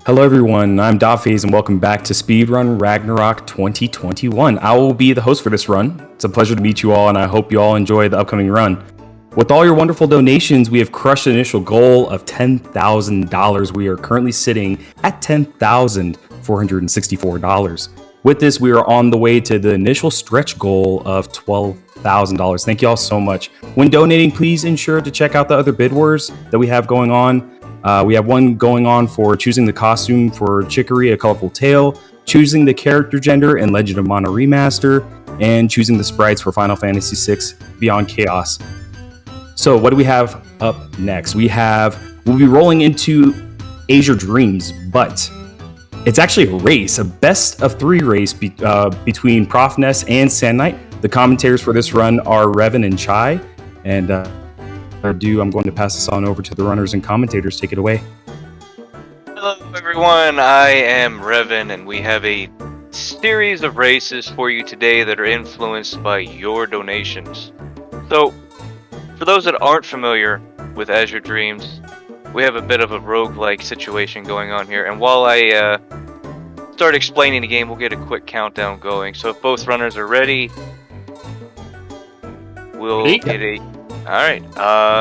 Hello everyone, I'm dotphase and welcome back to Speedrun Ragnarok 2021. I will be the host for this run. It's a pleasure to meet you all and I hope you all enjoy the upcoming run. With all your wonderful donations, we have crushed the initial goal of $10,000. We are currently sitting at $10,464. With this, we are on the way to the initial stretch goal of $12,000. Thank you all so much. When donating, please ensure to check out the other bid wars that we have going on. We have one going on for choosing the costume for Chicory, A Colorful Tale, choosing the character gender in Legend of Mana Remaster, and choosing the sprites for Final Fantasy VI Beyond Chaos. So what do we have up next? We'll be rolling into Azure Dreams, but it's actually a race, a best of three race between Profnes and Sand Knight. The commentators for this run are Reven and Czaj, and I'm going to pass this on over to the runners and commentators. Take it away. Hello everyone, I am Reven and we have a series of races for you today that are influenced by your donations. So, for those that aren't familiar with Azure Dreams, we have a bit of a roguelike situation going on here, and while I start explaining the game, we'll get a quick countdown going. So if both runners are ready, we'll get a... Alright,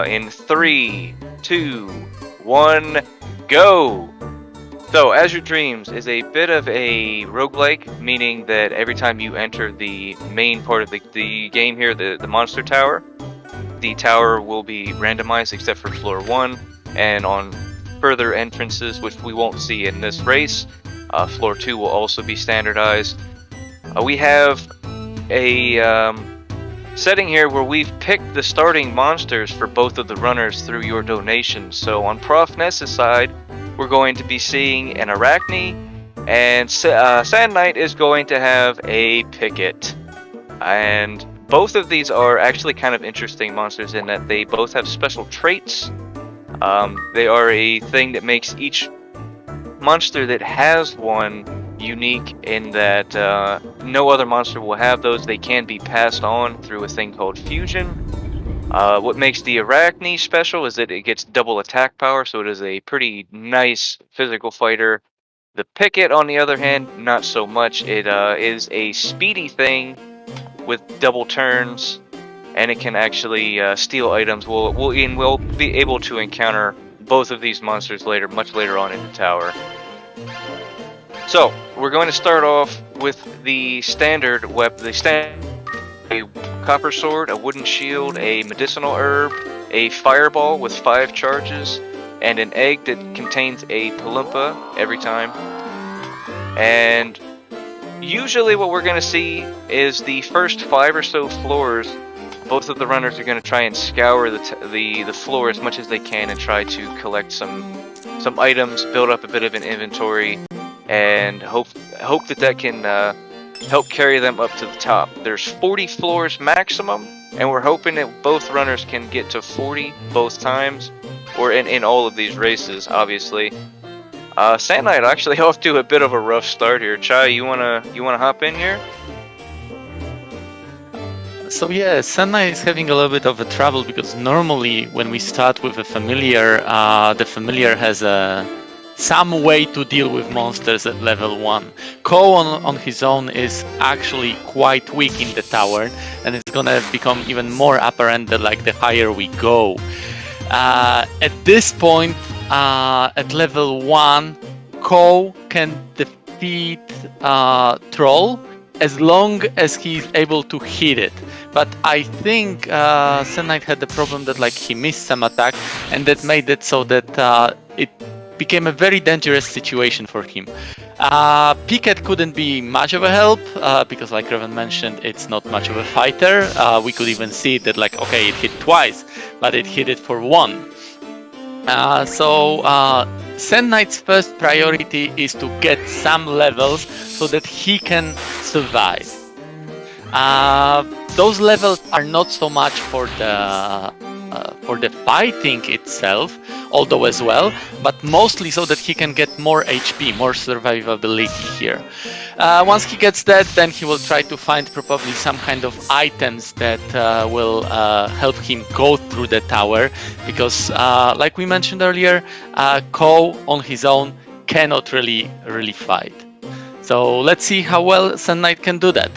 in 3, 2, 1, go! So, Azure Dreams is a bit of a roguelike, meaning that every time you enter the main part of the game here, the monster tower, the tower will be randomized except for floor 1, and on further entrances, which we won't see in this race, floor 2 will also be standardized. We have a setting here where we've picked the starting monsters for both of the runners through your donations. So on Profnes' side, we're going to be seeing an Arachne, and Sand Knight is going to have a Picket. And both of these are actually kind of interesting monsters in that they both have special traits. They are a thing that makes each monster that has one unique in that no other monster will have those. They can be passed on through a thing called fusion. What makes the Arachne special is that it gets double attack power, so it is a pretty nice physical fighter. The Picket, on the other hand, not so much. It is a speedy thing with double turns, and it can actually steal items. We'll be able to encounter both of these monsters later, much later on in the tower. So, we're going to start off with the standard weapon, a copper sword, a wooden shield, a medicinal herb, a fireball with 5 charges, and an egg that contains a palumpa every time. And usually what we're going to see is the first 5 or so floors, both of the runners are going to try and scour the floor as much as they can and try to collect some items, build up a bit of an inventory, and hope that can help carry them up to the top. There's 40 floors maximum, and we're hoping that both runners can get to 40 both times, or in all of these races, obviously. Sand Knight actually off to a bit of a rough start here. Czaj, you wanna hop in here? So yeah, Sand Knight is having a little bit of a trouble because normally when we start with a familiar, the familiar has some way to deal with monsters at level 1. Ko on his own is actually quite weak in the tower, and it's gonna become even more apparent that like the higher we go. At this point, at level 1, Ko can defeat Troll as long as he's able to hit it. But I think Sand Knight had the problem that like he missed some attack, and that made it so that it became a very dangerous situation for him. Picket couldn't be much of a help because, like Reven mentioned, it's not much of a fighter. We could even see that, like, okay, it hit twice, but it hit it for 1. So Sand Knight's first priority is to get some levels so that he can survive. Those levels are not so much for the fighting itself, although as well, but mostly so that he can get more HP, more survivability here. Once he gets that, then he will try to find probably some kind of items that will help him go through the tower, because like we mentioned earlier, Ko on his own cannot really fight. So let's see how well Sun Knight can do that.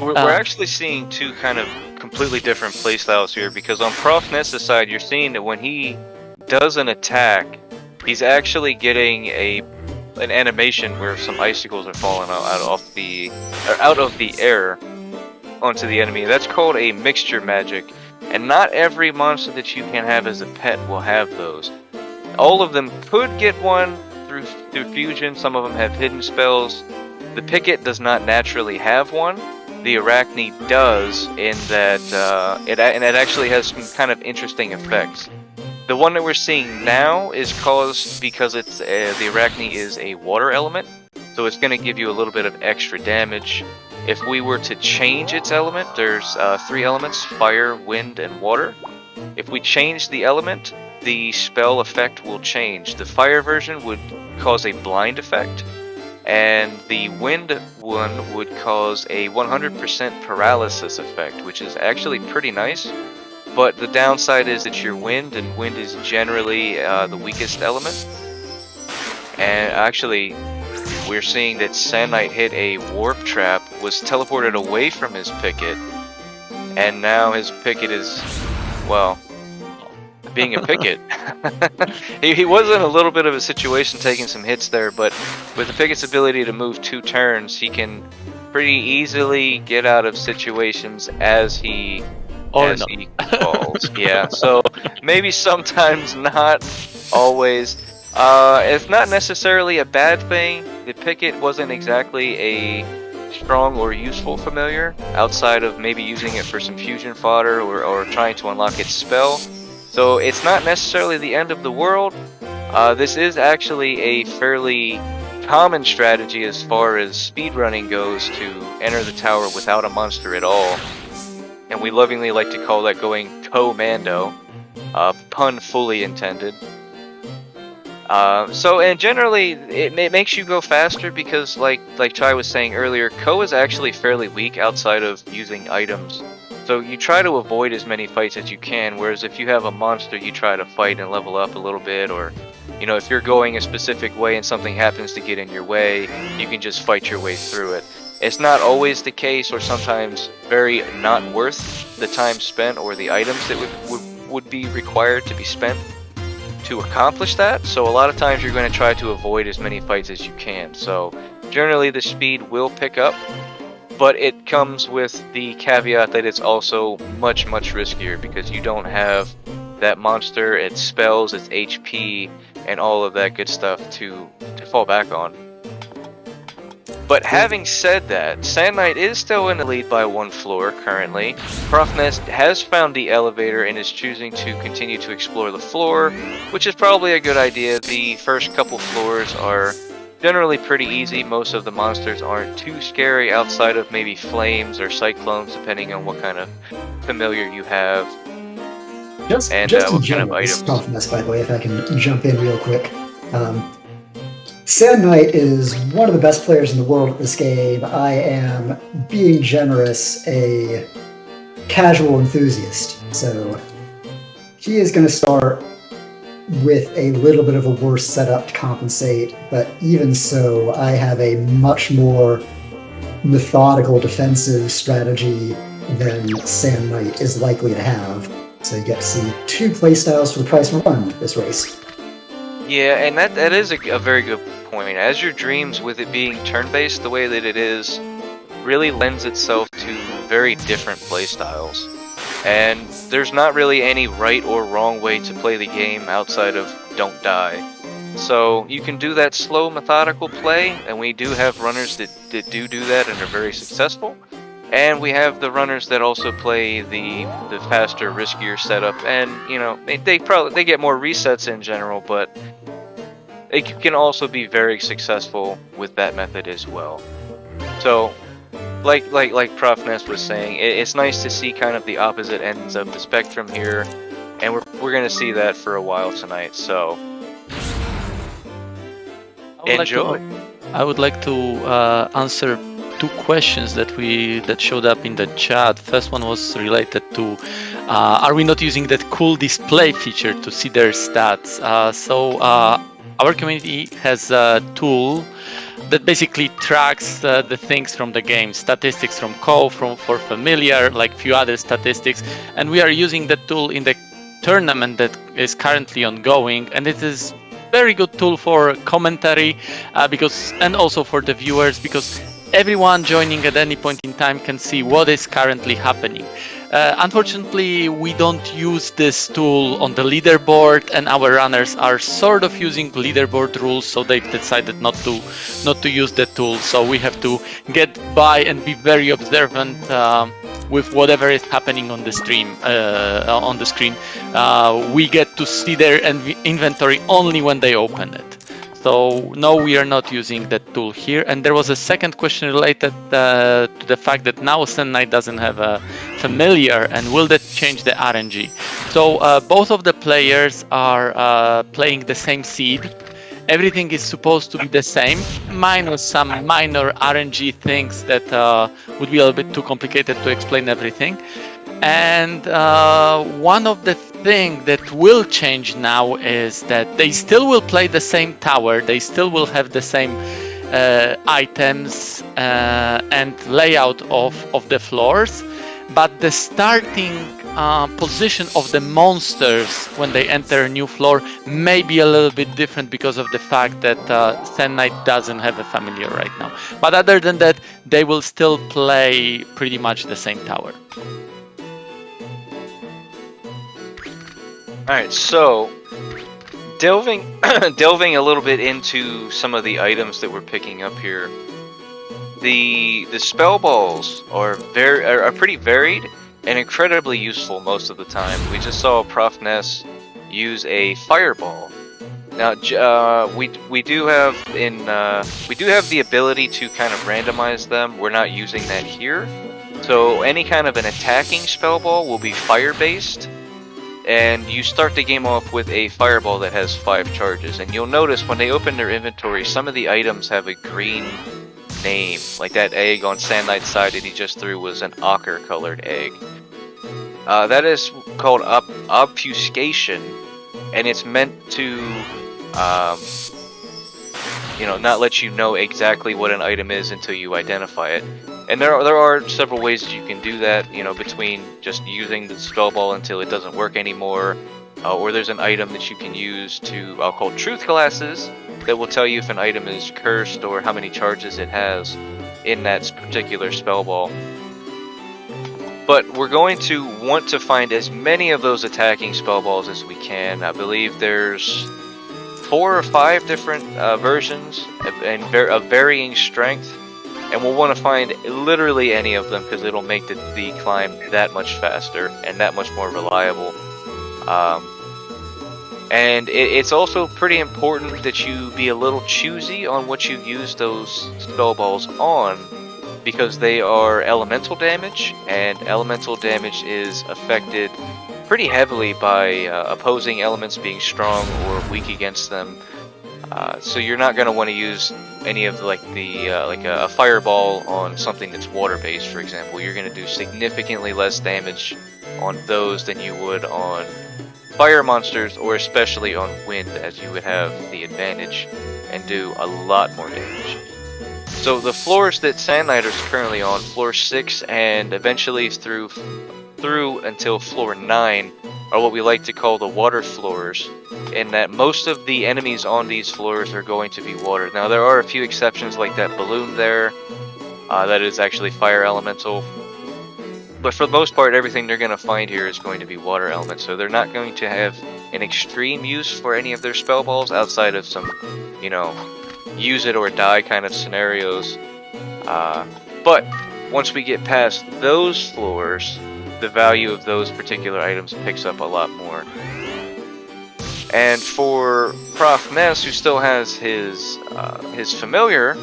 We're actually seeing two kind of completely different playstyles here, because on Profnes' side, you're seeing that when he does an attack, he's actually getting an animation where some icicles are falling out of the air onto the enemy. That's called a mixture magic, and not every monster that you can have as a pet will have those. All of them could get one through fusion. Some of them have hidden spells. The Picket does not naturally have one. The Arachne does, in that it actually has some kind of interesting effects. The one that we're seeing now is caused because it's the Arachne is a water element, so it's going to give you a little bit of extra damage. If we were to change its element, there's 3 elements: fire, wind, and water. If we change the element, the spell effect will change. The fire version would cause a blind effect, and the wind one would cause a 100% paralysis effect, which is actually pretty nice. But the downside is that your wind, and wind is generally the weakest element. And actually, we're seeing that Sand Knight hit a warp trap, was teleported away from his Picket, and now his Picket is, well, being a Picket. he was in a little bit of a situation taking some hits there, but with the Picket's ability to move 2 turns, he can pretty easily get out of situations as he falls. Yeah, so maybe sometimes, not always. It's not necessarily a bad thing. The Picket wasn't exactly a strong or useful familiar, outside of maybe using it for some fusion fodder or trying to unlock its spell. So it's not necessarily the end of the world. This is actually a fairly common strategy as far as speedrunning goes, to enter the tower without a monster at all. And we lovingly like to call that going commando. Pun fully intended. And generally, it makes you go faster because, like Czaj was saying earlier, Ko is actually fairly weak outside of using items. So you try to avoid as many fights as you can, whereas if you have a monster, you try to fight and level up a little bit, or, you know, if you're going a specific way and something happens to get in your way, you can just fight your way through it. It's not always the case, or sometimes very not worth the time spent or the items that would be required to be spent to accomplish that. So a lot of times you're going to try to avoid as many fights as you can. So generally the speed will pick up, but it comes with the caveat that it's also much riskier, because you don't have that monster, its spells, its HP, and all of that good stuff to fall back on. But having said that, Sand Knight is still in the lead by 1 floor currently. Profnes has found the elevator and is choosing to continue to explore the floor, which is probably a good idea. The first couple floors are generally pretty easy. Most of the monsters aren't too scary, outside of maybe flames or cyclones, depending on what kind of familiar you have. Just what kind of items. Profnes, by the way, if I can jump in real quick. Sand Knight is one of the best players in the world at this game. I am, being generous, a casual enthusiast. So he is going to start with a little bit of a worse setup to compensate, but even so, I have a much more methodical defensive strategy than Sand Knight is likely to have. So you get to see 2 playstyles for the price of 1 this race. Yeah, and that is a very good point. Azure Dreams, with it being turn-based the way that it is, really lends itself to very different playstyles. And there's not really any right or wrong way to play the game outside of don't die. So you can do that slow, methodical play, and we do have runners that do that and are very successful. And we have the runners that also play the faster, riskier setup, and you know they get more resets in general, but it can also be very successful with that method as well. So, like Profnes was saying, it's nice to see kind of the opposite ends of the spectrum here, and we're gonna see that for a while tonight. So enjoy. I would like to answer 2 questions that showed up in the chat. First one was related to are we not using that cool display feature to see their stats? our community has a tool that basically tracks the things from the game, statistics from co, for familiar, like few other statistics, and we are using the tool in the tournament that is currently ongoing, and it is very good tool for commentary and also for the viewers, because everyone joining at any point in time can see what is currently happening. Unfortunately, we don't use this tool on the leaderboard, and our runners are sort of using leaderboard rules, so they've decided not to use the tool. So we have to get by and be very observant with whatever is happening on the stream. On the screen, we get to see their inventory only when they open it. So no, we are not using that tool here. And there was a second question related to the fact that now Sand Knight doesn't have a familiar, and will that change the RNG? So both of the players are playing the same seed. Everything is supposed to be the same, minus some minor RNG things that would be a little bit too complicated to explain everything. And one of the things that will change now is that they still will play the same tower, they still will have the same items and layout of the floors, but the starting position of the monsters when they enter a new floor may be a little bit different because of the fact that Sand Knight doesn't have a familiar right now. But other than that, they will still play pretty much the same tower. Alright, so delving a little bit into some of the items that we're picking up here. The spell balls are pretty varied and incredibly useful most of the time. We just saw Profnes use a fireball. Now we do have the ability to kind of randomize them. We're not using that here. So any kind of an attacking spell ball will be fire based. And you start the game off with a fireball that has 5 charges. And you'll notice when they open their inventory, some of the items have a green name. Like that egg on Sand Knight's side that he just threw was an ochre colored egg. That is called obfuscation. And it's meant to, not let you know exactly what an item is until you identify it. And there are several ways that you can do that, between just using the spell ball until it doesn't work anymore, or there's an item that you can use I'll call truth glasses, that will tell you if an item is cursed or how many charges it has in that particular spell ball. But we're going to want to find as many of those attacking spell balls as we can. I believe there's 4 or 5 different versions of varying strength. And we'll want to find literally any of them because it'll make the climb that much faster and that much more reliable. And it's also pretty important that you be a little choosy on what you use those spell balls on, because they are elemental damage, and elemental damage is affected pretty heavily by opposing elements being strong or weak against them. So you're not going to want to use any of like a fireball on something that's water based, for example. You're going to do significantly less damage on those than you would on fire monsters, or especially on wind, as you would have the advantage and do a lot more damage. So the floors that Sand Knight is currently on, floor 6 and eventually through until floor 9, are what we like to call the water floors, in that most of the enemies on these floors are going to be water. Now there are a few exceptions, like that balloon there, that is actually fire elemental, but for the most part everything they're going to find here is going to be water elements, so they're not going to have an extreme use for any of their spell balls outside of some, use it or die kind of scenarios. But once we get past those floors, the value of those particular items picks up a lot more. And for Profnes, who still has his familiar,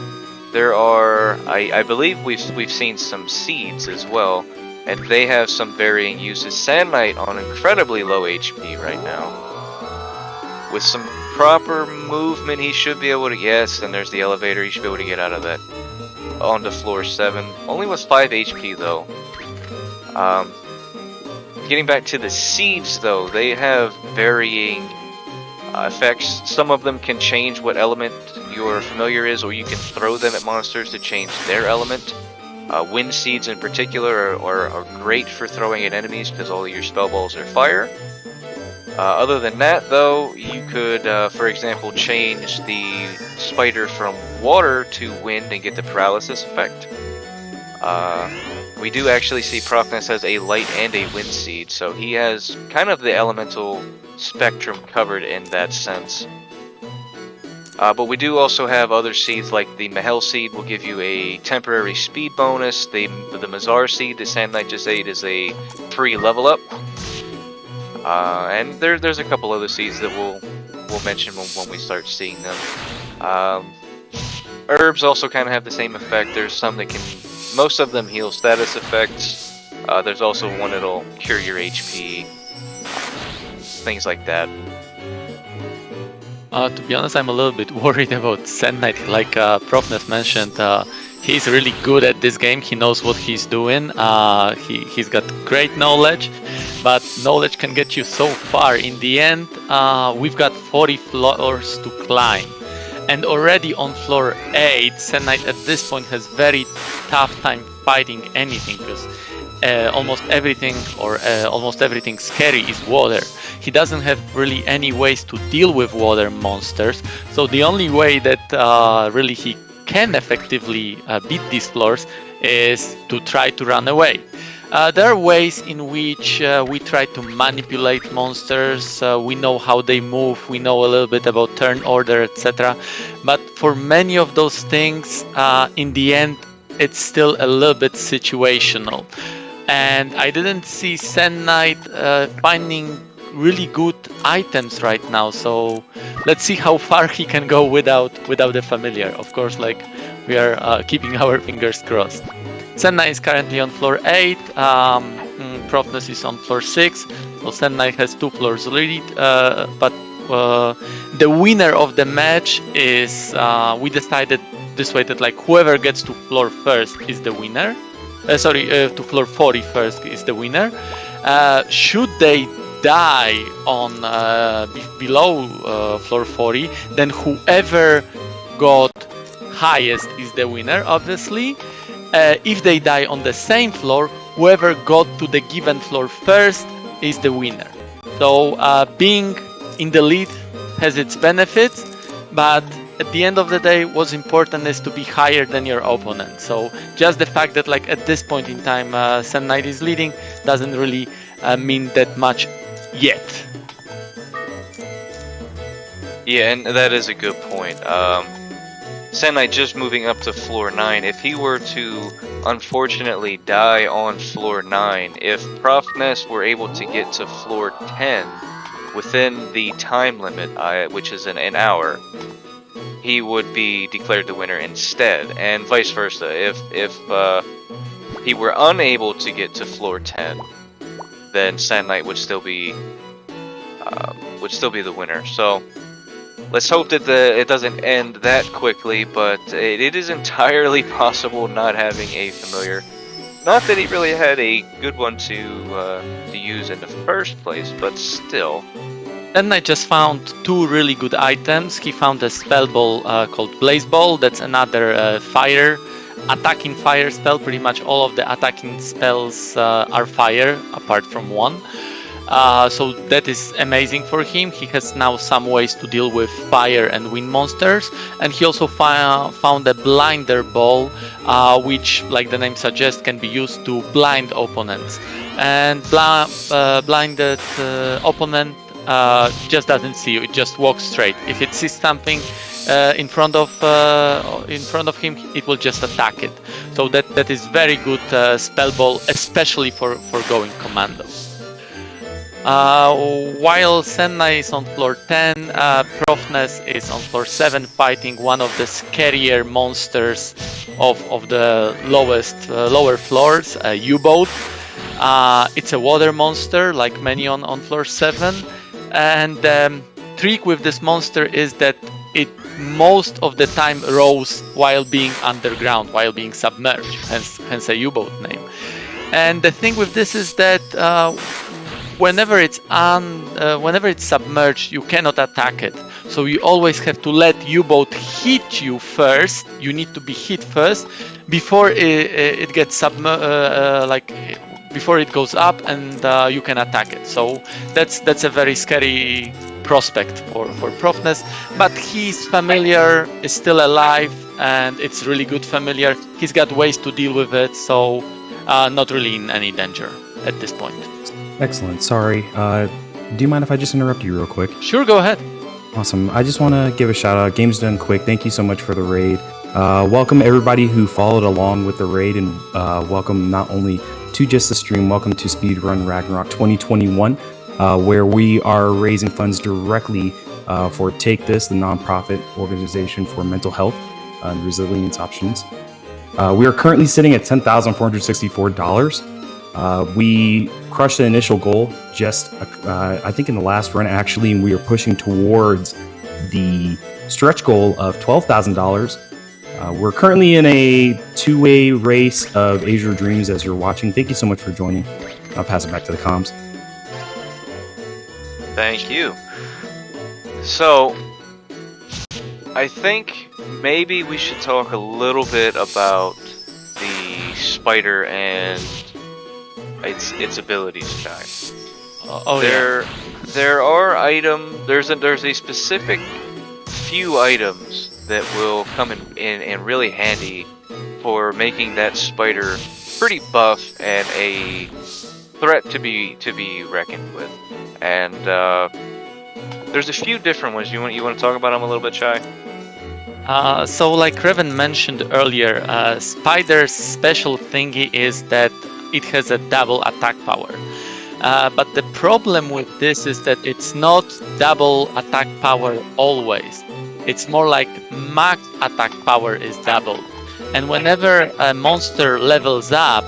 there are, I believe we've seen some seeds as well, and they have some varying uses. Sand Knight on incredibly low HP right now. With some proper movement, he should be able to, yes, and there's the elevator, he should be able to get out of that onto floor 7. Only with 5 HP though. Getting back to the seeds though, they have varying effects. Some of them can change what element your familiar is, or you can throw them at monsters to change their element. Wind seeds in particular are great for throwing at enemies because all of your spell balls are fire. Other than that, though, you could, for example, change the spider from water to wind and get the paralysis effect. We do actually see Profnes has a light and a wind seed, so he has kind of the elemental spectrum covered in that sense. But we do also have other seeds, like the Mahel seed will give you a temporary speed bonus. The Mazar seed, the Sand Knight just ate, is a free level up. And there's a couple other seeds that we'll mention when we start seeing them. Herbs also kind of have the same effect. There's some that can, most of them heal status effects. There's also one that'll cure your HP. Things like that. To be honest, I'm a little bit worried about Sand Knight. Like Profnes mentioned, he's really good at this game. He knows what he's doing. He's got great knowledge, but knowledge can get you so far. In the end, we've got 40 floors to climb. And already on floor 8, Sand Knight at this point has very tough time fighting anything, because almost everything scary is water. He doesn't have really any ways to deal with water monsters, so the only way that really he can effectively beat these floors is to try to run away. There are ways in which we try to manipulate monsters. We know how they move, we know a little bit about turn order, etc. But for many of those things, in the end, it's still a little bit situational. And I didn't see Sand Knight finding really good items right now, so let's see how far he can go without the familiar. Of course, like, we are keeping our fingers crossed. Sand Knight is currently on floor 8, Profnes is on floor 6, so Sand Knight has 2 floors lead, but the winner of the match is, we decided this way that, like, whoever gets to floor first is the winner. To floor 40 first is the winner. Should they die on below floor 40, then whoever got highest is the winner, obviously. If they die on the same floor, whoever got to the given floor first is the winner. So being in the lead has its benefits, but at the end of the day, what's important is to be higher than your opponent. So just the fact that, like, at this point in time Sand Knight is leading doesn't really mean that much yet. Yeah, and that is a good point. Sand Knight just moving up to floor 9. If he were to unfortunately die on floor 9, if Profnes were able to get to floor 10 within the time limit, which is an hour, he would be declared the winner instead, and vice versa. If he were unable to get to floor 10, then Sand Knight would still be the winner. So let's hope that it doesn't end that quickly, but it is entirely possible not having a familiar. Not that he really had a good one to use in the first place, but still. Then I just found 2 really good items. He found a spell ball called Blaze Ball. That's another attacking fire spell. Pretty much all of the attacking spells are fire, apart from one. So that is amazing for him. He has now some ways to deal with fire and wind monsters. And he also found a Blinder Ball, which, like the name suggests, can be used to blind opponents. And blinded opponent just doesn't see you, it just walks straight. If it sees something in front of him, it will just attack it. So that is very good spell ball, especially for going commando. While Sand Knight is on floor 10, Profnes is on floor 7 fighting one of the scarier monsters of the lower floors, a U-boat. It's a water monster, like many on floor 7. And the trick with this monster is that it most of the time rows while being underground, while being submerged, hence a U-boat name. And the thing with this is that whenever it's submerged, you cannot attack it. So you always have to let U-boat hit you first. You need to be hit first before it gets before it goes up, and you can attack it. So that's a very scary prospect for profnes. But his familiar is still alive, and it's really good familiar. He's got ways to deal with it, so not really in any danger at this point. Excellent. Sorry. Do you mind if I just interrupt you real quick? Sure, go ahead. Awesome. I just want to give a shout out. Game's done quick. Thank you so much for the raid. Welcome everybody who followed along with the raid, and welcome not only to just the stream, welcome to Speedrun Ragnarok 2021, where we are raising funds directly for Take This, the nonprofit organization for mental health and resilience options. We are currently sitting at $10,464. We crushed the initial goal just, I think in the last run actually, and we are pushing towards the stretch goal of $12,000. We're currently in a two-way race of Azure Dreams as you're watching. Thank you so much for joining. I'll pass it back to the comms. Thank you. So, I think maybe we should talk a little bit about the spider and its abilities, Czaj. There are there's a specific few items that will come in really handy for making that spider pretty buff and a threat to be reckoned with. And there's a few different ones. You want to talk about them a little bit, Czaj? So like Reven mentioned earlier, Spider's special thingy is that it has a double attack power. But the problem with this is that it's not double attack power always. It's more like max attack power is double. And whenever a monster levels up,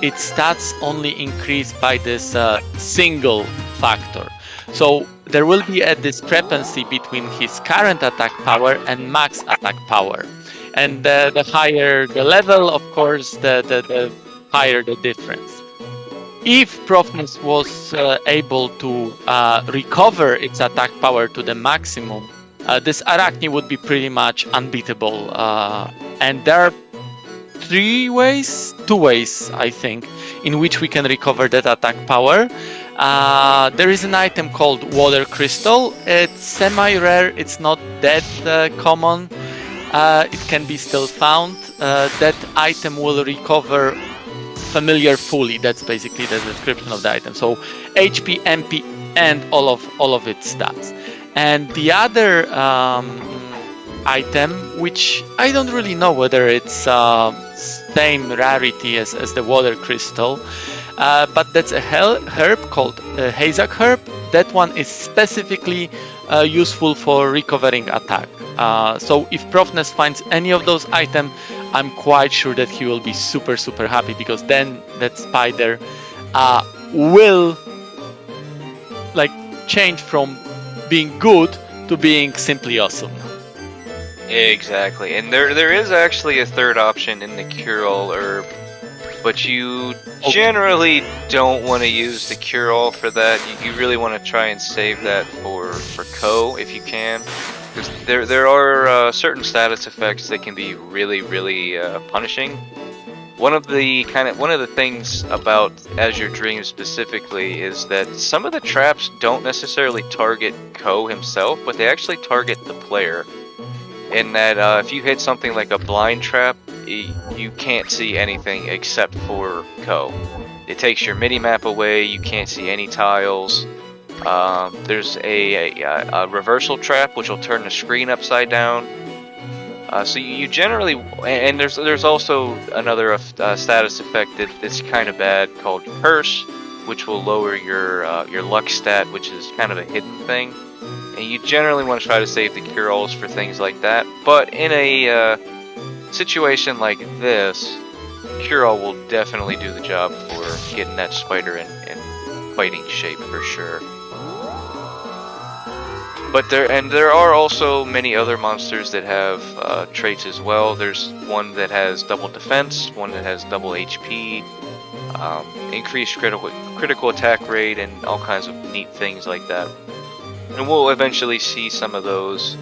its stats only increase by this single factor. So there will be a discrepancy between his current attack power and max attack power. And the higher the level, of course, the higher the difference. If Profnes was able to recover its attack power to the maximum, this Arachne would be pretty much unbeatable. And there are two ways, I think, in which we can recover that attack power. There is an item called Water Crystal. It's semi-rare, it's not that common. It can be still found. That item will recover familiar fully. That's basically the description of the item. So HP, MP, and all of its stats. And the other item, which I don't really know whether it's same rarity as the Water Crystal, but that's a herb called Hazak herb. That one is specifically useful for recovering attack. So if Profnes finds any of those items, I'm quite sure that he will be super happy, because then that spider will like change from being good to being simply awesome. Exactly, and there is actually a third option in the cure-all herb, but you generally don't want to use the cure-all for that. You really want to try and save that for Ko if you can, because there are certain status effects that can be really punishing. One of the things about Azure Dreams specifically is that some of the traps don't necessarily target Ko himself, but they actually target the player. In that if you hit something like a blind trap, you can't see anything except for Ko. It takes your mini-map away, you can't see any tiles. There's a reversal trap which will turn the screen upside down. So you generally, and there's also another status effect that's kind of bad called Curse, which will lower your luck stat, which is kind of a hidden thing. And you generally want to try to save the cure-alls for things like that. But in a situation like this, cure-all will definitely do the job for getting that spider in fighting shape for sure. But there are also many other monsters that have traits as well. There's one that has double defense, one that has double HP. increased critical attack rate, and all kinds of neat things like that. And we'll eventually see some of those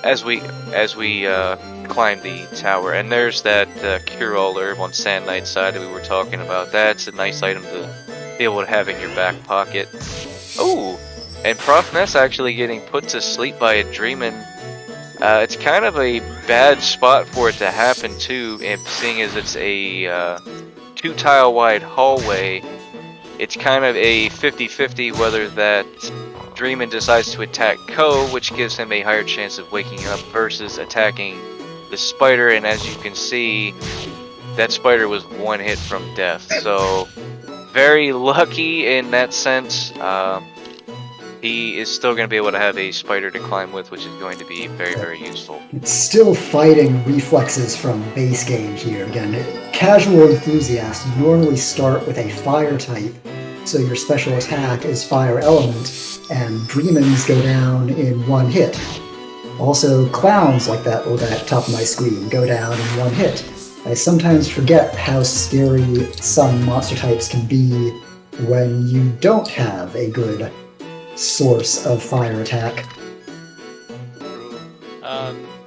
as we climb the tower. And there's that cure-all herb on Sand Knight's side that we were talking about. That's a nice item to be able to have in your back pocket. Oh, and Profnes actually getting put to sleep by a Dreamin'. It's kind of a bad spot for it to happen too, and seeing as it's a 2-tile wide hallway, it's kind of a 50-50 whether that Dreamin' decides to attack Ko, which gives him a higher chance of waking up, versus attacking the spider. And as you can see, that spider was 1 hit from death, so very lucky in that sense. He is still going to be able to have a spider to climb with, which is going to be very, very useful. It's still fighting reflexes from base game here. Again, casual enthusiasts normally start with a fire type, so your special attack is fire element, and Dreamins go down in 1 hit. Also, clowns like that at top of my screen go down in 1 hit. I sometimes forget how scary some monster types can be when you don't have a good source of fire attack.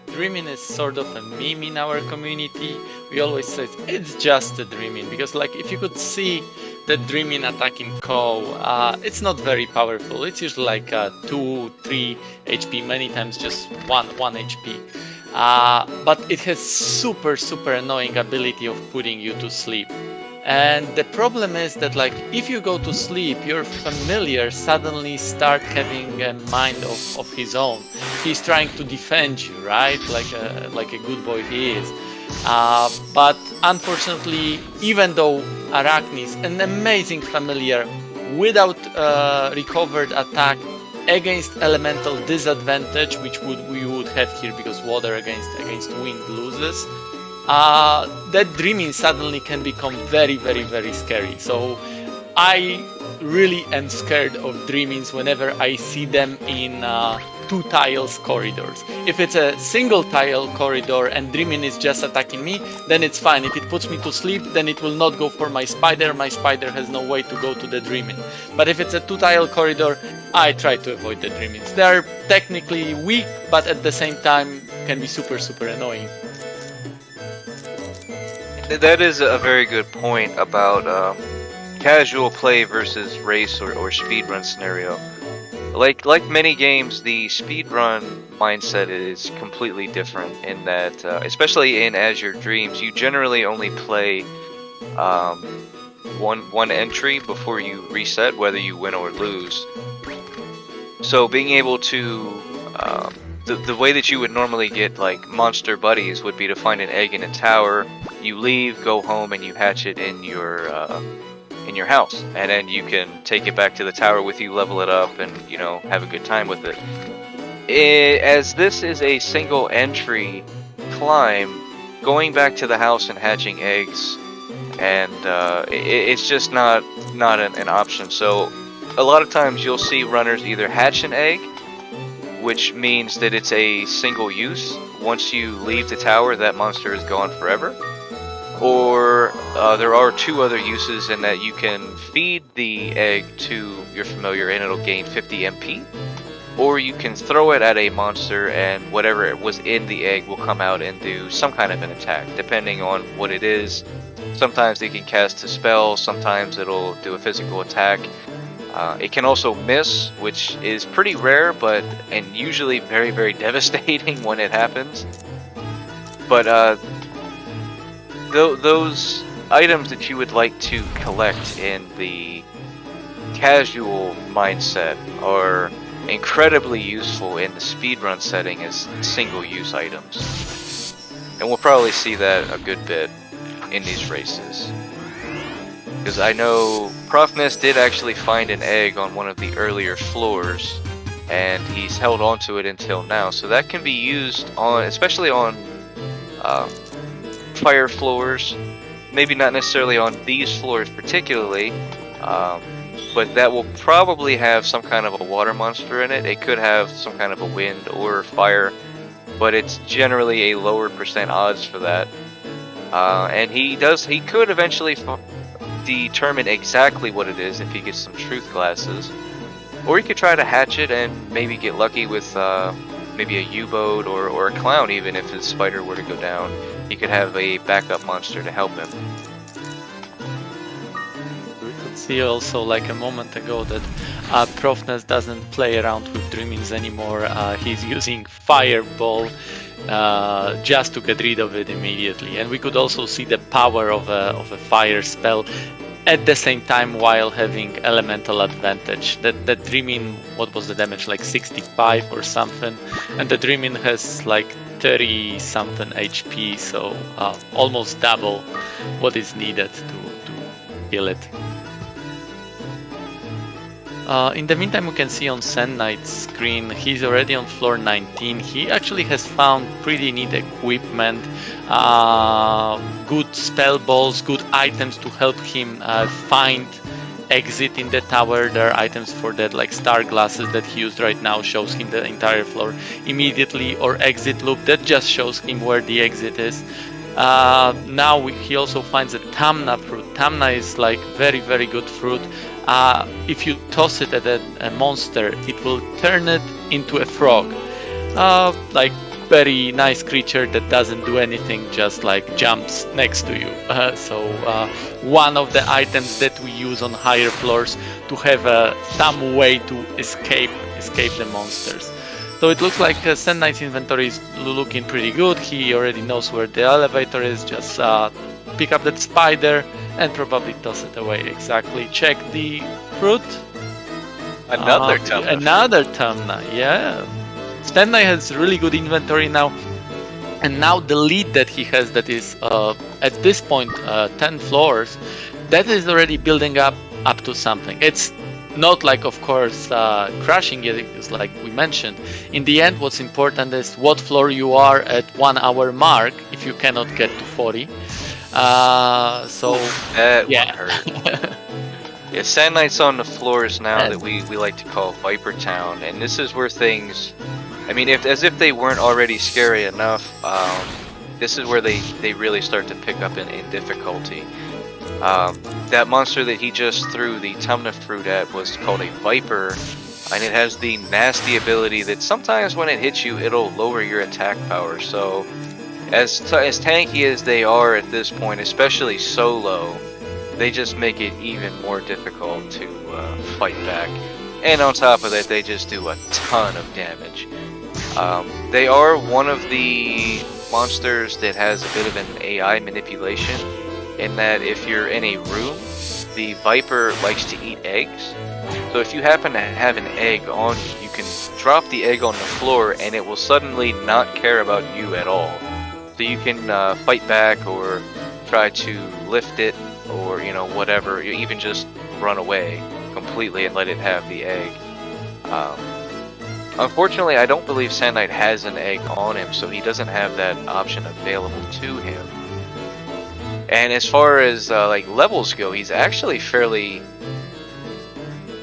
Dreaming is sort of a meme in our community. We always say it's just a Dreaming, because like if you could see the Dreaming attacking Ko, it's not very powerful. It's usually like 2-3 HP, many times just 1 HP. But it has super annoying ability of putting you to sleep. And the problem is that, like, if you go to sleep, your familiar suddenly start having a mind of his own. He's trying to defend you, right? Like a good boy he is. But unfortunately, even though Arachne is an amazing familiar without recovered attack against elemental disadvantage, which we would have here because water against wind loses, that Dreaming suddenly can become very scary. So I really am scared of Dreamings whenever I see them in 2 tiles corridors. If it's a single tile corridor and Dreaming is just attacking me, then it's fine. If it puts me to sleep, then it will not go for my spider. My spider has no way to go to the Dreaming. But if it's a 2 tile corridor, I try to avoid the Dreamings. They are technically weak, but at the same time can be super annoying. That is a very good point about casual play versus race or speedrun scenario. Like many games, the speedrun mindset is completely different in that, especially in Azure Dreams, you generally only play one entry before you reset, whether you win or lose. So being able to the way that you would normally get like monster buddies would be to find an egg in a tower, you leave, go home, and you hatch it in your house, and then you can take it back to the tower with you, level it up, and have a good time with it. As this is a single entry climb, going back to the house and hatching eggs, and it's just not an option. So a lot of times you'll see runners either hatch an egg, which means that it's a single use. Once you leave the tower, that monster is gone forever. Or there are 2 other uses in that you can feed the egg to your familiar and it'll gain 50 MP. Or you can throw it at a monster and whatever was in the egg will come out and do some kind of an attack, depending on what it is. Sometimes they can cast a spell, sometimes it'll do a physical attack. It can also miss, which is pretty rare, and usually very devastating when it happens. But those items that you would like to collect in the casual mindset are incredibly useful in the speedrun setting as single-use items. And we'll probably see that a good bit in these races. Because I know Profnes did actually find an egg on one of the earlier floors, and he's held on to it until now. So that can be used on, especially on fire floors, maybe not necessarily on these floors particularly, but that will probably have some kind of a water monster in it. It could have some kind of a wind or fire, but it's generally a lower % odds for that. And he could eventually determine exactly what it is if he gets some truth glasses. Or he could try to hatch it and maybe get lucky with maybe a U-boat or a clown, even if his spider were to go down. He could have a backup monster to help him. We could see also like a moment ago that Profnes doesn't play around with Dreamings anymore. He's using Fireball just to get rid of it immediately. And we could also see the power of a fire spell at the same time while having elemental advantage. That Dreaming, what was the damage, like 65 or something, and the Dreaming has like 30 something HP, so almost double what is needed to kill it. In the meantime, we can see on Sand Knight's screen, he's already on floor 19. He actually has found pretty neat equipment, good spell balls, good items to help him find exit in the tower. There are items for that, like star glasses that he used right now, shows him the entire floor immediately, or exit loop that just shows him where the exit is. Now he also finds a Tamna fruit. Tamna is like very, very good fruit. If you toss it at a monster, it will turn it into a frog. Like very nice creature that doesn't do anything, just like jumps next to you. So one of the items that we use on higher floors to have some way to escape the monsters. So it looks like Sand Knight's inventory is looking pretty good. He already knows where the elevator is. Just pick up that spider and probably toss it away. Exactly. Check the fruit. Another Tamna. Another Tamna, yeah. Sand Knight has really good inventory now. And now the lead that he has, that is at this point 10 floors, that is already building up to something. It's not like, of course, crashing it, because like we mentioned, in the end what's important is what floor you are at 1 hour mark if you cannot get to 40. So that yeah. one hurt. Yeah, Sand Knight's on the floors now that we like to call Viper Town, and this is where things, I mean, as if they weren't already scary enough, this is where they really start to pick up in difficulty. That monster that he just threw the Tamna fruit at was called a Viper, and it has the nasty ability that sometimes when it hits you, it'll lower your attack power. So as tanky as they are at this point, especially solo, they just make it even more difficult to fight back. And on top of that, they just do a ton of damage. They are one of the monsters that has a bit of an AI manipulation, in that if you're in a room, the Viper likes to eat eggs. So if you happen to have an egg on you, you can drop the egg on the floor and it will suddenly not care about you at all. So you can fight back or try to lift it, or whatever, you even just run away completely and let it have the egg. Unfortunately, I don't believe Sand Knight has an egg on him, so he doesn't have that option available to him. And as far as like levels go, he's actually fairly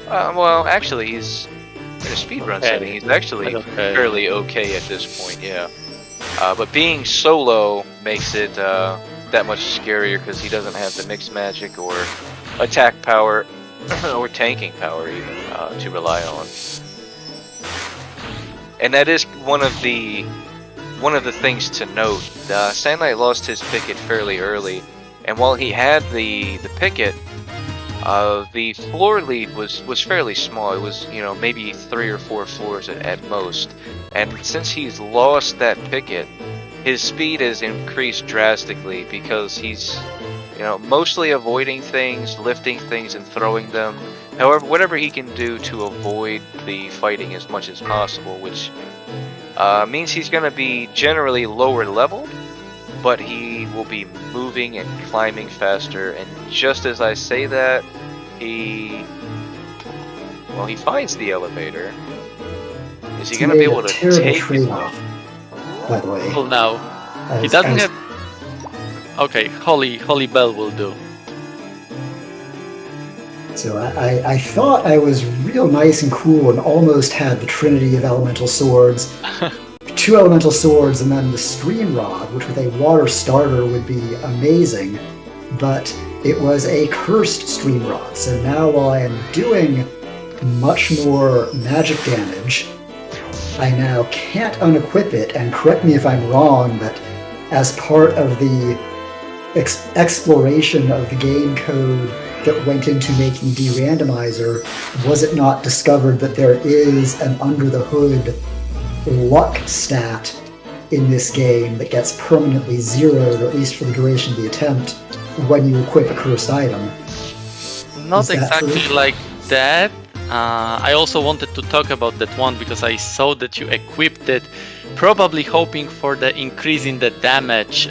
well, actually he's in a speedrun setting, he's actually fairly okay at this point, yeah. But being solo makes it that much scarier, because he doesn't have the mixed magic or attack power or tanking power even to rely on. And that is one of the things to note. Sand Knight lost his picket fairly early, and while he had the picket, the floor lead was fairly small. It was maybe 3 or 4 floors at most. And since he's lost that picket, his speed has increased drastically, because he's mostly avoiding things, lifting things and throwing them. However, whatever he can do to avoid the fighting as much as possible, which means he's going to be generally lower leveled, but he will be moving and climbing faster. And just as I say that, he finds the elevator. Is he going to be able to take it off? By the way. Well, now he doesn't have. Okay, Holy Bell will do. So I thought I was real nice and cool and almost had the Trinity of Elemental Swords 2 elemental swords and then the stream rod, which with a water starter would be amazing, but it was a cursed stream rod. So now while I am doing much more magic damage, I now can't unequip it, and correct me if I'm wrong, but as part of the exploration of the game code that went into making Derandomizer, was it not discovered that there is an under-the-hood luck stat in this game that gets permanently zeroed, or at least for the duration of the attempt, when you equip a cursed item? Not exactly like that. I also wanted to talk about that one because I saw that you equipped it, probably hoping for the increase in the damage.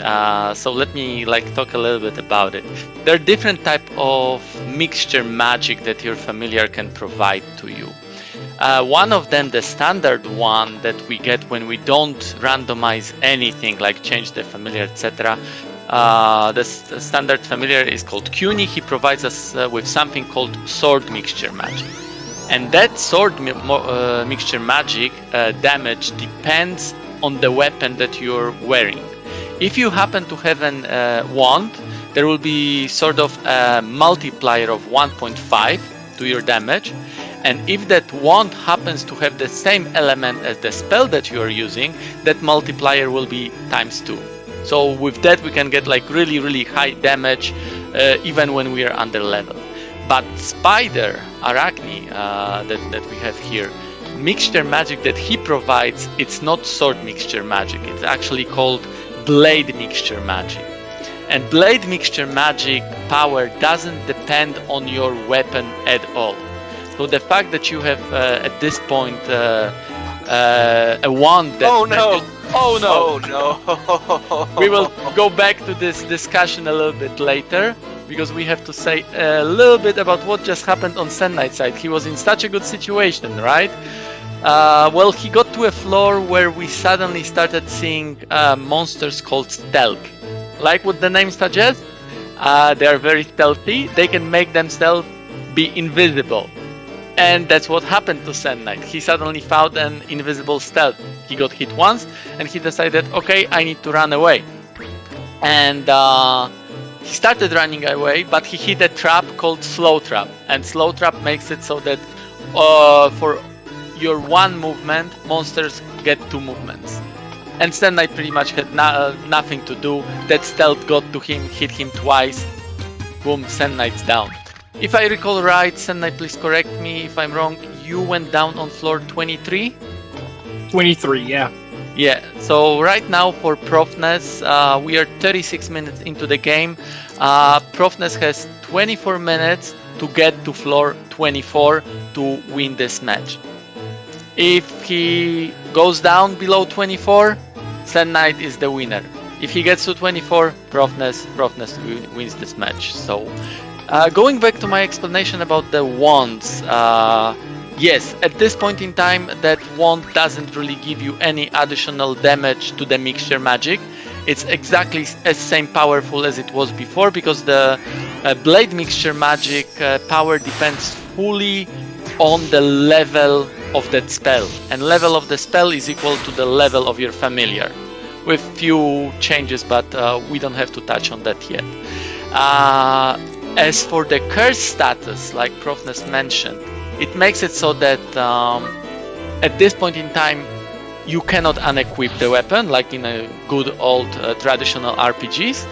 So let me talk a little bit about it. There are different type of mixture magic that your familiar can provide to you. One of them, the standard one that we get when we don't randomize anything, like change the familiar, etc. The standard familiar is called Cuny. He provides us with something called sword mixture magic. And that sword mixture magic damage depends on the weapon that you're wearing. If you happen to have an wand, there will be sort of a multiplier of 1.5 to your damage. And if that wand happens to have the same element as the spell that you are using, that multiplier will be ×2. So with that we can get really, really high damage even when we are under level. But Spider, Arachne, that we have here, mixture magic that he provides, it's not sword mixture magic. It's actually called blade mixture magic. And blade mixture magic power doesn't depend on your weapon at all. So the fact that you have at this point a wand that... Oh no! Oh no! Oh no! We will go back to this discussion a little bit later, because we have to say a little bit about what just happened on Sand Knight's side. He was in such a good situation, right? Well, he got to a floor where we suddenly started seeing monsters called stealth. Like what the name suggests, they are very stealthy. They can make themselves be invisible. And that's what happened to Sand Knight. He suddenly found an invisible stealth. He got hit once and he decided, okay, I need to run away. And he started running away, but he hit a trap called Slow Trap. And Slow Trap makes it so that for your one movement, monsters get 2 movements. And Sand Knight pretty much had nothing to do. That stealth got to him, hit him twice. Boom, Sand Knight's down. If I recall right, Sand Knight, please correct me if I'm wrong, you went down on floor 23? 23, yeah. Yeah, so right now for Profnes, we are 36 minutes into the game. Profnes has 24 minutes to get to floor 24 to win this match. If he goes down below 24, Sand Knight is the winner. If he gets to 24, Profnes wins this match. So, going back to my explanation about the wands, yes, at this point in time, that wand doesn't really give you any additional damage to the mixture magic. It's exactly as same powerful as it was before, because the blade mixture magic power depends fully on the level of that spell. And level of the spell is equal to the level of your familiar, with few changes, but we don't have to touch on that yet. As for the curse status, like Profnes mentioned, it makes it so that at this point in time you cannot unequip the weapon like in a good old traditional RPGs,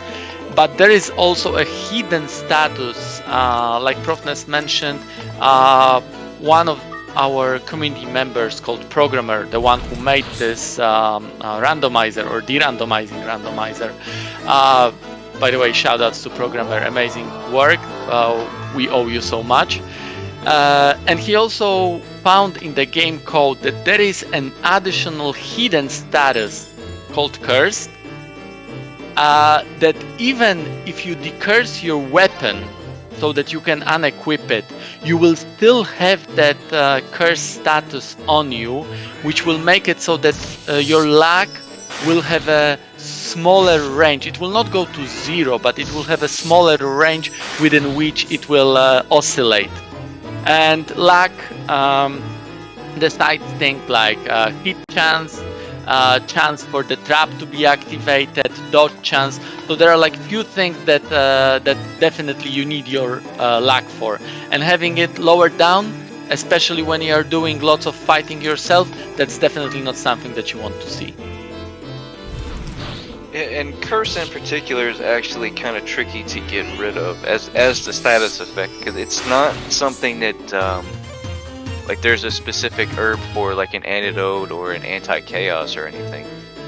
but there is also a hidden status, like Profnes mentioned. One of our community members called Programmer, the one who made this randomizer or derandomizing randomizer, by the way, shoutouts to Programmer, amazing work, we owe you so much. And he also found in the game code that there is an additional hidden status called Cursed, that even if you decurse your weapon so that you can unequip it, you will still have that curse status on you, which will make it so that your luck will have a smaller range. It will not go to 0, but it will have a smaller range within which it will oscillate. And luck decides things like hit chance, chance for the trap to be activated, dodge chance. So there are like few things that that definitely you need your luck for, and having it lower down, especially when you are doing lots of fighting yourself, that's definitely not something that you want to see. And curse in particular is actually kind of tricky to get rid of as the status effect, because it's not something that like there's a specific herb for like an antidote or an anti-chaos or anything.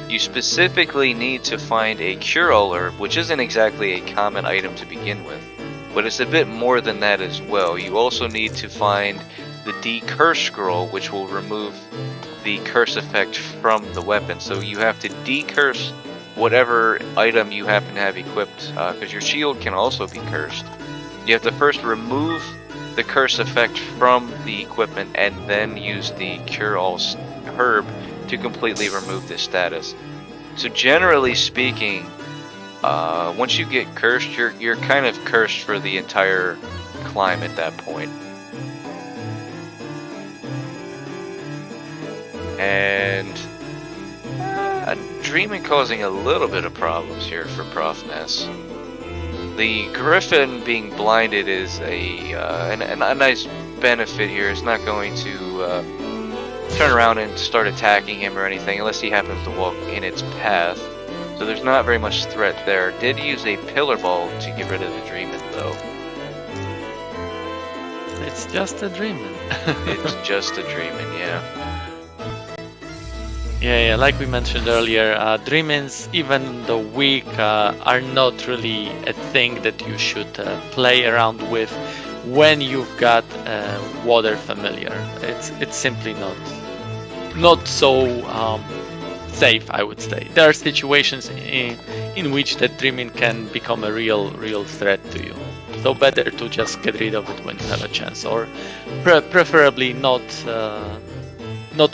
You specifically need to find a cure-all herb, which isn't exactly a common item to begin with, but it's a bit more than that as well. You also need to find the de-curse scroll, which will remove the curse effect from the weapon. So you have to de-curse whatever item you happen to have equipped, because your shield can also be cursed. You have to first remove the curse effect from the equipment and then use the cure-all herb to completely remove this status. So generally speaking, once you get cursed, you're kind of cursed for the entire climb at that point. And Dreaming causing a little bit of problems here for Profnes. The Griffin being blinded is a nice benefit here. It's not going to turn around and start attacking him or anything unless he happens to walk in its path. So there's not very much threat there. Did use a Pillar Ball to get rid of the Dreamin' though. It's just a Dreamin'. It's just a Dreamin', yeah. Yeah, like we mentioned earlier, Dreamins, even though weak, are not really a thing that you should play around with when you've got Water Familiar. It's simply not so safe, I would say. There are situations in which that Dreamin can become a real threat to you. So better to just get rid of it when you have a chance, or preferably not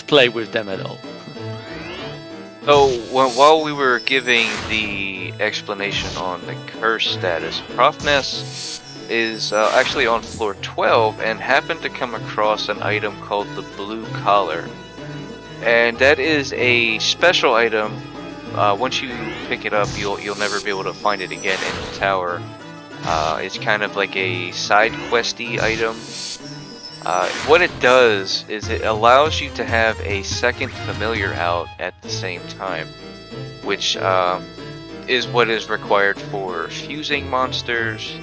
play with them at all. So, while we were giving the explanation on the curse status, Profnes is actually on floor 12 and happened to come across an item called the Blue Collar. And that is a special item. Once you pick it up, you'll never be able to find it again in the tower. It's kind of like a side questy item. What it does is it allows you to have a second familiar out at the same time, which is what is required for fusing monsters.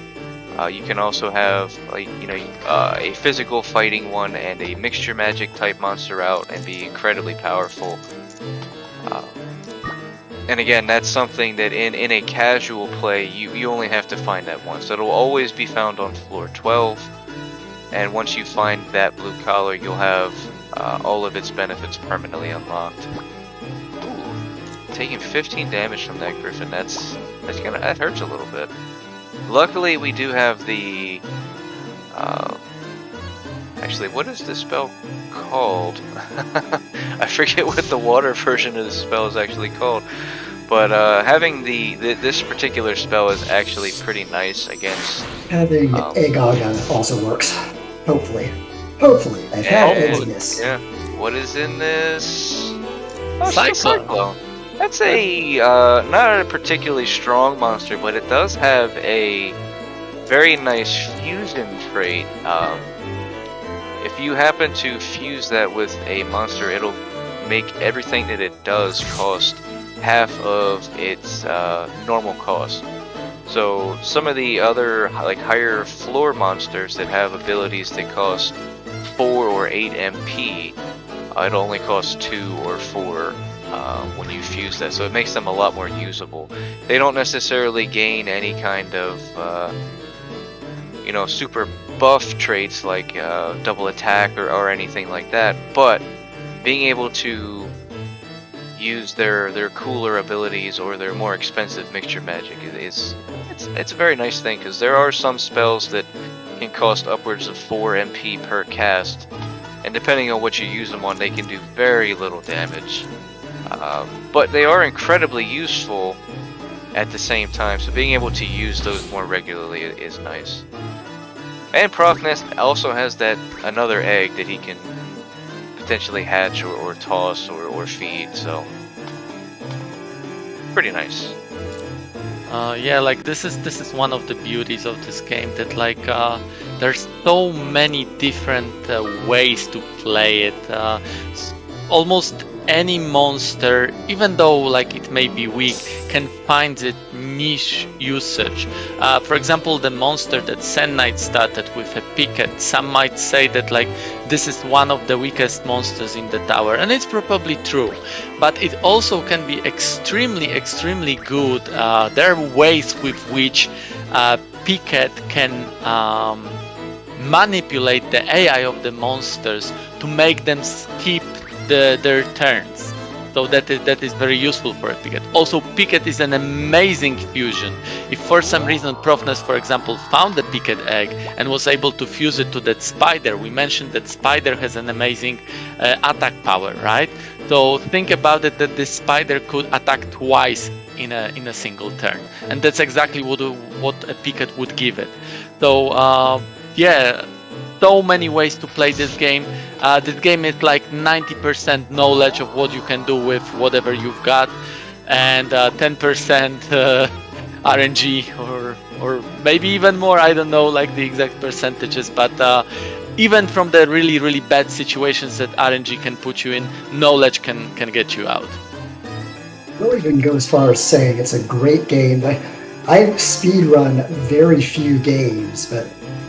You can also have a physical fighting one and a mixture magic type monster out and be incredibly powerful. And again, that's something that in a casual play you only have to find that once. So it'll always be found on floor 12. And once you find that Blue Collar, you'll have all of its benefits permanently unlocked. Ooh, taking 15 damage from that Griffin, that hurts a little bit. Luckily, we do have the actually, what is this spell called? I forget what the water version of the spell is actually called. But having this particular spell is actually pretty nice against having Agaga also works. Hopefully. I've had eggs in this. Yeah. What is in this? Oh, Cyclone. That's a not a particularly strong monster, but it does have a very nice fusion trait. If you happen to fuse that with a monster, it'll make everything that it does cost half of its normal cost. So some of the other higher floor monsters that have abilities that cost 4 or 8 MP, it only costs 2 or 4 when you fuse that. So it makes them a lot more usable. They don't necessarily gain any kind of super buff traits like double attack or anything like that, but being able to use their cooler abilities or their more expensive mixture magic it's a very nice thing, because there are some spells that can cost upwards of 4 MP per cast, and depending on what you use them on, they can do very little damage, but they are incredibly useful at the same time, so being able to use those more regularly is nice. And Profnes also has that another egg that he can potentially hatch or toss or feed, so pretty nice. Yeah, like this is one of the beauties of this game, that like there's so many different ways to play it. Almost any monster, even though like it may be weak, can find its niche usage. For example, the monster that Sand Knight started with, a Picket, some might say that like this is one of the weakest monsters in the tower, and it's probably true, but it also can be extremely good. There are ways with which Picket can manipulate the AI of the monsters to make them skip their turns. So that is very useful for a Picket. Also, Picket is an amazing fusion. If for some reason Profnes, for example, found the Picket egg and was able to fuse it to that spider, we mentioned that spider has an amazing attack power, right? So think about it, that this spider could attack twice in a single turn, and that's exactly what a Picket would give it. So yeah, so many ways to play this game. This game is like 90% knowledge of what you can do with whatever you've got, and 10% RNG, or maybe even more. I don't know like the exact percentages, but even from the really bad situations that RNG can put you in, knowledge can get you out. I'll even go as far as saying it's a great game. I've speedrun very few games, but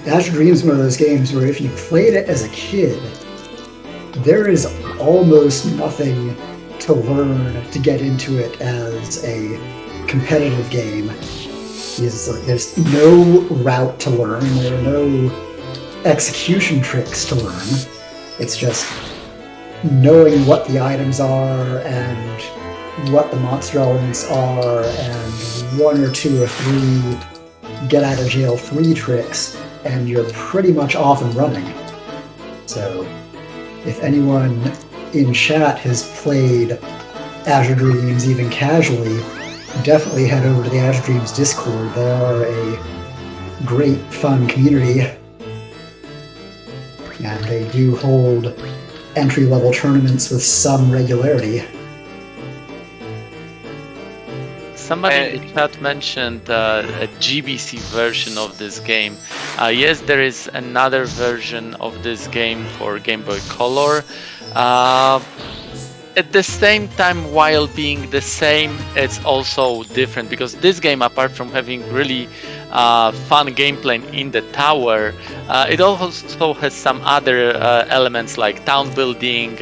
Azure Dreams is one of those games where if you played it as a kid, there is almost nothing to learn to get into it as a competitive game. There's no route to learn, there are no execution tricks to learn. It's just knowing what the items are and what the monster elements are, and one or two or three get out of jail free tricks, and you're pretty much off and running. So if anyone in chat has played Azure Dreams even casually, definitely head over to the Azure Dreams Discord. They are a great, fun community, and they do hold entry-level tournaments with some regularity. Somebody in the chat mentioned a GBC version of this game. Yes, there is another version of this game for Game Boy Color. At the same time, while being the same, it's also different, because this game, apart from having really fun gameplay in the tower, it also has some other elements like town building,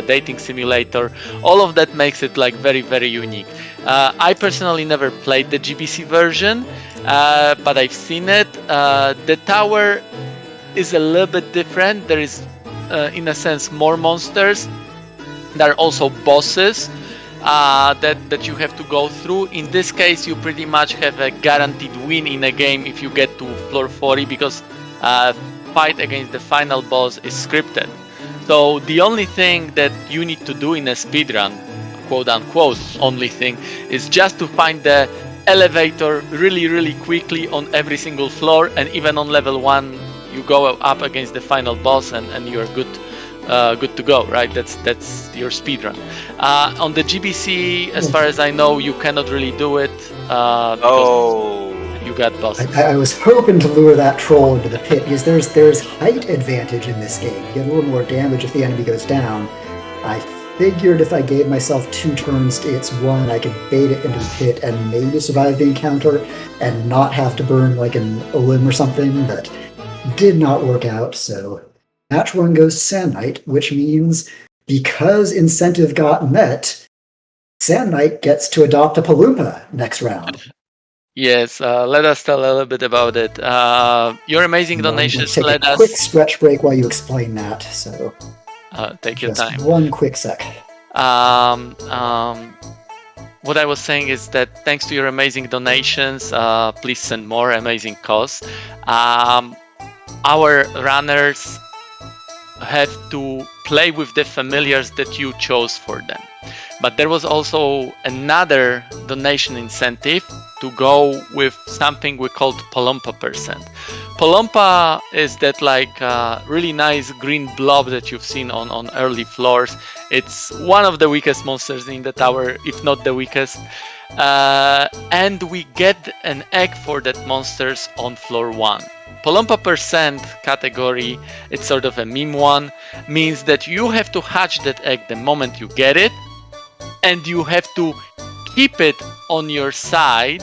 dating simulator. All of that makes it like very unique. I personally never played the GBC version, but I've seen it. The tower is a little bit different. There is, in a sense, more monsters. There are also bosses that you have to go through. In this case, you pretty much have a guaranteed win in a game if you get to floor 40, because fight against the final boss is scripted. So the only thing that you need to do in a speedrun, quote unquote only thing, is just to find the elevator really quickly on every single floor, and even on level 1 you go up against the final boss and you're good to go, right? That's your speedrun. On the GBC, as far as I know, you cannot really do it because you got bosses. I was hoping to lure that troll into the pit, because there's height advantage in this game. You get a little more damage if the enemy goes down. I figured if I gave myself 2 turns to its 1, I could bait it into the pit and maybe survive the encounter and not have to burn like a limb or something, but did not work out. So match 1 goes to Sand Knight, which means because incentive got met, Sand Knight gets to adopt a Palumpa next round. Yes, let us tell a little bit about it. Your amazing donations let us... quick stretch break while you explain that, so... take your time. One quick sec. What I was saying is that thanks to your amazing donations, please send more amazing costs. Our runners have to play with the familiars that you chose for them. But there was also another donation incentive to go with something we called Palumpa percent. Palumpa is that like really nice green blob that you've seen on early floors. It's one of the weakest monsters in the tower, if not the weakest. and we get an egg for that monsters on floor 1. Polompa percent category, it's sort of a meme one, means that you have to hatch that egg the moment you get it, and you have to keep it on your side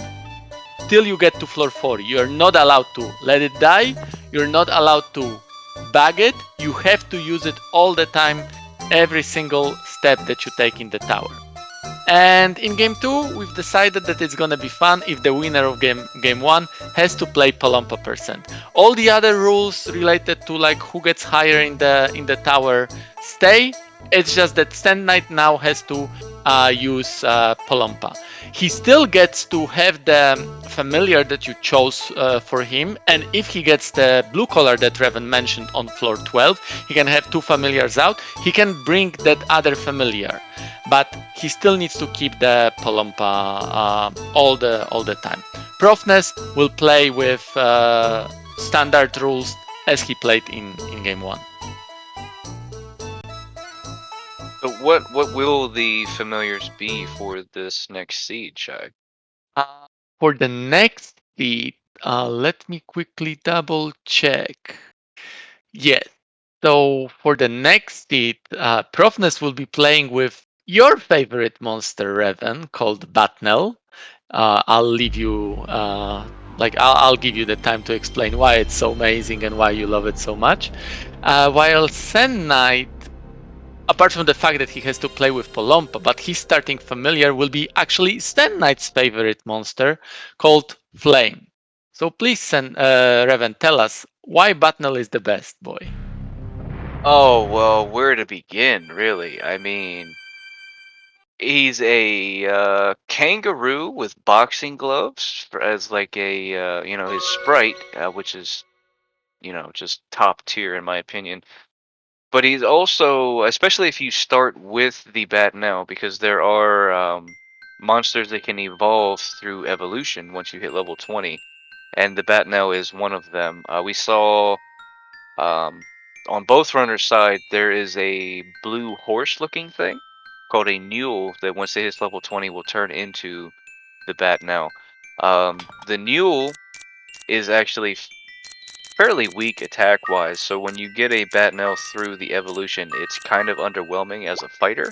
till you get to floor 4. You're not allowed to let it die, you're not allowed to bag it, you have to use it all the time, every single step that you take in the tower. And in game 2, we've decided that it's gonna be fun if the winner of game 1 has to play Polompa percent. All the other rules related to like who gets higher in the tower stay. It's just that Stand Knight now has to use Polompa. He still gets to have the familiar that you chose for him, and if he gets the blue color that Reven mentioned on floor 12, he can have 2 familiars out. He can bring that other familiar, but he still needs to keep the Polompa all the time. Profnes will play with standard rules as he played in game 1. So what will the familiars be for this next seed, Czaj? For the next seed, let me quickly double check. Yes. So for the next seed, Profnes will be playing with your favorite monster, Reven, called Batnel. I'll leave you, I'll give you the time to explain why it's so amazing and why you love it so much. While Sen Knight, apart from the fact that he has to play with Polompa, but his starting familiar will be actually Stand Knight's favorite monster, called Flame. So please, Reven, tell us why Batnel is the best boy. Oh, well, where to begin, really? I mean, he's a kangaroo with boxing gloves as like a, his sprite, which is, just top tier in my opinion. But he's also, especially if you start with the Batnel, because there are monsters that can evolve through evolution once you hit level 20, and the Batnel is one of them. We saw on both runners' side there is a blue horse-looking thing called a Mule that once it hits level 20 will turn into the Batnel. The Mule is actually fairly weak attack-wise, so when you get a Batnel through the evolution, it's kind of underwhelming as a fighter.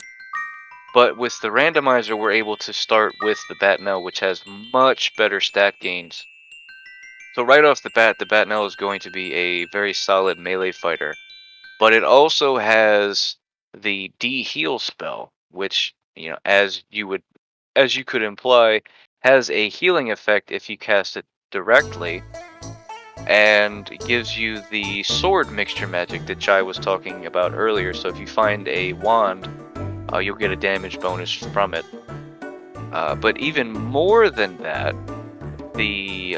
But with the randomizer, we're able to start with the Batnel, which has much better stat gains. So right off the bat, the Batnel is going to be a very solid melee fighter. But it also has the de-heal spell, which, as you could imply, has a healing effect if you cast it directly, and gives you the sword mixture magic that Czaj was talking about earlier. So if you find a wand, you'll get a damage bonus from it. But even more than that, the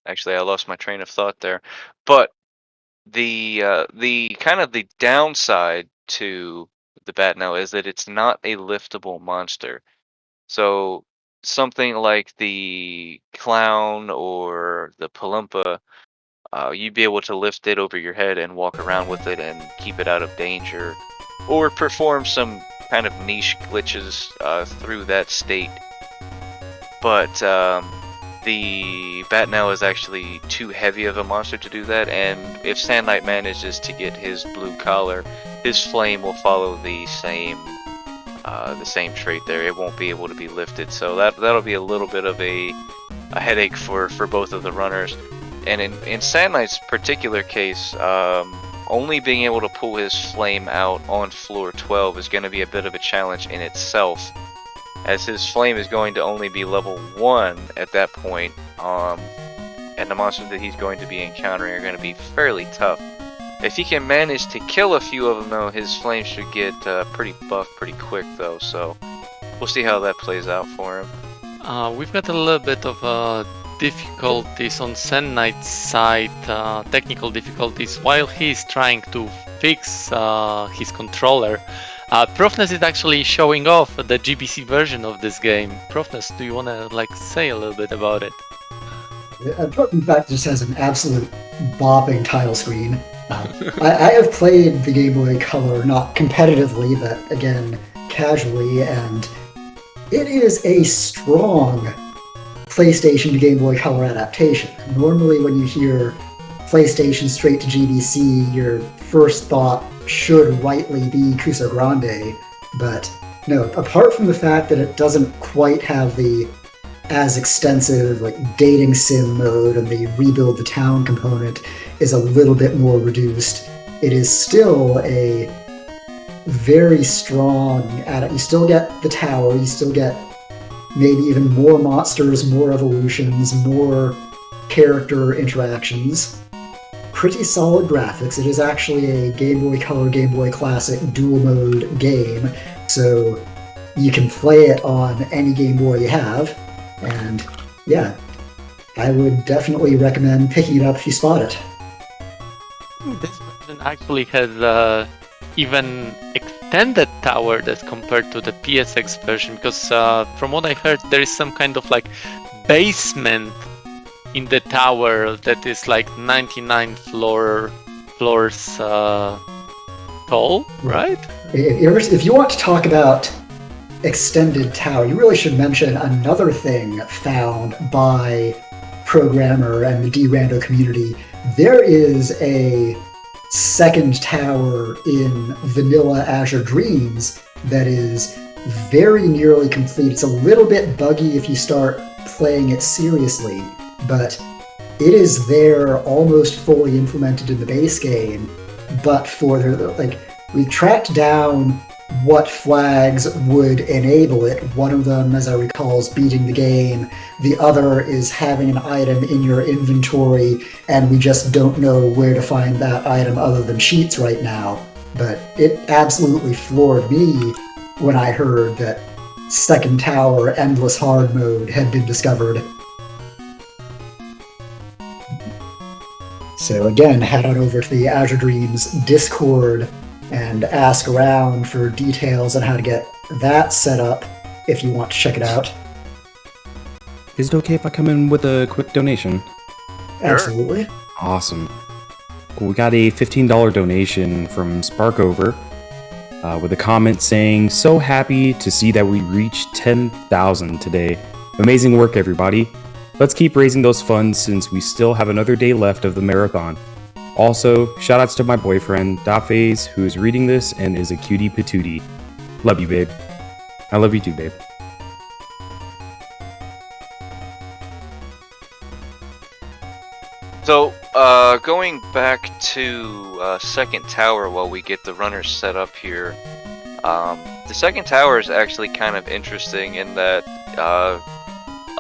actually I lost my train of thought there. But the kind of the downside to the Batnel is that it's not a liftable monster. So something like the clown or the Polompa, you'd be able to lift it over your head and walk around with it and keep it out of danger, or perform some kind of niche glitches through that state. But the Batnel is actually too heavy of a monster to do that, and if Sand Knight manages to get his blue collar, his flame will follow the same trait there. It won't be able to be lifted, so that'll be a little bit of a headache for both of the runners. And in Sand Knight's particular case, only being able to pull his flame out on floor 12 is going to be a bit of a challenge in itself, as his flame is going to only be level 1 at that point, and the monsters that he's going to be encountering are going to be fairly tough. If he can manage to kill a few of them, though, his flame should get pretty buff pretty quick, though, so we'll see how that plays out for him. We've got a little bit of difficulties on Sand Knight's side, technical difficulties, while he's trying to fix his controller. Profnes is actually showing off the GBC version of this game. Profnes, do you want to say a little bit about it? In fact, just has an absolute bopping title screen. I have played the Game Boy Color, not competitively, but again, casually, and it is a strong PlayStation to Game Boy Color adaptation. Normally when you hear PlayStation straight to GBC, your first thought should rightly be Cusa Grande, but no, apart from the fact that it doesn't quite have the as extensive like dating sim mode, and the rebuild the town component is a little bit more reduced, it is still a very strong you still get the tower, you still get maybe even more monsters, more evolutions, more character interactions. Pretty solid graphics. It is actually a Game Boy Color, Game Boy Classic dual mode game, so you can play it on any Game Boy you have, and yeah, I would definitely recommend picking it up if you spot it. This version actually has even extended tower as compared to the PSX version, because from what I heard, there is some kind of like basement in the tower that is like 99 floors tall, right? If you want to talk about extended tower, you really should mention another thing found by programmer and the Derando community. There is a second tower in vanilla Azure Dreams that is very nearly complete. It's a little bit buggy if you start playing it seriously, but it is there almost fully implemented in the base game. But for we tracked down what flags would enable it. One of them, as I recall, is beating the game. The other is having an item in your inventory, and we just don't know where to find that item other than sheets right now. But it absolutely floored me when I heard that Second Tower Endless Hard Mode had been discovered. So again, head on over to the Azure Dreams Discord and ask around for details on how to get that set up if you want to check it out. Is it okay if I come in with a quick donation? Absolutely. Awesome. Cool. We got a $15 donation from Sparkover with a comment saying, "So happy to see that we reached 10,000 today. Amazing work, everybody. Let's keep raising those funds since we still have another day left of the marathon. Also, shoutouts to my boyfriend, dotphase, who is reading this and is a cutie patootie. Love you, babe. I love you too, babe." So, going back to Second Tower while we get the runners set up here, the Second Tower is actually kind of interesting in that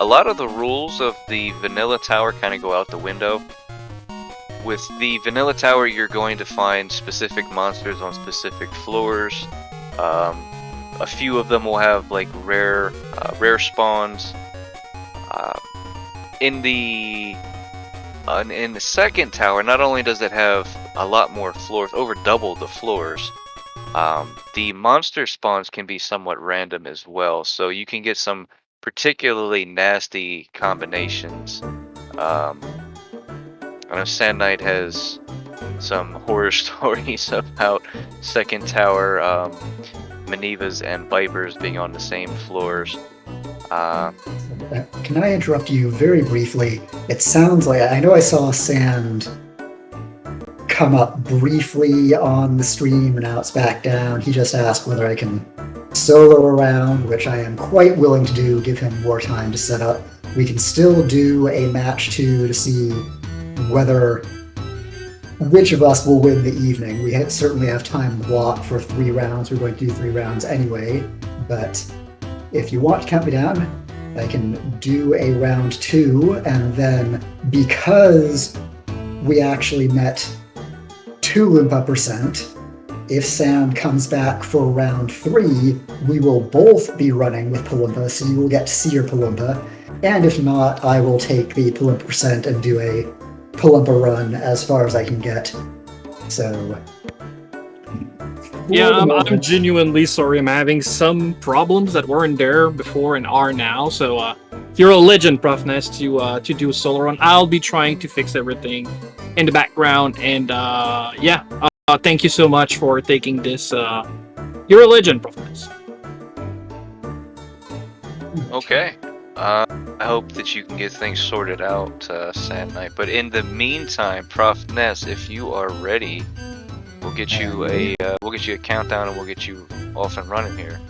a lot of the rules of the vanilla tower kind of go out the window. With the vanilla tower, you're going to find specific monsters on specific floors. A few of them will have like rare spawns. In the second tower, not only does it have a lot more floors, over double the floors, the monster spawns can be somewhat random as well. So you can get some particularly nasty combinations. I know Sand Knight has some horror stories about Second Tower, Manivas and Vipers being on the same floors. Can I interrupt you very briefly? It sounds like, I know I saw Sand come up briefly on the stream and now it's back down. He just asked whether I can solo around, which I am quite willing to do, give him more time to set up. We can still do a match 2 to see which of us will win the evening. We certainly have time to block for 3 rounds. We're going to do 3 rounds anyway, but if you want to count me down, I can do a round 2, and then because we actually met 2 Loompa percent, if Sand comes back for round 3, we will both be running with Palumpa, so you will get to see your Palumpa, and if not, I will take the Palumpa percent and do a Palumpa run as far as I can get. So yeah, I'm genuinely sorry. I'm having some problems that weren't there before and are now. So you're a legend, Profnes, to do a solo run. I'll be trying to fix everything in the background. And thank you so much for taking this. You're a legend, Profnes. Okay. I hope that you can get things sorted out, Sand Knight. But in the meantime, Profnes, if you are ready, we'll get you a countdown and we'll get you off and running here.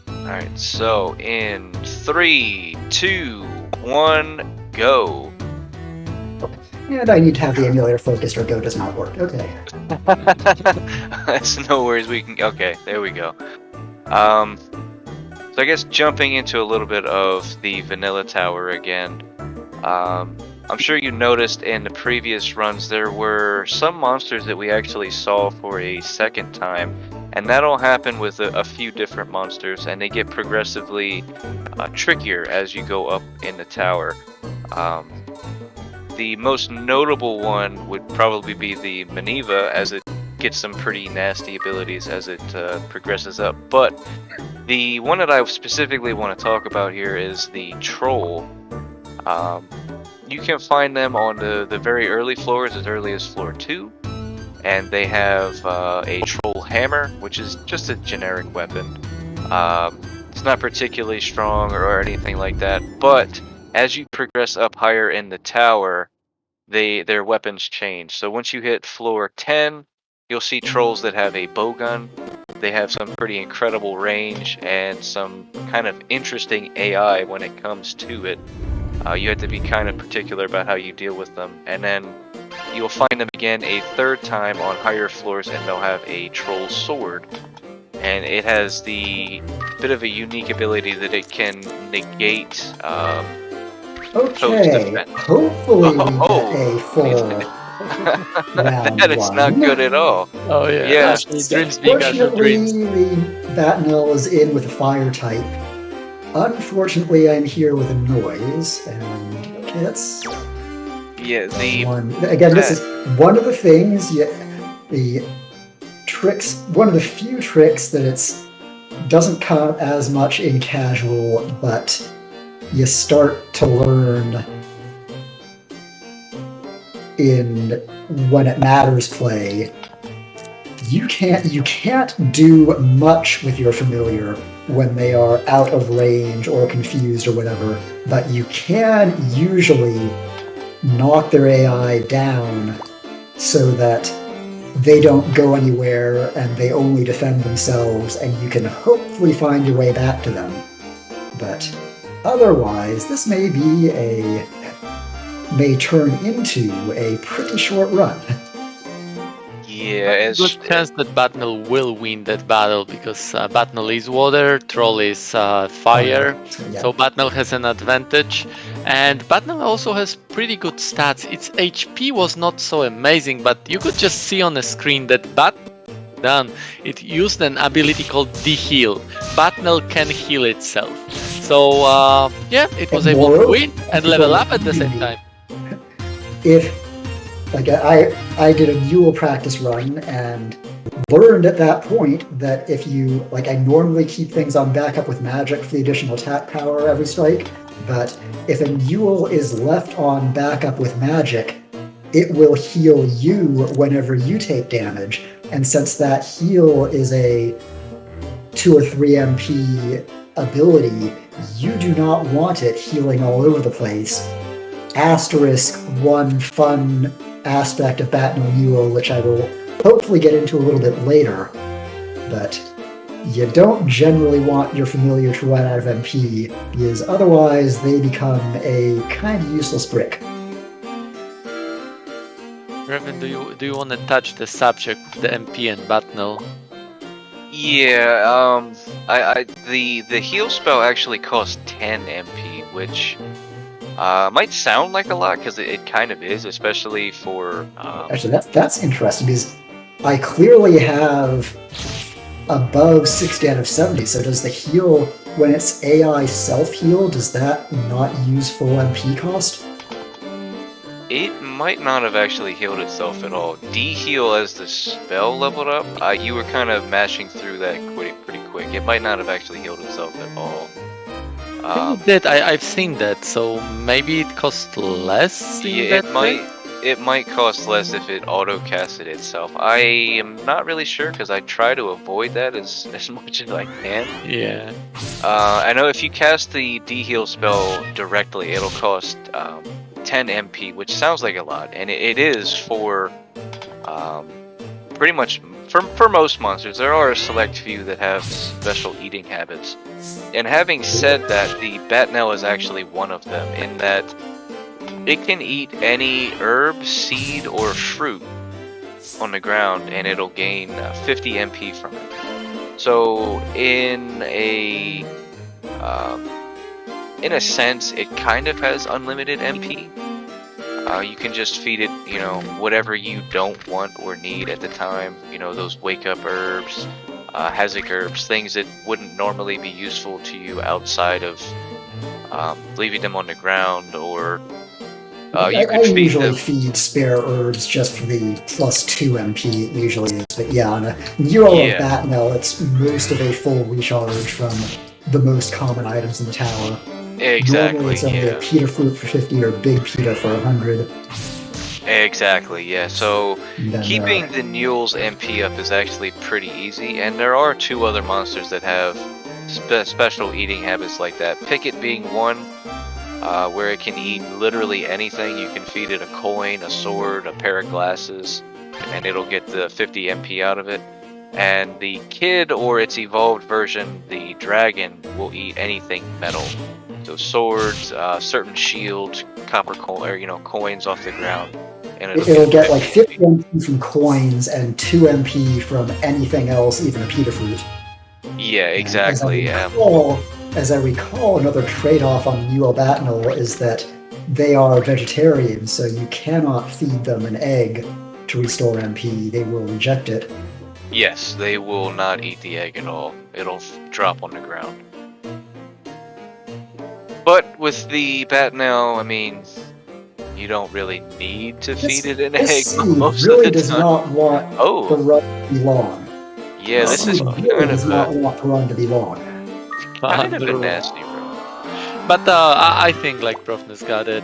All right. So in 3, 2, 1, go. And I need to have the emulator focused or Go does not work. Okay. That's no worries. We can. Okay, there we go. So I guess jumping into a little bit of the vanilla tower again. I'm sure you noticed in the previous runs there were some monsters that we actually saw for a second time, and that'll happen with a few different monsters, and they get progressively trickier as you go up in the tower. The most notable one would probably be the Maneva, as it gets some pretty nasty abilities as it progresses up. But the one that I specifically want to talk about here is the Troll. You can find them on the very early floors, as early as floor 2. And they have a Troll Hammer, which is just a generic weapon. It's not particularly strong or anything like that, but as you progress up higher in the tower, their weapons change. So once you hit floor 10, you'll see trolls that have a bowgun. They have some pretty incredible range and some kind of interesting AI when it comes to it. You have to be kind of particular about how you deal with them. And then you'll find them again a third time on higher floors, and they'll have a troll sword. And it has the bit of a unique ability that it can negate Okay. Hopefully we get a full round that is not good at all. Oh yeah, Yeah. Azure Dreams being Azure Fortunately, Dreams. the Batnel is in with a fire type. Unfortunately, I'm here with a noise, and okay, that's Yeah, the one. Again, this is one of the things. The tricks, one of the few tricks that it doesn't come as much in casual, but you start to learn in when it matters play. You can't do much with your familiar when they are out of range or confused or whatever, but you can usually knock their AI down so that they don't go anywhere and they only defend themselves, and you can hopefully find your way back to them. But otherwise, this may turn into a pretty short run. yeah, Good chance that Batnel will win that battle, because Batnel is water, Troll is fire, Yeah. so Batnel has an advantage. And Batnel also has pretty good stats. Its HP was not so amazing, but you could just see on the screen that it used an ability called de-heal. Batnel can heal itself. So yeah, it was And able to moreover, win and level up at the same time. If, like, I did a dual practice run and learned at that point that if you, like, I normally keep things on backup with magic for the additional attack power every strike, but if a mule is left on backup with magic, it will heal you whenever you take damage. And since that heal is a 2 or 3 MP ability, you do not want it healing all over the place. Asterisk one fun aspect of Batno Mule, which I will hopefully get into a little bit later, but you don't generally want your familiar to run out of MP, because otherwise they become a kind of useless brick. Reven, do you want to touch the subject of the MP and Batnel? Yeah, the heal spell actually costs 10 MP, which might sound like a lot, because it kind of is, especially for Actually, that's interesting, because I clearly have above 60 out of 70, so does the heal, when it's AI self-heal, does that not use full MP cost? it might not have actually healed itself at all. De-heal as the spell leveled up, you were kind of mashing through that pretty quick. It might not have actually healed itself at all. I've seen that, so maybe it costs less. Yeah, it might. it might cost less if it auto-casted itself. I am not really sure because I try to avoid that as much as I can. Yeah. I know if you cast the D-heal spell directly, it'll cost 10 MP, which sounds like a lot, and it is for pretty much for most monsters. There are a select few that have special eating habits, and having said that, the Batnel is actually one of them in that it can eat any herb, seed, or fruit on the ground, and it'll gain 50 MP from it. So in a sense, it kind of has unlimited MP. You can just feed it, you know, whatever you don't want or need at the time. You know, those wake-up herbs, Hazic herbs, things that wouldn't normally be useful to you outside of leaving them on the ground, or you could I feed usually them. feed spare herbs just for the +2 MP it usually is. But yeah, on a Euro Yeah. of Batnel, it's most of a full recharge from the most common items in the tower. Exactly, Normally it's only a yeah. Pita fruit for 50 or big Pita for 100. Exactly, yeah. So And then, keeping the Mule's MP up is actually pretty easy, and there are 2 other monsters that have special eating habits like that. Picket being one, where it can eat literally anything. You can feed it a coin, a sword, a pair of glasses, and it'll get the 50 MP out of it. And the Kid, or its evolved version, the Dragon, will eat anything metal. So swords, certain shields, copper coins off the ground, and it'll get like 50 MP from coins and 2 MP from anything else, even a Pita fruit. Yeah, And exactly. As I recall, another trade-off on Mule Batnel is that they are vegetarians, so you cannot feed them an egg to restore MP. They will reject it. Yes, they will not eat the egg at all. It'll drop on the ground. But with the Batnel, I mean, you don't really need to feed it an egg This seed most really of the does time. not want the Oh, run to be long. yeah, this is Really kind does of not a want the run to be long. nasty room. But I think like Profnes got it.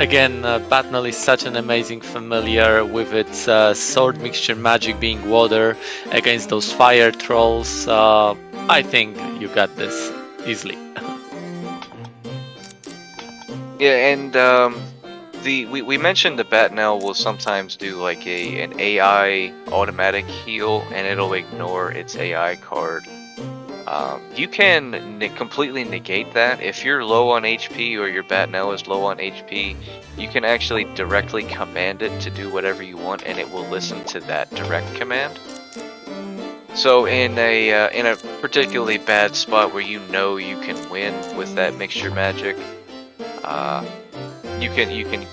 Again, Batnel is such an amazing familiar with its sword mixture magic being water against those fire trolls. I think you got this easily. Yeah, and we mentioned the Batnel will sometimes do like an AI automatic heal, and it'll ignore its AI card. You can completely negate that. If you're low on HP or your Batnel is low on HP, you can actually directly command it to do whatever you want, and it will listen to that direct command. So in a particularly bad spot where you know you can win with that mixture magic, you can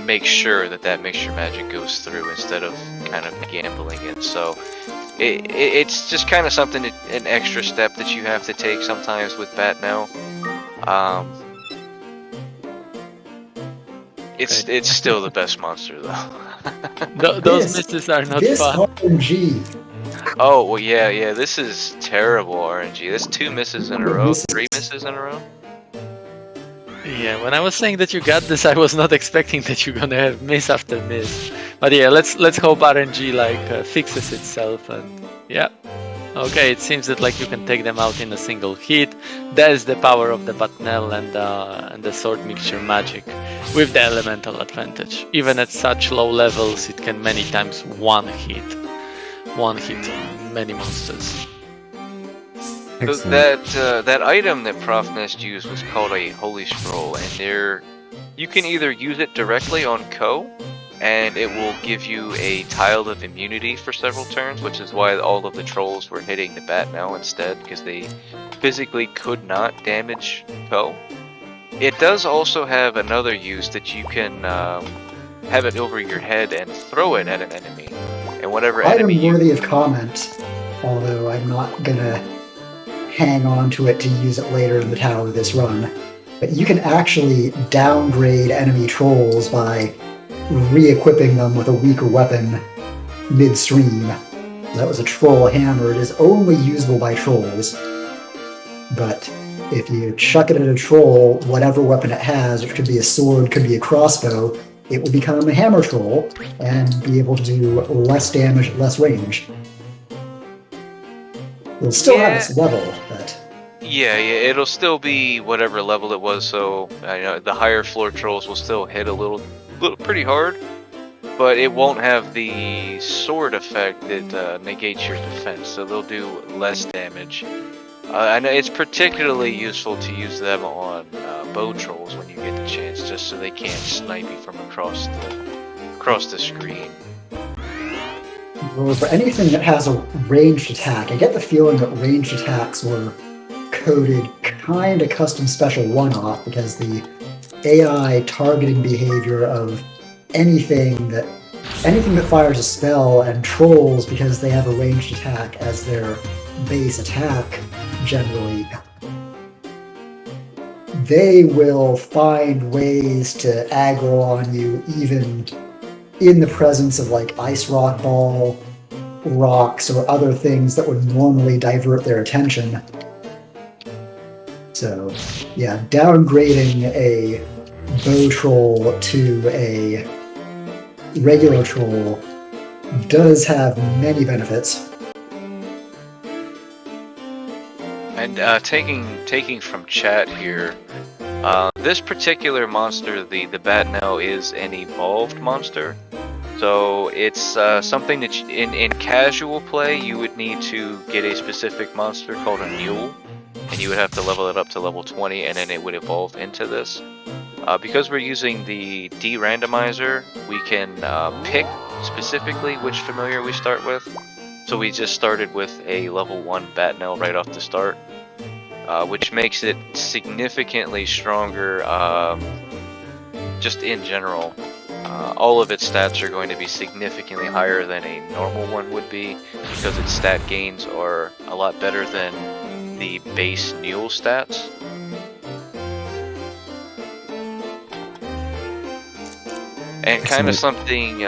make sure that mixture magic goes through instead of kind of gambling it. So it's just kind of something, an extra step that you have to take sometimes with Batnel. It's still the best monster though. Those misses are not This fun. RNG. Oh well, yeah. This is terrible RNG. That's 2 misses in a row, Misses. 3 misses in a row. Yeah, when I was saying that you got this, I was not expecting that you're gonna have miss after miss. But yeah, let's hope RNG fixes itself, and yeah. Okay, it seems that like you can take them out in a single hit. There's the power of the Batnel and the sword mixture magic with the elemental advantage. Even at such low levels, it can many times one hit many monsters. So that item that Profnes used was called a Holy Scroll, and you can either use it directly on Ko, and it will give you a tile of immunity for several turns, which is why all of the trolls were hitting the Batnel instead, because they physically could not damage Ko. It does also have another use that you can have it over your head and throw it at an enemy, and whatever enemy Item worthy of comment, although I'm not gonna hang on to it to use it later in the tower this run. But you can actually downgrade enemy trolls by re-equipping them with a weaker weapon midstream. That was a troll hammer. It is only usable by trolls. But if you chuck it at a troll, whatever weapon it has, which could be a sword, could be a crossbow, it will become a hammer troll and be able to do less damage at less range. It'll still have its level, but... Yeah, it'll still be whatever level it was, so the higher floor trolls will still hit a little pretty hard, but it won't have the sword effect that negates your defense, so they'll do less damage. And it's particularly useful to use them on bow trolls when you get the chance, just so they can't snipe you from across the screen. Well, for anything that has a ranged attack, I get the feeling that ranged attacks were coded kind of custom special one-off, because the AI targeting behavior of anything that fires a spell and trolls, because they have a ranged attack as their base attack, generally, they will find ways to aggro on you even in the presence of like ice rock ball, rocks, or other things that would normally divert their attention. So, yeah, downgrading a bow troll to a regular troll does have many benefits. And taking from chat here, this particular monster, the Batnell, is an evolved monster. So it's something that in casual play you would need to get a specific monster called a mule, and you would have to level it up to level 20, and then it would evolve into this. Because we're using the Derandomizer, we can pick specifically which familiar we start with. So we just started with a level 1 Batnell right off the start, which makes it significantly stronger just in general. All of its stats are going to be significantly higher than a normal one would be, because its stat gains are a lot better than the base mule stats. And kind of something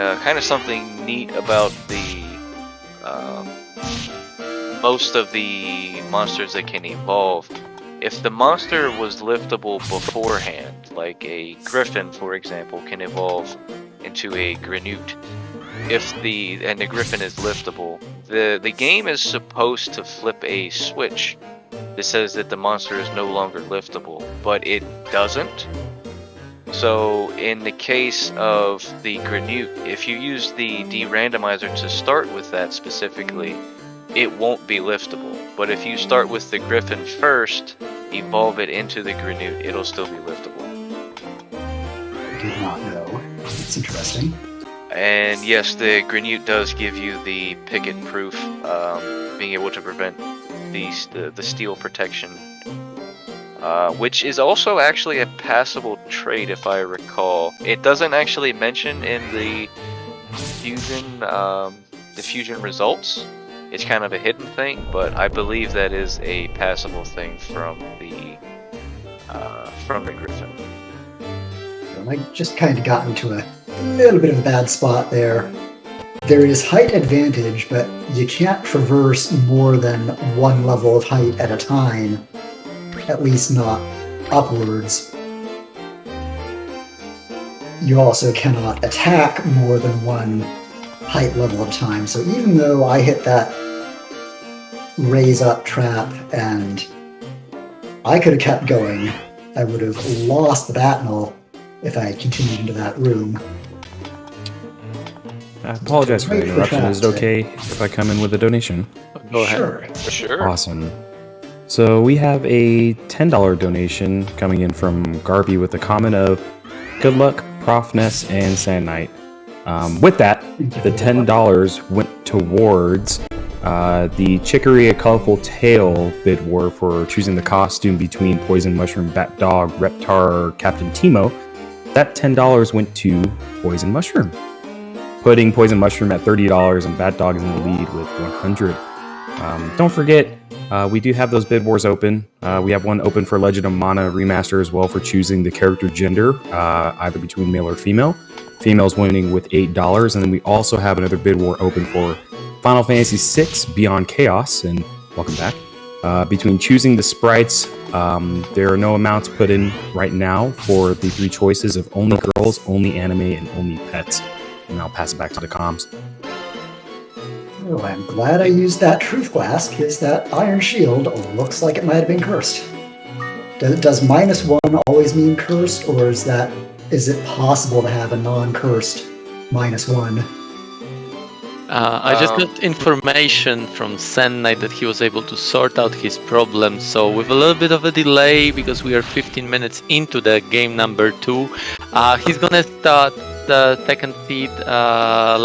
neat about the most of the monsters that can evolve. If the monster was liftable beforehand, like a griffin, for example, can evolve into a granute. And the griffin is liftable, the game is supposed to flip a switch that says that the monster is no longer liftable, but it doesn't. So in the case of the granute, if you use the Derandomizer to start with that specifically, it won't be liftable. But if you start with the griffin first, evolve it into the granute, it'll still be liftable. I did not know. It's interesting. And yes, the granute does give you the picket proof, being able to prevent the steel protection, which is also actually a passable trait, if I recall. It doesn't actually mention in the fusion results. It's kind of a hidden thing, but I believe that is a passable thing from the Griffin. I just kind of got into a little bit of a bad spot there. There is height advantage, but you can't traverse more than one level of height at a time, at least not upwards. You also cannot attack more than one height level at a time, so even though I hit that raise up trap and I could have kept going, I would have lost the Batnell if I had continued into that room. I apologize for the interruption. Is it okay if I come in with a donation? Go ahead. Sure. Sure. Awesome. So we have a $10 donation coming in from Garby with the comment of, "Good luck, Profnes and Sand Knight." With that, the $10 went towards the Chicory A Colorful Tale bid war for choosing the costume between Poison Mushroom, Bat Dog, Reptar, or Captain Teemo. That $10 went to Poison Mushroom, putting Poison Mushroom at $30 and Bat Dog is in the lead with 100. Don't forget, we do have those bid wars open. We have one open for Legend of Mana Remaster as well for choosing the character gender, either between male or female. Females winning with $8, and then we also have another bid war open for Final Fantasy VI Beyond Chaos, and welcome back, between choosing the sprites There are no amounts put in right now for the 3 choices of only girls, only anime, and only pets. And I'll pass it back to the comms. Oh, I'm glad I used that truth glass because that iron shield looks like it might have been cursed. Does -1 always mean cursed, or is it possible to have a non-cursed -1? I just got information from Sennite that he was able to sort out his problem, so with a little bit of a delay, because we are 15 minutes into the game number 2, he's gonna start the second feed,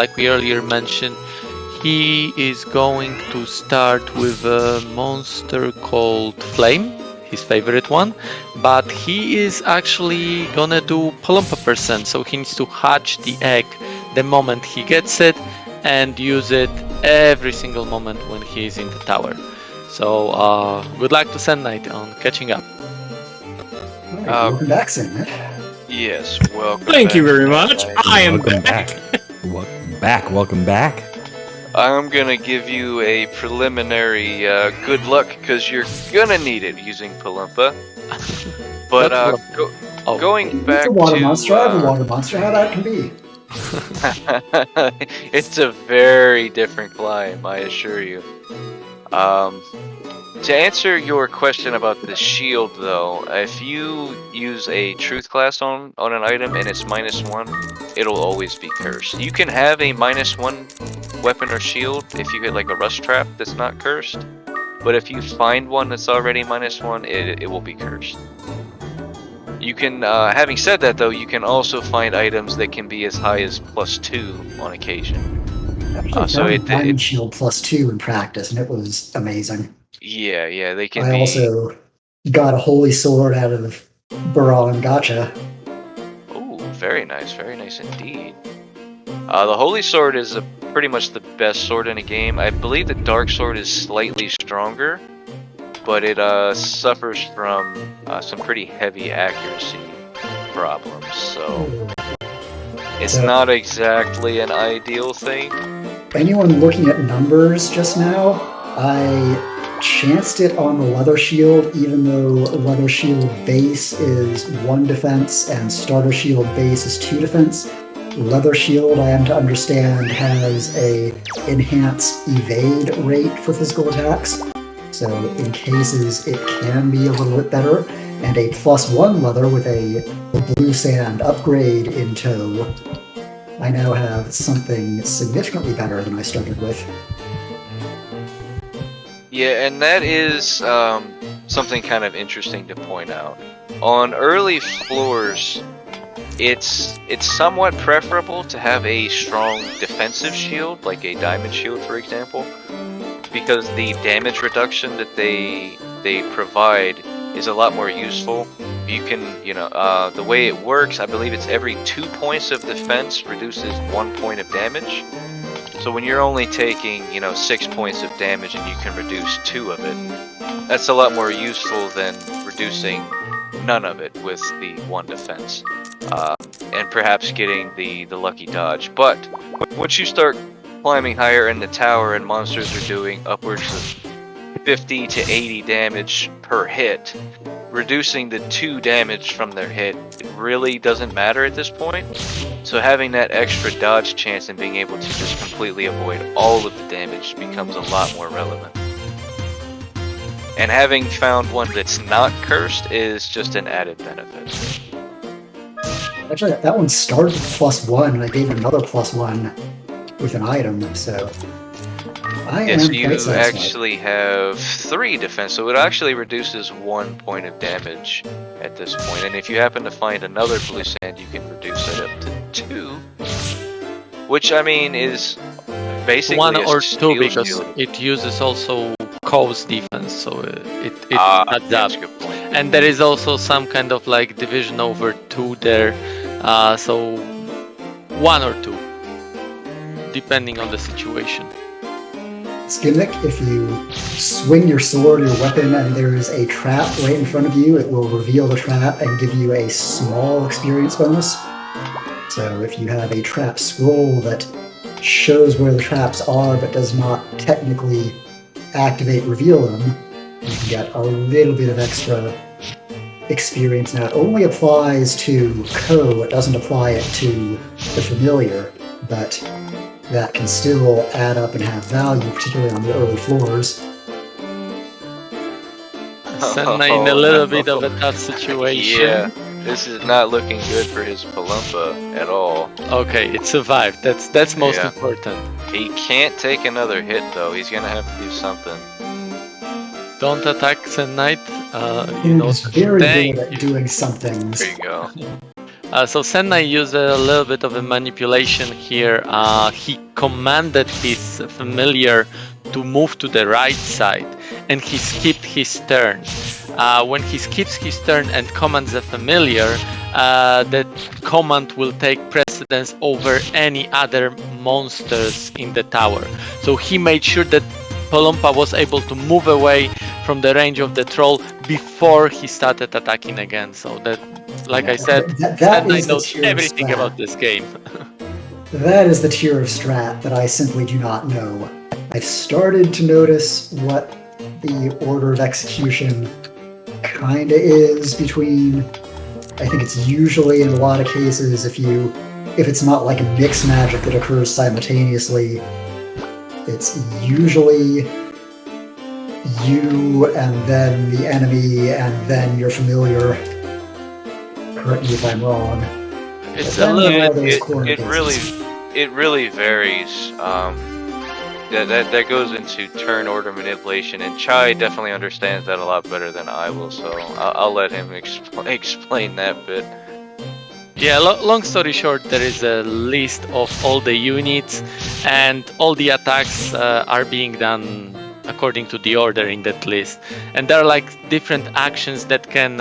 like we earlier mentioned. He is going to start with a monster called Flame, his favorite one, but he is actually gonna do Palumpa%, so he needs to hatch the egg the moment he gets it, and use it every single moment when he's in the tower. So good luck to Sennite on catching up. Right, welcome back, Sennite. Yes, welcome. Thank you very much. I am Welcome back. back. Welcome back. I'm gonna give you a preliminary good luck because you're gonna need it using Palumpa. But going back It's a water to monster. I have a water monster. How that can be? it's a very different climb, I assure you. To answer your question about the shield, though, if you use a truth class on an item and it's -1, it'll always be cursed. You can have a -1 weapon or shield if you hit like a rust trap that's not cursed, but if you find one that's already -1, it will be cursed. You can, having said that though, you can also find items that can be as high as +2 on occasion. So Diamond Shield +2 in practice, and it was amazing. Yeah, they can I be. also got a holy sword out of Baron Gacha. Oh, very nice indeed. The holy sword is pretty much the best sword in a game. I believe the dark sword is slightly stronger, but it suffers from some pretty heavy accuracy problems, so it's not exactly an ideal thing. Anyone looking at numbers just now, I chanced it on the leather shield, even though leather shield base is 1 defense and starter shield base is 2 defense. Leather shield, I am to understand, has a enhanced evade rate for physical attacks. So in cases it can be a little bit better, and a +1 leather with a blue sand upgrade in tow. I now have something significantly better than I started with. Yeah, and that is something kind of interesting to point out. On early floors, it's somewhat preferable to have a strong defensive shield, like a diamond shield, for example, because the damage reduction that they provide is a lot more useful. You can, the way it works, I believe it's every 2 points of defense reduces 1 point of damage. So when you're only taking, 6 points of damage and you can reduce 2 of it, that's a lot more useful than reducing none of it with the 1 defense. And perhaps getting the lucky dodge. But once you start climbing higher in the tower and monsters are doing upwards of 50 to 80 damage per hit, reducing the 2 damage from their hit really doesn't matter at this point. So having that extra dodge chance and being able to just completely avoid all of the damage becomes a lot more relevant. And having found one that's not cursed is just an added benefit. Actually, that one started with +1, and I gave it another +1 with an item, so Yes, you actually have 3 defense, so it actually reduces 1 point of damage at this point. And if you happen to find another blue sand, you can reduce it up to 2, which I mean is basically 1 or 2 because shield. it uses also Cove's defense, so it adds up. Good point. And there is also some kind of like division over 2 there, so 1 or 2, depending on the situation. Gimmick, if you swing your sword or your weapon and there is a trap right in front of you, it will reveal the trap and give you a small experience bonus. So if you have a trap scroll that shows where the traps are but does not technically activate reveal them, you can get a little bit of extra experience. Now, it only applies to Ko, it doesn't apply it to the familiar, but that can still add up and have value, particularly on the early floors. Senna in a little bit of a tough situation. Yeah, this is not looking good for his Palumpa at all. Okay, it survived. That's most important. He can't take another hit though. He's gonna have to do something. Don't attack Senna. He's very good at doing something. There you go. So Senna used a little bit of a manipulation here. He commanded his familiar to move to the right side, and he skipped his turn. When he skips his turn and commands a familiar, that command will take precedence over any other monsters in the tower. So he made sure that Palumpa was able to move away from the range of the troll before he started attacking again. So that, like I said, that I is know the tier everything of about strat. this game. That is the tier of strat that I simply do not know. I've started to notice what the order of execution kinda is between. I think it's usually, in a lot of cases, if it's not like a mixed magic that occurs simultaneously, it's usually you and then the enemy and then your familiar. Correct me if I'm wrong. It's But a then little there are bit. those corner cases. It really varies. That goes into turn order manipulation, and Czaj definitely understands that a lot better than I will. So I'll let him explain that bit. Yeah, long story short, there is a list of all the units, and all the attacks are being done according to the order in that list. And there are like different actions that can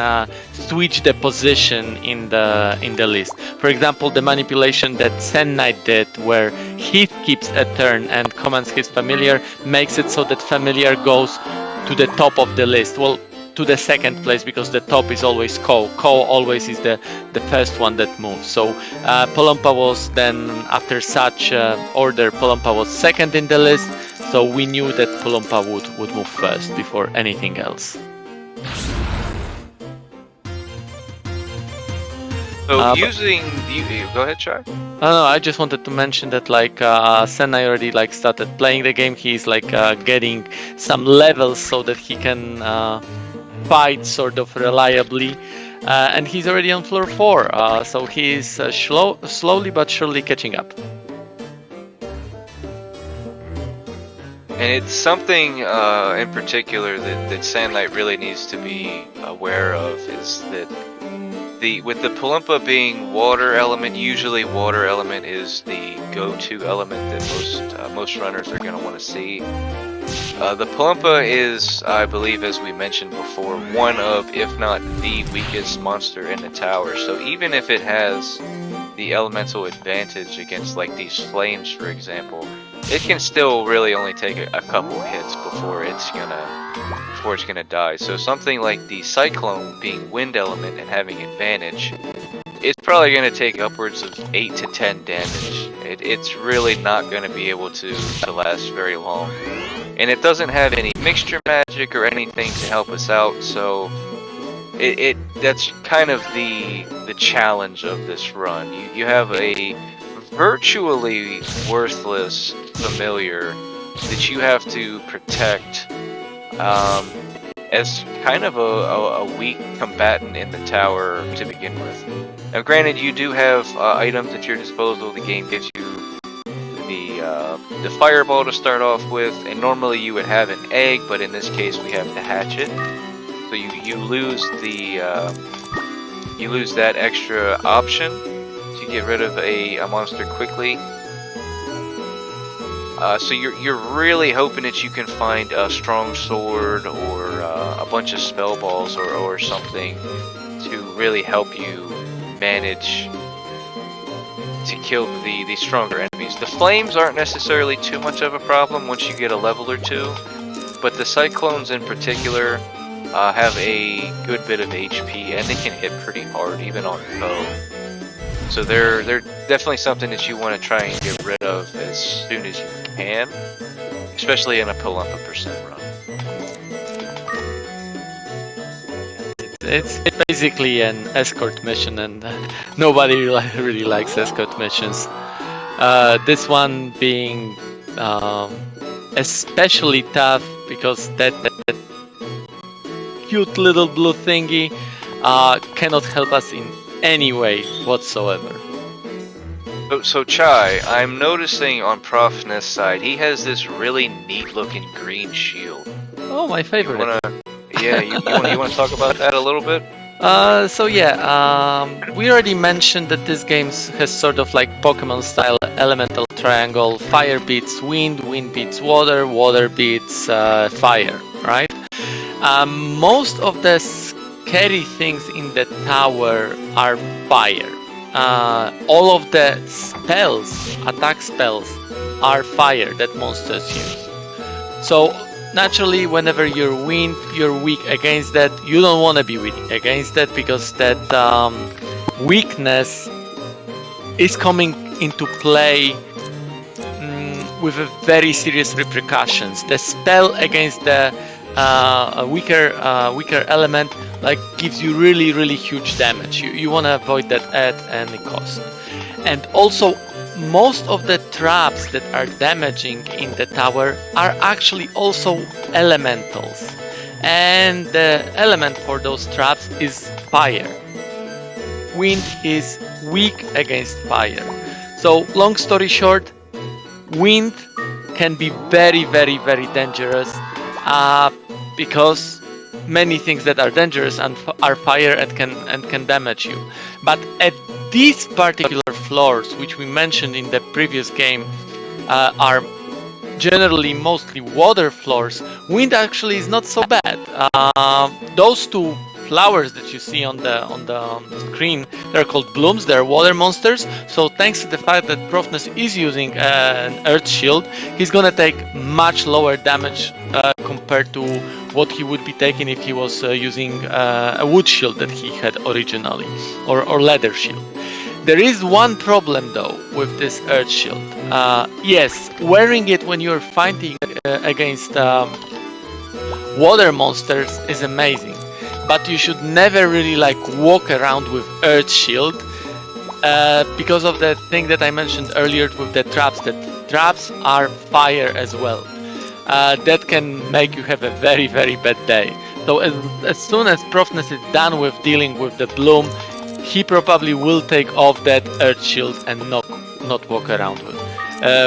switch the position in the list. For example, the manipulation that Senna did, where he keeps a turn and commands his familiar, makes it so that familiar goes to the top of the list. Well, to the second place, because the top is always Ko. Ko always is the first one that moves. So Palumpa was then, after such order, Palumpa was second in the list. So we knew that Palumpa would move first before anything else. So go ahead, Czaj. No, I just wanted to mention that like Senna already like started playing the game. He's like getting some levels so that he can fight sort of reliably, and he's already on floor 4. So he's slowly but surely catching up. And it's something in particular that Sandlight really needs to be aware of, is that with the Palumpa being water element, usually water element is the go-to element that most runners are going to want to see. The Palumpa is, I believe, as we mentioned before, one of, if not the weakest monster in the tower. So even if it has the elemental advantage against like these flames, for example, it can still really only take a couple hits before it's gonna die. So something like the Cyclone being wind element and having advantage, it's probably gonna take upwards of 8 to 10 damage. It's really not gonna be able to last very long. And it doesn't have any mixture magic or anything to help us out, so that's kind of the challenge of this run. You have a virtually worthless familiar that you have to protect as kind of a weak combatant in the tower to begin with. Now granted, you do have items at your disposal. The game gives you the fireball to start off with, and normally you would have an egg, but in this case we have the hatchet. So you lose that extra option to get rid of a monster quickly. So you're really hoping that you can find a strong sword or a bunch of spell balls or something to really help you manage to kill the stronger enemies. The flames aren't necessarily too much of a problem once you get a level or two, but the cyclones in particular have a good bit of HP, and they can hit pretty hard even on bow. So they're definitely something that you want to try and get rid of as soon as you can, especially in a Palumpa percent run. It's basically an escort mission, and nobody really likes escort missions. This one being especially tough because that cute little blue thingy cannot help us in any way whatsoever. So Czaj, I'm noticing on Profnes' side, he has this really neat-looking green shield. Oh, my favorite. You want to talk about that a little bit? We already mentioned that this game has sort of like Pokemon style elemental triangle. Fire beats wind, wind beats water, water beats fire, right? Most of the scary things in the tower are fire. All of the spells, attack spells, are fire that monsters use. So naturally, whenever you're wind, you're weak against that. You don't want to be weak against that because that weakness is coming into play with a very serious repercussions. The spell against the weaker element like gives you really huge damage. You want to avoid that at any cost. And also, most of the traps that are damaging in the tower are actually also elementals, and the element for those traps is fire. Wind is weak against fire. So long story short, wind can be very dangerous because many things that are dangerous and are fire and can damage you. But at these particular floors, which we mentioned in the previous game, are generally mostly water floors. Wind actually is not so bad. Those two flowers that you see on the screen, they're called blooms. They're water monsters. So thanks to the fact that Profnes is using an earth shield, he's gonna take much lower damage compared to what he would be taking if he was using a wood shield that he had originally, or leather shield. There is one problem though with this earth shield. Yes, wearing it when you're fighting against water monsters is amazing, but you should never really like walk around with earth shield because of the thing that I mentioned earlier with the traps. That traps are fire as well. That can make you have a very bad day. So as soon as Profnes is done with dealing with the bloom, he probably will take off that earth shield and not walk around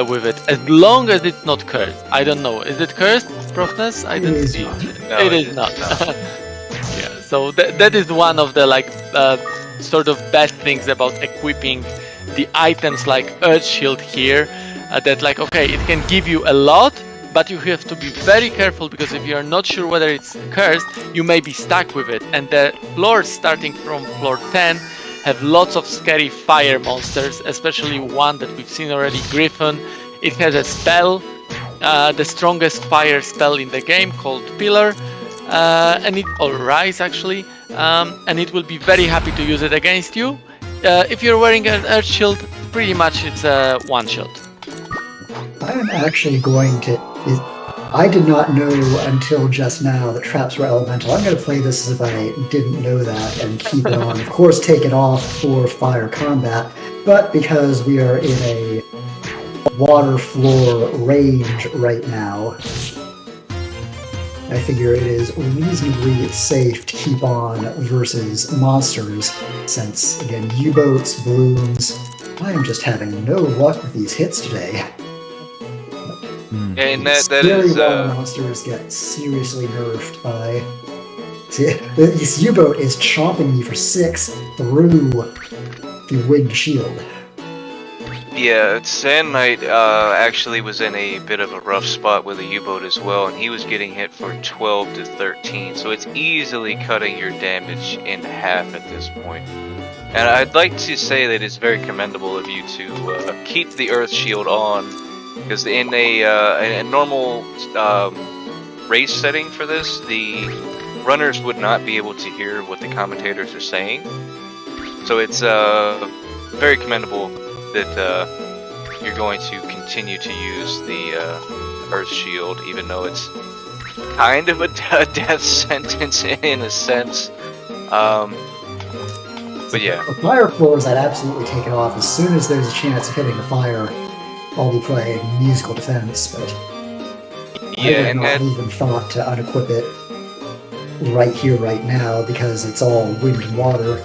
with it, as long as it's not cursed. I don't know. Is it cursed, Profnes? I didn't see. No, it is not. Yeah. So that is one of the like sort of best things about equipping the items like earth shield here. That like, okay, it can give you a lot, but you have to be very careful because if you are not sure whether it's cursed, you may be stuck with it. And the floors starting from floor 10 have lots of scary fire monsters, especially one that we've seen already, Griffin. It has a spell, the strongest fire spell in the game called Pillar, or Rise actually, and it will be very happy to use it against you. If you're wearing an earth shield, pretty much it's a one-shot. I'm actually going to... I did not know until just now that traps were elemental. I'm going to play this as if I didn't know that and keep it on. Of course, take it off for fire combat, but because we are in a water floor range right now, I figure it is reasonably safe to keep on versus monsters, since, again, U-boats, blooms... I am just having no luck with these hits today. And that Scary is water monsters get seriously nerfed by... See, this U-boat is chomping me for 6 through the wind shield. Yeah, Sand Knight actually was in a bit of a rough spot with a U-boat as well, and he was getting hit for 12 to 13, so it's easily cutting your damage in half at this point. And I'd like to say that it's very commendable of you to keep the Earth Shield on, because in a normal race setting for this, the runners would not be able to hear what the commentators are saying. So it's very commendable that you're going to continue to use the Earth Shield, even though it's kind of a death sentence in a sense. But yeah. The fire floors, I'd absolutely take it off as soon as there's a chance of hitting the fire. I'll be playing musical defense, but Yeah, I and would not even thought to unequip it right here, right now, because it's all wind and water.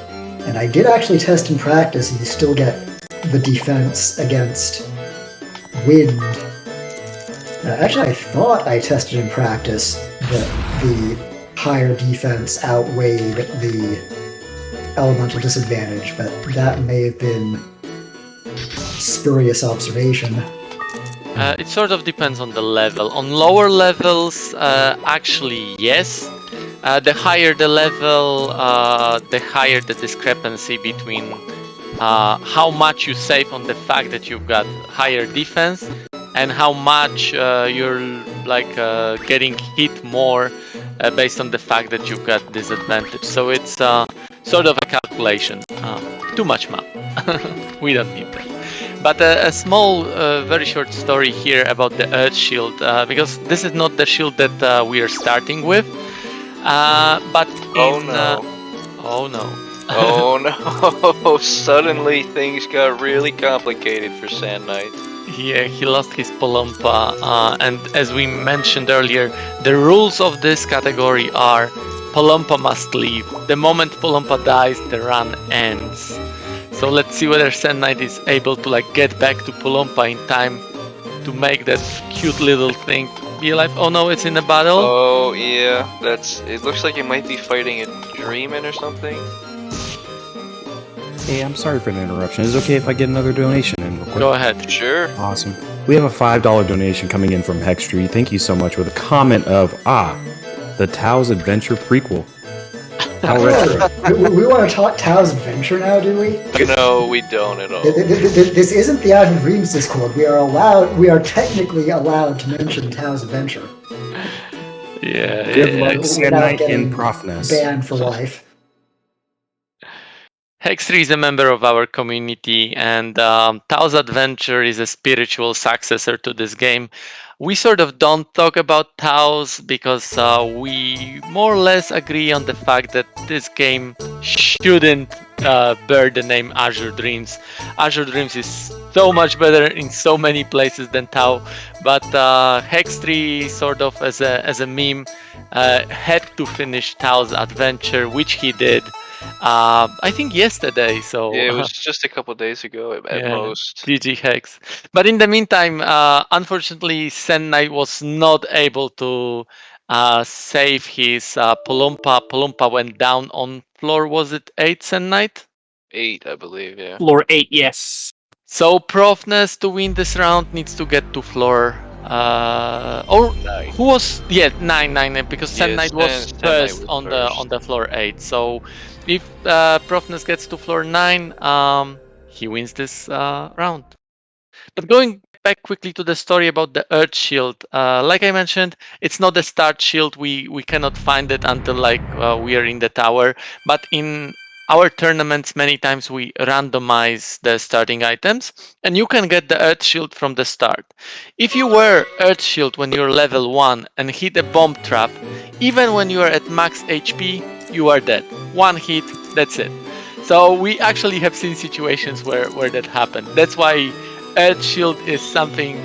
And I did actually test in practice, and you still get the defense against wind. Actually, I thought I tested in practice that the higher defense outweighed the elemental disadvantage, but that may have been spurious observation. It sort of depends on the level. On lower levels, actually, yes. The higher the level, the higher the discrepancy between how much you save on the fact that you've got higher defense and how much you're like getting hit more based on the fact that you've got disadvantage. So it's sort of a calculation. Too much math. We don't need that. But a small, very short story here about the Earth Shield, because this is not the shield that we are starting with. But Oh no. Oh no. Oh no. Suddenly things got really complicated for Sand Knight. Yeah, he lost his Palumpa, and as we mentioned earlier, the rules of this category are Palumpa must leave. The moment Palumpa dies, the run ends. So let's see whether Sand Knight is able to like get back to Palumpa in time to make that cute little thing be alive. Oh no, it's in a battle. Oh yeah, it looks like it might be fighting a Dreamin' or something. Hey, I'm sorry for the interruption. Is it okay if I get another donation in real quick? Go ahead. Sure. Awesome. We have a $5 donation coming in from Hextree. Thank you so much with a comment of, the Tao's Adventure prequel. How retro. We want to talk Tao's Adventure now, do we? No, we don't at all. This isn't the Azure Dreams Discord. We are technically allowed to mention Tao's Adventure. Yeah. Good luck, Without Sand Knight getting in Profnes. Banned for life. Hex3 is a member of our community, and Tao's Adventure is a spiritual successor to this game. We sort of don't talk about Tao's because we more or less agree on the fact that this game shouldn't bear the name Azure Dreams. Azure Dreams is so much better in so many places than Tao, but Hex3 sort of as a meme had to finish Tao's Adventure, which he did. I think yesterday, so Yeah, it was just a couple days ago at most. GG Hex. But in the meantime, unfortunately, Sand Knight was not able to save his Palumpa. Palumpa went down on floor, was it 8, Sand Knight? 8, I believe, yeah. Floor 8, yes. So Profnes to win this round needs to get to floor or 9. who was 9 because Sand Knight was Sand Knight first was on first. the floor 8. So if Profnes gets to floor 9, he wins this round. But going back quickly to the story about the Earth Shield, like I mentioned, it's not a start shield. We cannot find it until like we are in the tower. But in our tournaments, many times we randomize the starting items, and you can get the Earth Shield from the start. If you wear Earth Shield when you're level 1 and hit a bomb trap, even when you are at max HP, you are dead. One hit, that's it. So we actually have seen situations where that happened. That's why Earth Shield is something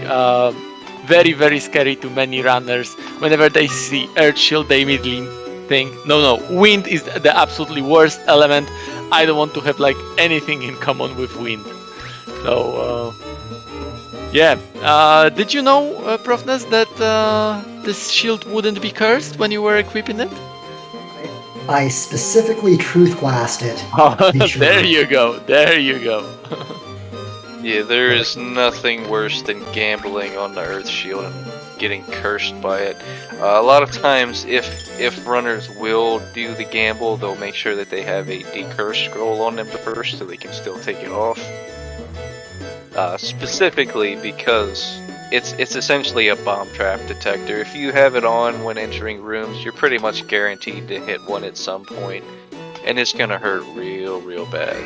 very, very scary to many runners. Whenever they see Earth Shield, they immediately think, no, wind is the absolutely worst element. I don't want to have like anything in common with wind. So, yeah. Did you know, Profnes, that this shield wouldn't be cursed when you were equipping it? I specifically truth glassed it. There you go. There you go. Yeah, there is nothing worse than gambling on the Earth Shield and getting cursed by it. A lot of times, if runners will do the gamble, they'll make sure that they have a decurse scroll on them first so they can still take it off. Specifically because it's essentially a bomb trap detector. If you have it on when entering rooms, you're pretty much guaranteed to hit one at some point, and it's gonna hurt real bad.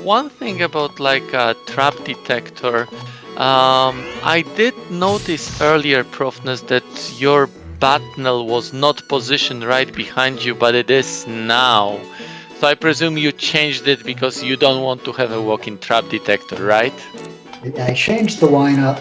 One thing about like a trap detector, I did notice earlier, Profnes, that your Batnel was not positioned right behind you, but it is now. So I presume you changed it because you don't want to have a walking trap detector, right? I changed the lineup.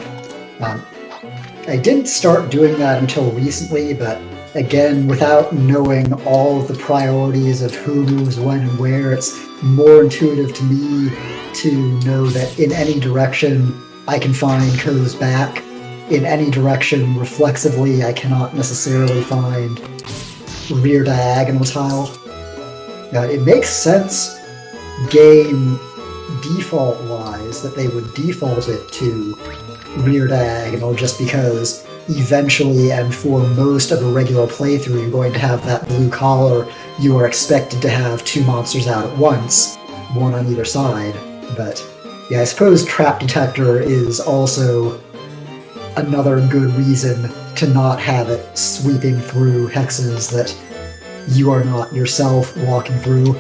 I didn't start doing that until recently, but again, without knowing all of the priorities of who moves when and where, it's more intuitive to me to know that in any direction I can find Ko's back. In any direction, reflexively, I cannot necessarily find rear diagonal tile. It makes sense game default-wise that they would default it to rear diagonal just because eventually and for most of a regular playthrough you're going to have that blue collar. You are expected to have two monsters out at once, one on either side. But yeah, I suppose trap detector is also another good reason to not have it sweeping through hexes that you are not yourself walking through.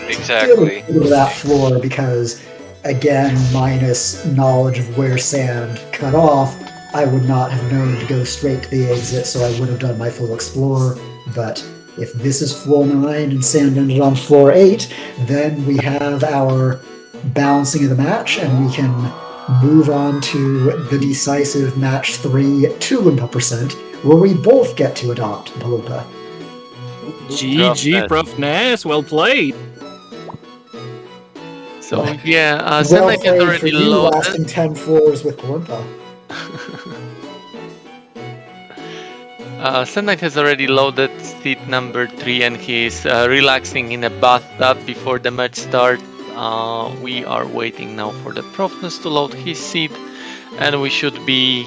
Exactly. To that floor because, again, minus knowledge of where sand cut off, I would not have known to go straight to the exit, so I would have done my full explore. But if this is floor 9 and sand ended on floor 8, then we have our balancing of the match, and we can move on to the decisive match 3 Tulumpa percent, where we both get to adopt Palumpa. GG, Profnes. Well played. So yeah, Well Sunlight has played for already you, loaded. lasting 10 floors with Palumpa. Sunlight has already loaded seat number 3 and he's relaxing in a bathtub before the match start. We are waiting now for the Profnes to load his seat and we should be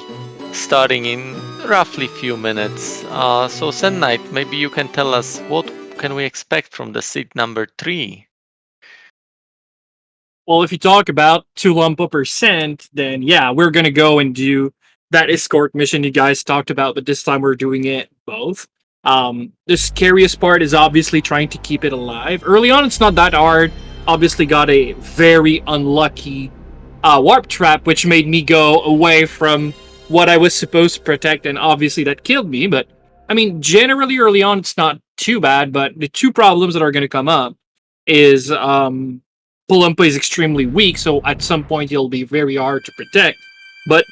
starting in roughly few minutes. So Sunlight, maybe you can tell us what can we expect from the seat number 3? Well, if you talk about Tulumpa percent, then yeah, we're gonna go and do that escort mission you guys talked about, but this time we're doing it both. The scariest part is obviously trying to keep it alive. Early on, it's not that hard. Obviously got a very unlucky warp trap, which made me go away from what I was supposed to protect, and obviously that killed me. But, I mean, generally early on, it's not too bad, but the two problems that are going to come up is Palumpa is extremely weak, so at some point he'll be very hard to protect. But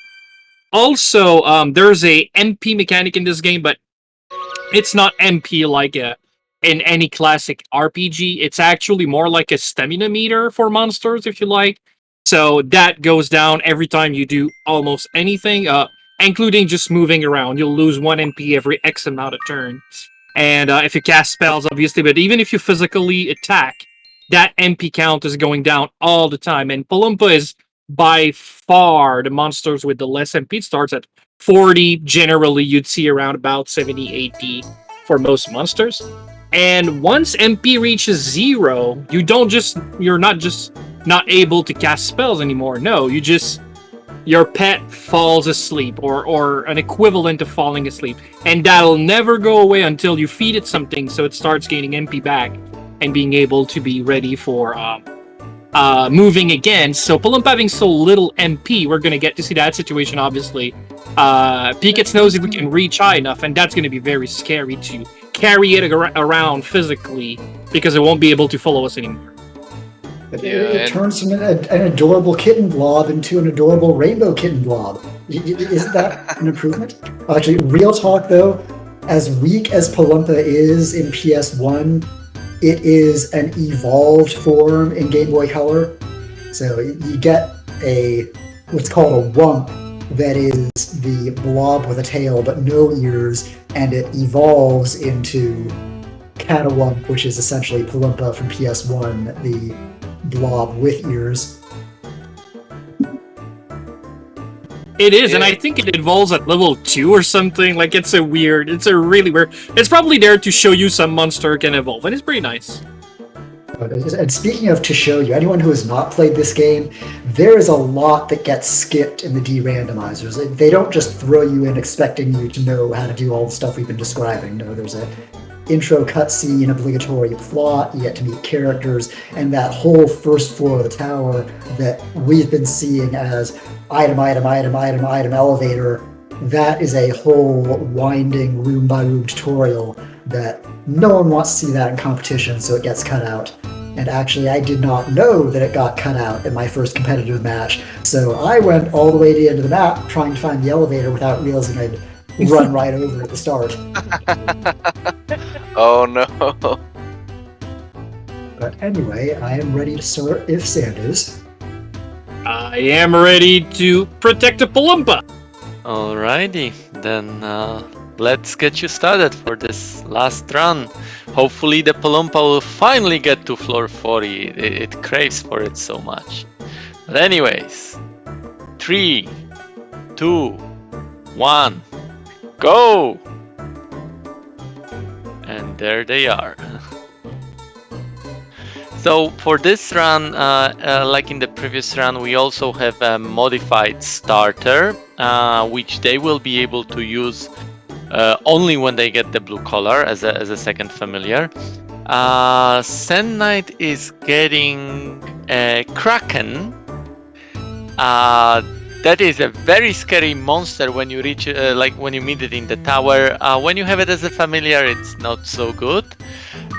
also, there's a MP mechanic in this game, but it's not MP like in any classic RPG. It's actually more like a stamina meter for monsters, if you like. So that goes down every time you do almost anything, including just moving around. You'll lose 1 MP every X amount of turns. And if you cast spells, obviously, but even if you physically attack, that MP count is going down all the time. And Palumpa is by far the monsters with the less MP. It starts at 40. Generally, you'd see around about 70, 80 for most monsters. And once MP reaches 0, you're not just not able to cast spells anymore. No, your pet falls asleep or an equivalent of falling asleep. And that'll never go away until you feed it something so it starts gaining MP back and being able to be ready for moving again. So Palumpa having so little MP, we're going to get to see that situation, obviously. Pikachu knows if we can reach high enough, and that's going to be very scary to carry it around physically because it won't be able to follow us anymore. It turns from an adorable kitten blob into an adorable rainbow kitten blob. Isn't that an improvement? Actually, real talk though, as weak as Palumpa is in PS1, it is an evolved form in Game Boy Color. So you get what's called a wump that is the blob with a tail but no ears, and it evolves into Catawump, which is essentially Palumpa from PS1, the blob with ears. It is, and I think it evolves at level 2 or something. Like, it's a really weird... It's probably there to show you some monster can evolve, and it's pretty nice. And speaking of to show you, anyone who has not played this game, there is a lot that gets skipped in the Derandomizers. They don't just throw you in expecting you to know how to do all the stuff we've been describing. No, there's a intro cutscene, obligatory plot, you get to meet characters, and that whole first floor of the tower that we've been seeing as item, elevator, that is a whole winding room by room tutorial that no one wants to see that in competition, so it gets cut out. And actually, I did not know that it got cut out in my first competitive match, so I went all the way to the end of the map trying to find the elevator without realizing I'd run right over at the start. Oh no. But anyway, I am ready to start if Sand is. I am ready to protect a Palumpa. Alrighty, then let's get you started for this last run. Hopefully the Palumpa will finally get to floor 40. It craves for it so much. But anyways, 3, 2, 1, go! And there they are. So for this run, like in the previous run, we also have a modified starter, which they will be able to use only when they get the blue color as a second familiar. Sand Knight is getting a Kraken. That is a very scary monster when you reach, like when you meet it in the tower. When you have it as a familiar, it's not so good.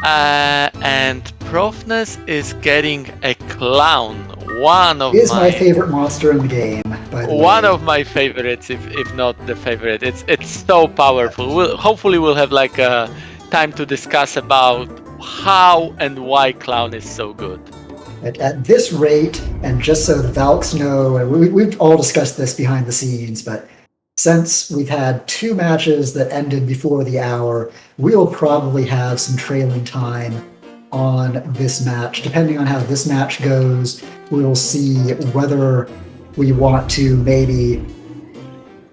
And Profnes is getting a clown. One of my favorite monster in the game, by the way. One of my favorites, if not the favorite. It's so powerful. Hopefully we'll have like a time to discuss about how and why clown is so good. At this rate, and just so the Valks know, and we've all discussed this behind the scenes, but since we've had 2 matches that ended before the hour, we'll probably have some trailing time on this match. Depending on how this match goes, we'll see whether we want to maybe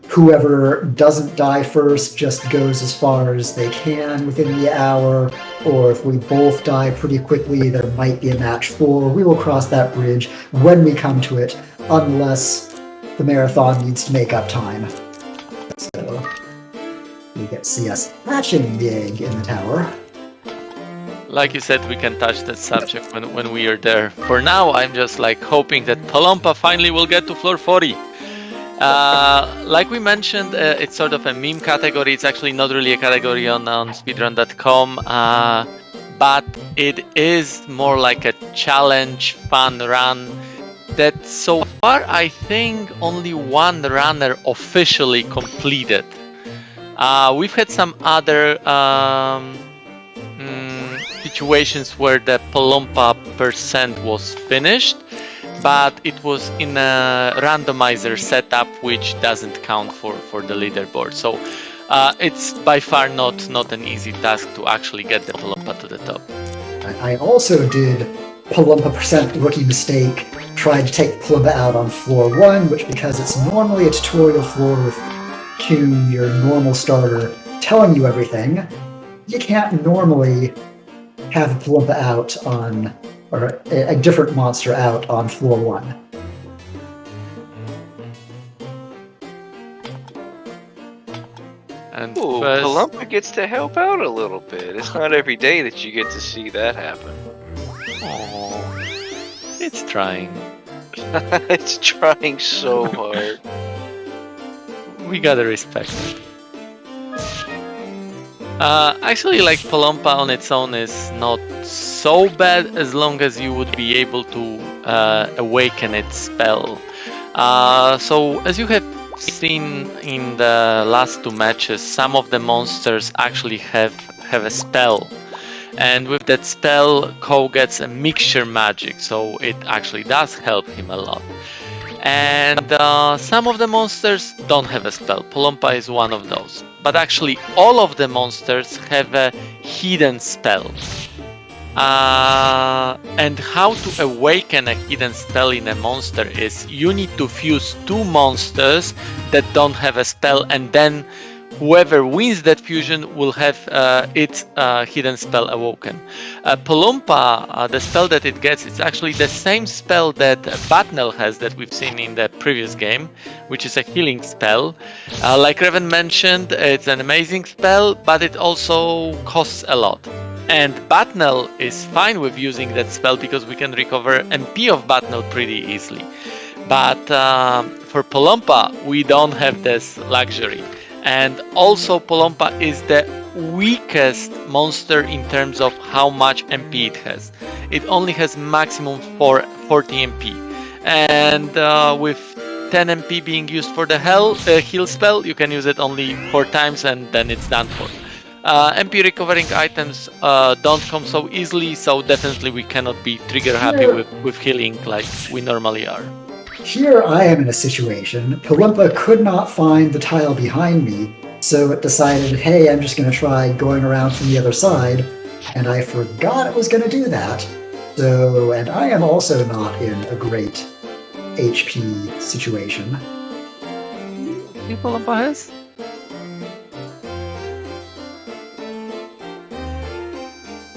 whoever doesn't die first just goes as far as they can within the hour, or if we both die pretty quickly, there might be a match 4. We will cross that bridge when we come to it, unless the marathon needs to make up time. So you get to see us hatching the egg in the tower. Like you said, we can touch that subject when we are there. For now, I'm just like hoping that Palumpa finally will get to floor 40. Like we mentioned, it's sort of a meme category. It's actually not really a category on speedrun.com, but it is more like a challenge, fun run that so far I think only one runner officially completed. We've had some other situations where the Palumpa percent was finished, but it was in a randomizer setup, which doesn't count for the leaderboard. So it's by far not an easy task to actually get the Palumpa to the top. I also did Palumpa percent rookie mistake, tried to take Palumpa out on floor 1, which because it's normally a tutorial floor with Kuhn, your normal starter, telling you everything, you can't normally have a Palumpa out on, or a different monster out on floor 1. And Ooh, first, Palumpa gets to help out a little bit. It's not every day that you get to see that happen. oh, it's trying. It's trying so hard. We gotta respect it. Actually, like Palumpa on its own is not so bad as long as you would be able to awaken its spell. So as you have seen in the last 2 matches, some of the monsters actually have a spell. And with that spell, Ko gets a mixture magic, so it actually does help him a lot. And some of the monsters don't have a spell. Palumpa is one of those. But actually, all of the monsters have a hidden spell. And how to awaken a hidden spell in a monster is you need to fuse 2 monsters that don't have a spell, and then whoever wins that fusion will have its hidden spell awoken. Palumpa, the spell that it gets, it's actually the same spell that Batnel has that we've seen in the previous game, which is a healing spell. Like Reven mentioned, it's an amazing spell, but it also costs a lot. And Batnel is fine with using that spell because we can recover MP of Batnel pretty easily. But for Polompa, we don't have this luxury. And also, Polompa is the weakest monster in terms of how much MP it has. It only has maximum 40 MP. And with 10 MP being used for the heal spell, you can use it only 4 times and then it's done for. MP recovering items don't come so easily, so definitely we cannot be trigger happy with healing like we normally are. Here I am in a situation. Polumpa could not find the tile behind me, so it decided, hey, I'm just going to try going around from the other side, and I forgot it was going to do that. So, and I am also not in a great HP situation. You Polumpa has?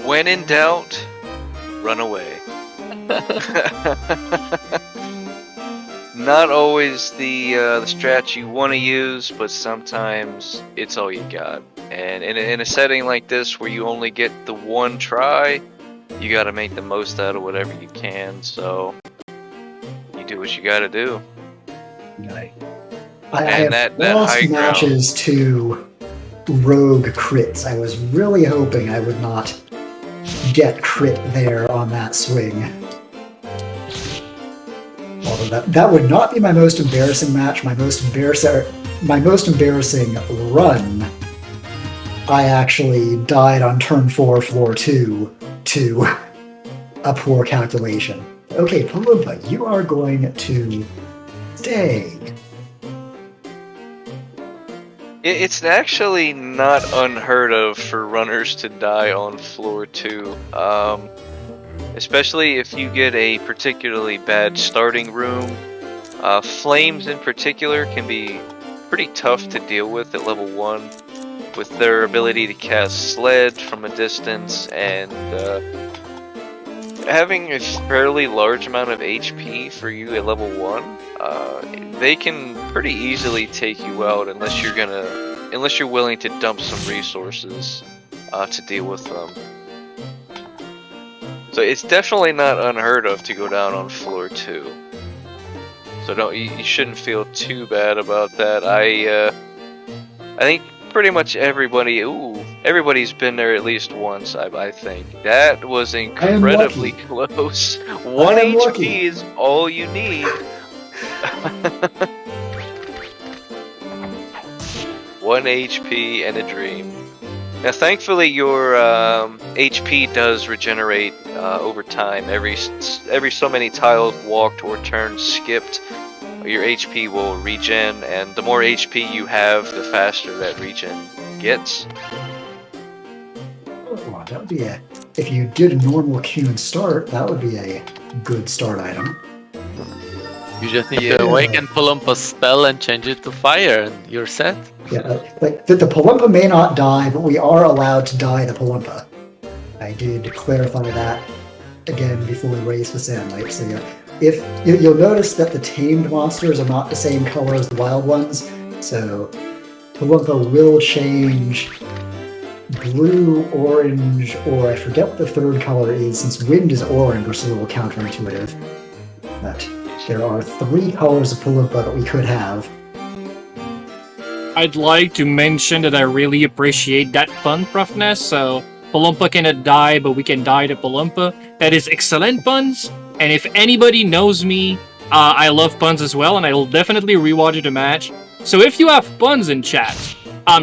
When in doubt, run away. Not always the strat you want to use, but sometimes it's all you got. And in a setting like this where you only get the one try, you got to make the most out of whatever you can. So you do what you got to do. I have lost matches to rogue crits. I was really hoping I would not get crit there on that swing. Although that would not be my most embarrassing match. My most embarrassing run, I actually died on turn 4, floor 2 to a poor calculation. Okay, Polumpa, you are going to stay. It's actually not unheard of for runners to die on floor 2. Especially if you get a particularly bad starting room. Flames in particular can be pretty tough to deal with at level 1, with their ability to cast Sled from a distance, and having a fairly large amount of HP for you at level 1, they can pretty easily take you out unless you're willing to dump some resources to deal with them. So it's definitely not unheard of to go down on floor 2. So you shouldn't feel too bad about that. I think pretty much everybody's been there at least once. I think that was incredibly close. 1 HP is all you need. 1 HP and a dream. Now, thankfully, your HP does regenerate over time. Every so many tiles walked or turns skipped, your HP will regen, and the more HP you have, the faster that regen gets. Oh, that would be if you did a normal Q start, that would be a good start item. You just need to awaken Polumpa's spell and change it to fire, and you're set. Yeah, like the Polumpa may not die, but we are allowed to die the Polumpa. I did clarify that again before we race with Sandlight. So yeah, if you'll notice that the tamed monsters are not the same color as the wild ones, so Polumpa will change blue, orange, or I forget what the third color is. Since wind is orange, which is a little counterintuitive. But there are 3 colors of Polumpa that we could have. I'd like to mention that I really appreciate that pun, Profnes. So, Polumpa cannot die, but we can die to Polumpa. That is excellent puns. And if anybody knows me, I love puns as well, and I will definitely rewatch the match. So if you have puns in chat,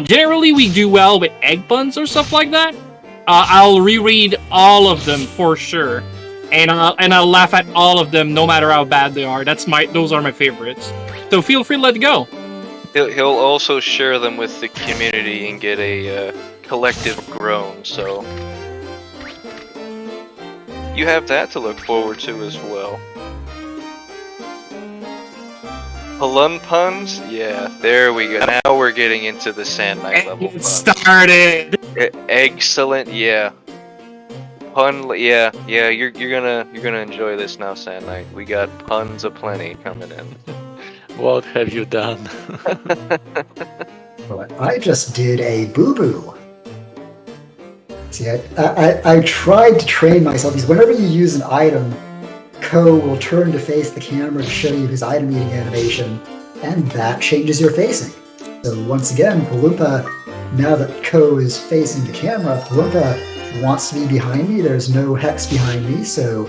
generally we do well with egg puns or stuff like that. I'll reread all of them for sure. And I'll laugh at all of them, no matter how bad they are. Those are my favorites. So feel free to let go. He'll also share them with the community and get a collective groan. So you have that to look forward to as well. Palun puns? Yeah, there we go. Now we're getting into the Sand Knight level. It started. Excellent. Yeah. Pun. Yeah. You're gonna enjoy this now, Sand Knight. We got puns aplenty coming in. What have you done? Well, I just did a boo-boo. See, I tried to train myself, because whenever you use an item Ko will turn to face the camera to show you his item eating animation, and that changes your facing. So once again, Palumpa, now that Ko is facing the camera, Palumpa wants to be behind me. There's no hex behind me, so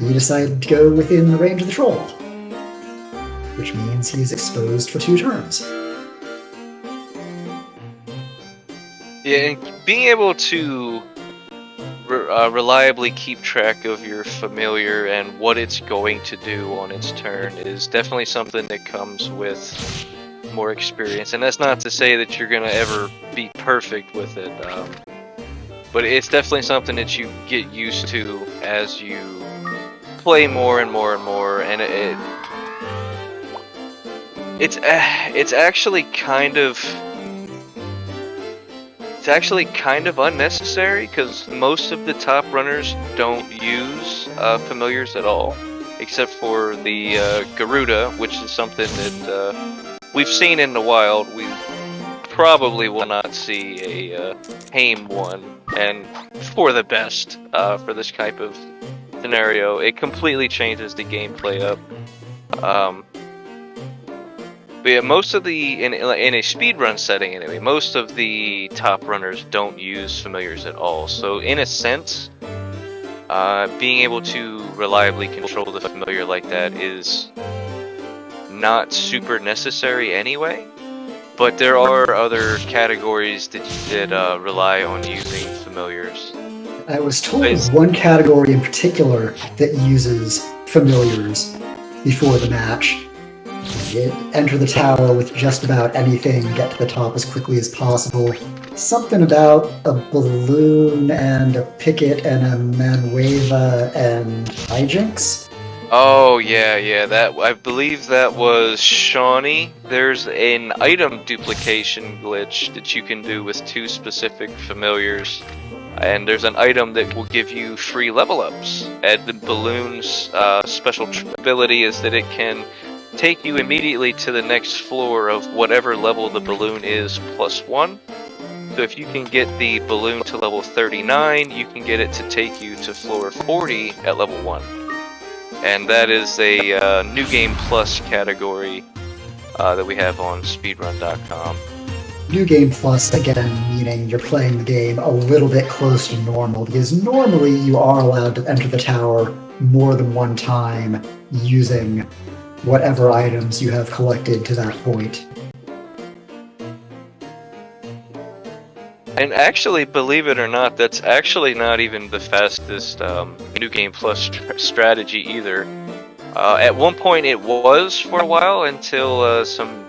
he decided to go within the range of the troll, which means he's exposed for 2 turns. Yeah, and being able to reliably keep track of your familiar and what it's going to do on its turn is definitely something that comes with more experience. And that's not to say that you're going to ever be perfect with it, but it's definitely something that you get used to as you play more and more and more, and it's actually kind of unnecessary, because most of the top runners don't use familiars at all, except for the Garuda, which is something that we've seen in the wild. We probably will not see a tame one, and for the best for this type of scenario. It completely changes the gameplay up. But yeah, most of the in a speedrun setting anyway, most of the top runners don't use familiars at all. So in a sense, being able to reliably control the familiar like that is not super necessary anyway. But there are other categories that rely on using familiars. I was told of one category in particular that uses familiars before the match. You enter the tower with just about anything, get to the top as quickly as possible. Something about a balloon and a picket and a manueva and hijinks. Oh yeah, that I believe that was Shawnee. There's an item duplication glitch that you can do with 2 specific familiars. And there's an item that will give you free level ups. And the balloon's special ability is that it can take you immediately to the next floor of whatever level the balloon is +1. So if you can get the balloon to level 39, you can get it to take you to floor 40 at level 1. And that is a New Game Plus category that we have on speedrun.com. New Game Plus, again, meaning you're playing the game a little bit close to normal, because normally you are allowed to enter the tower more than one time using whatever items you have collected to that point. And actually, believe it or not, that's actually not even the fastest New Game Plus strategy either. At one point it was for a while, until some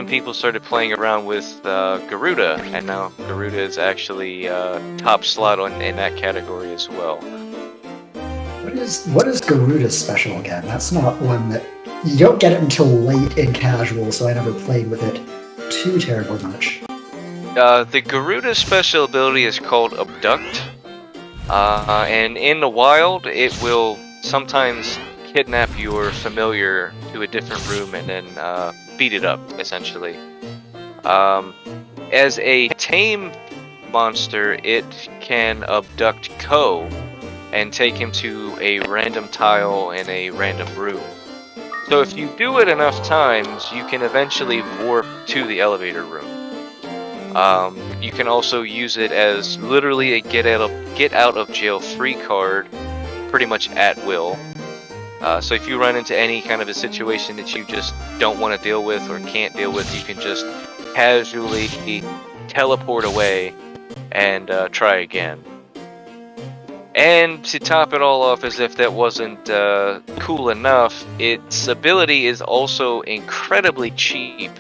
people started playing around with Garuda, and now Garuda is actually top slot in that category as well. What is Garuda's special again? That's not one that... You don't get it until late in casual, so I never played with it too terribly much. The Garuda special ability is called Abduct, and in the wild it will sometimes kidnap your familiar to a different room and then beat it up, essentially. As a tame monster, it can abduct Ko and take him to a random tile in a random room. So if you do it enough times, you can eventually warp to the elevator room. You can also use it as literally a get out of jail free card, pretty much at will. So if you run into any kind of a situation that you just don't want to deal with or can't deal with, you can just casually teleport away and try again. And to top it all off, as if that wasn't cool enough, its ability is also incredibly cheap,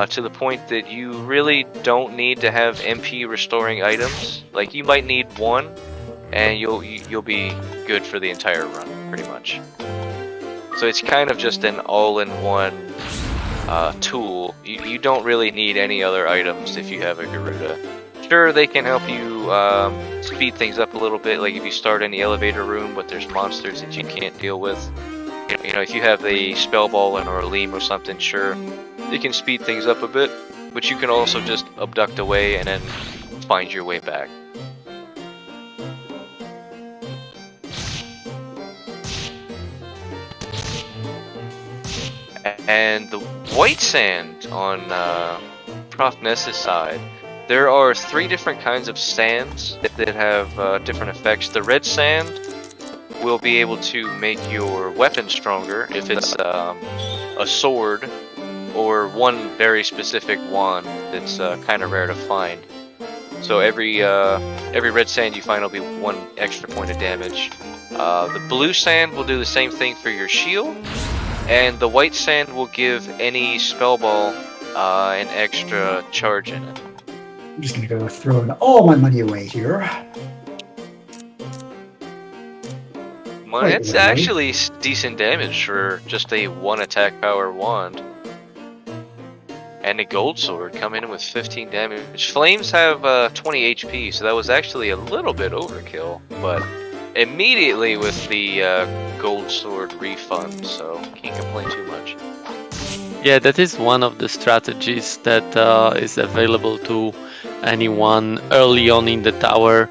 to the point that you really don't need to have MP restoring items. Like, you might need 1, and you'll be good for the entire run, pretty much. So it's kind of just an all-in-one tool. You don't really need any other items if you have a Garuda. Sure, they can help you speed things up a little bit, like if you start in the elevator room but there's monsters that you can't deal with. You know, if you have the spell ball or a leam or something, sure, it can speed things up a bit, but you can also just abduct away and then find your way back. And the white sand on Profnes' side, there are 3 different kinds of sands that have different effects. The red sand will be able to make your weapon stronger if it's a sword or one very specific wand that's kind of rare to find. So every red sand you find will be 1 extra point of damage. The blue sand will do the same thing for your shield, and the white sand will give any spell ball an extra charge in it. I'm just gonna go throwing all my money away here. Well, it's actually decent damage for just a 1 attack power wand. And a gold sword coming in with 15 damage. Flames have 20 HP, so that was actually a little bit overkill, but immediately with the gold sword refund, so can't complain too much. Yeah, that is one of the strategies that is available to anyone early on in the tower.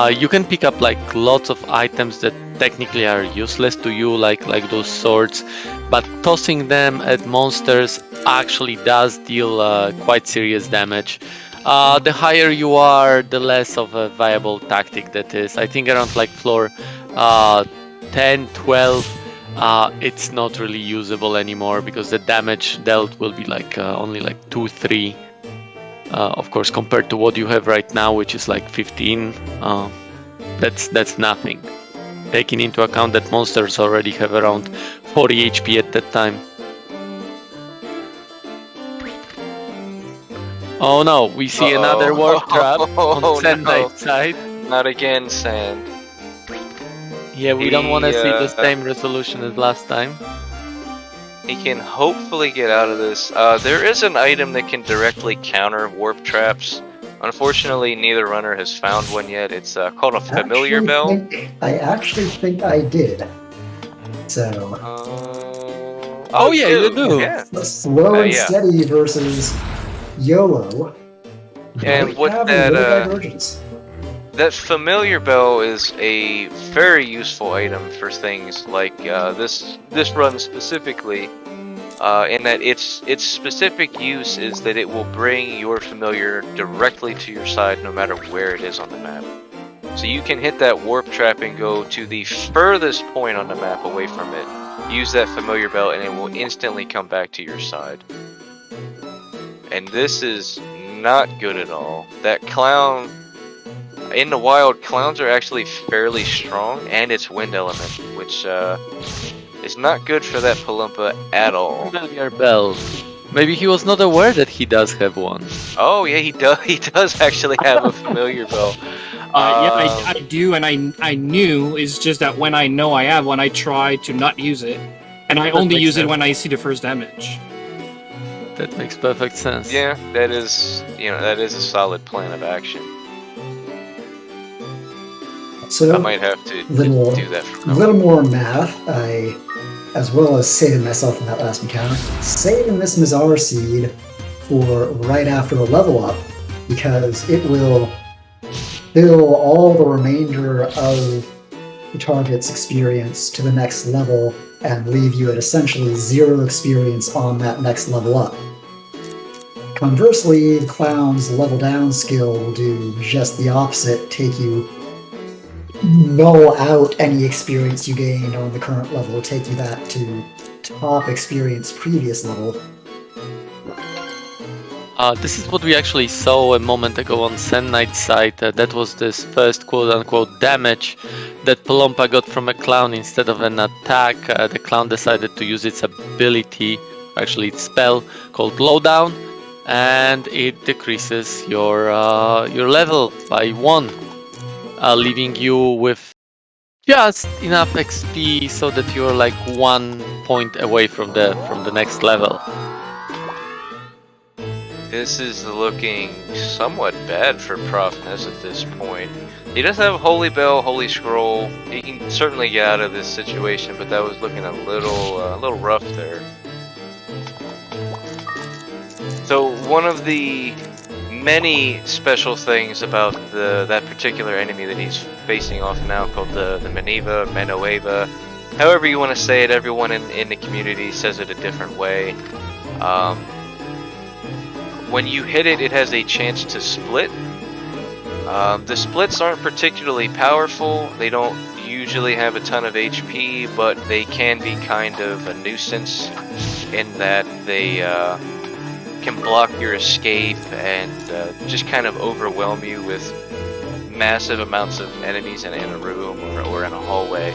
You can pick up like lots of items that technically are useless to you, like those swords, but tossing them at monsters actually does deal quite serious damage. The higher you are, the less of a viable tactic that is. I think around like floor 10, 12, it's not really usable anymore because the damage dealt will be like only like 2, 3. Of course, compared to what you have right now, which is like 15, that's nothing. Taking into account that monsters already have around 40 HP at that time. Oh no, we see another warp trap on Sand Knight's side. Not again, Sand. Yeah, we don't want to see the same resolution as last time. He can hopefully get out of this. There is an item that can directly counter warp traps. Unfortunately, neither runner has found one yet. It's called a familiar bell. I actually think I did. So. Oh yeah, you do. Yeah. Slow and steady versus YOLO. And what that familiar bell is a very useful item for things like this run specifically, in that its specific use is that it will bring your familiar directly to your side no matter where it is on the map. So you can hit that warp trap and go to the furthest point on the map away from it, use that familiar bell, and it will instantly come back to your side. And this is not good at all. That clown, in the wild, clowns are actually fairly strong, and it's wind element, which is not good for that Palumpa at all. Familiar bell. Maybe he was not aware that he does have one. Oh yeah, he does. He does actually have a familiar bell. Yeah, I do, and I knew. It's just that when I know I have one, I try to not use it, and I only use it when I see the first damage. That makes perfect sense. Yeah, that is a solid plan of action. So I might have to do that for a little more math. I, as well as saving myself in that last encounter, saving this Mazar seed for right after a level up, because it will fill all the remainder of the target's experience to the next level and leave you at essentially 0 experience on that next level up. Conversely, the clown's level down skill will do just the opposite, take you null out any experience you gained on the current level, take you back to top experience previous level. This is what we actually saw a moment ago on Sand Knight's side. That was this first quote-unquote damage that Palumpa got from a clown instead of an attack. The clown decided to use its ability, actually its spell, called Lowdown, and it decreases your level by 1, leaving you with just enough XP so that you're like 1 point away from the next level. This is looking somewhat bad for Profnes at this point. He does have Holy Bell, Holy Scroll. He can certainly get out of this situation, but that was looking a little rough there. So one of the many special things about that particular enemy that he's facing off now, called the Menueva, however you want to say it, everyone in the community says it a different way. When you hit it, it has a chance to split. The splits aren't particularly powerful. They don't usually have a ton of HP, but they can be kind of a nuisance in that they can block your escape and just kind of overwhelm you with massive amounts of enemies in a room or in a hallway.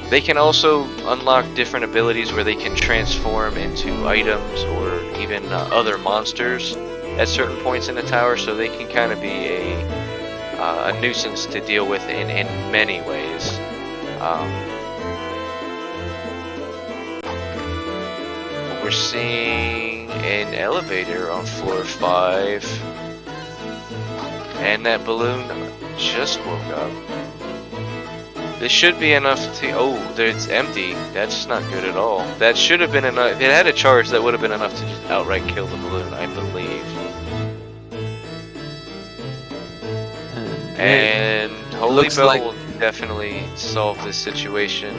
They can also unlock different abilities where they can transform into items or even other monsters at certain points in the tower, so they can kind of be a nuisance to deal with in many ways. We're seeing an elevator on floor 5, and that balloon just woke up. This should be enough to... Oh, it's empty. That's not good at all. That should have been enough. If it had a charge, that would have been enough to just outright kill the balloon, I believe. And Holy Bell will definitely solve this situation.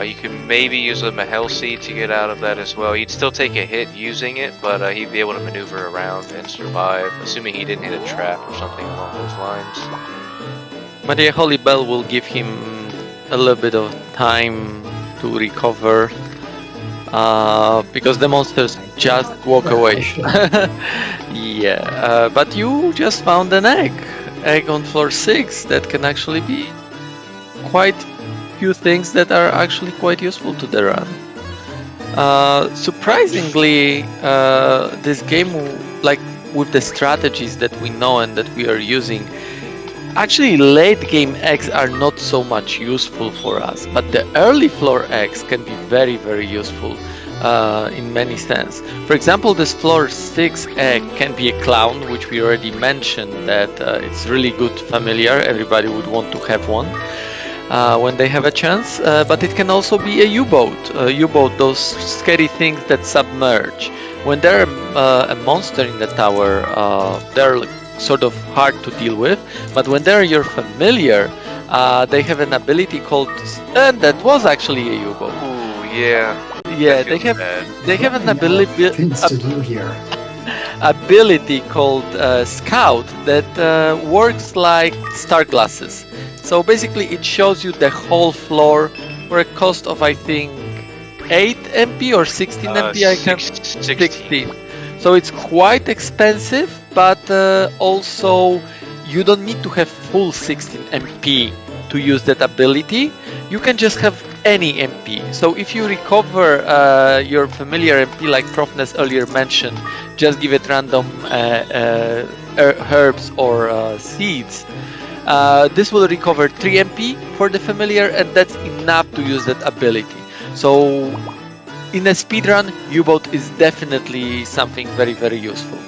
You could maybe use a Mahel Seed to get out of that as well. He'd still take a hit using it, but he'd be able to maneuver around and survive, assuming he didn't hit a trap or something along those lines. But the Holy Bell will give him a little bit of time to recover, because the monsters just walk away. Yeah, but you just found an egg on floor 6 that can actually be quite few things that are actually quite useful to the run. Surprisingly, this game, like with the strategies that we know and that we are using, actually late game eggs are not so much useful for us, but the early floor eggs can be very, very useful in many sense. For example, this floor 6 egg can be a clown, which we already mentioned that it's really good familiar. Everybody would want to have one when they have a chance, but it can also be a U-boat, those scary things that submerge. When they're a monster in the tower, they're sort of hard to deal with, but when they're your familiar, they have an ability called, and that was actually a U-boat. Ooh, yeah. Yeah, they have an ability Things to do here. ability called Scout that works like star glasses. So basically it shows you the whole floor for a cost of, I think, 8 MP or 16 MP. I can't. 16. So it's quite expensive, but also you don't need to have full 16 MP to use that ability. You can just have any MP. So if you recover your familiar MP, like Profnes earlier mentioned, just give it random herbs or seeds. This will recover 3 MP for the familiar, and that's enough to use that ability. So in a speedrun, U-boat is definitely something very, very useful.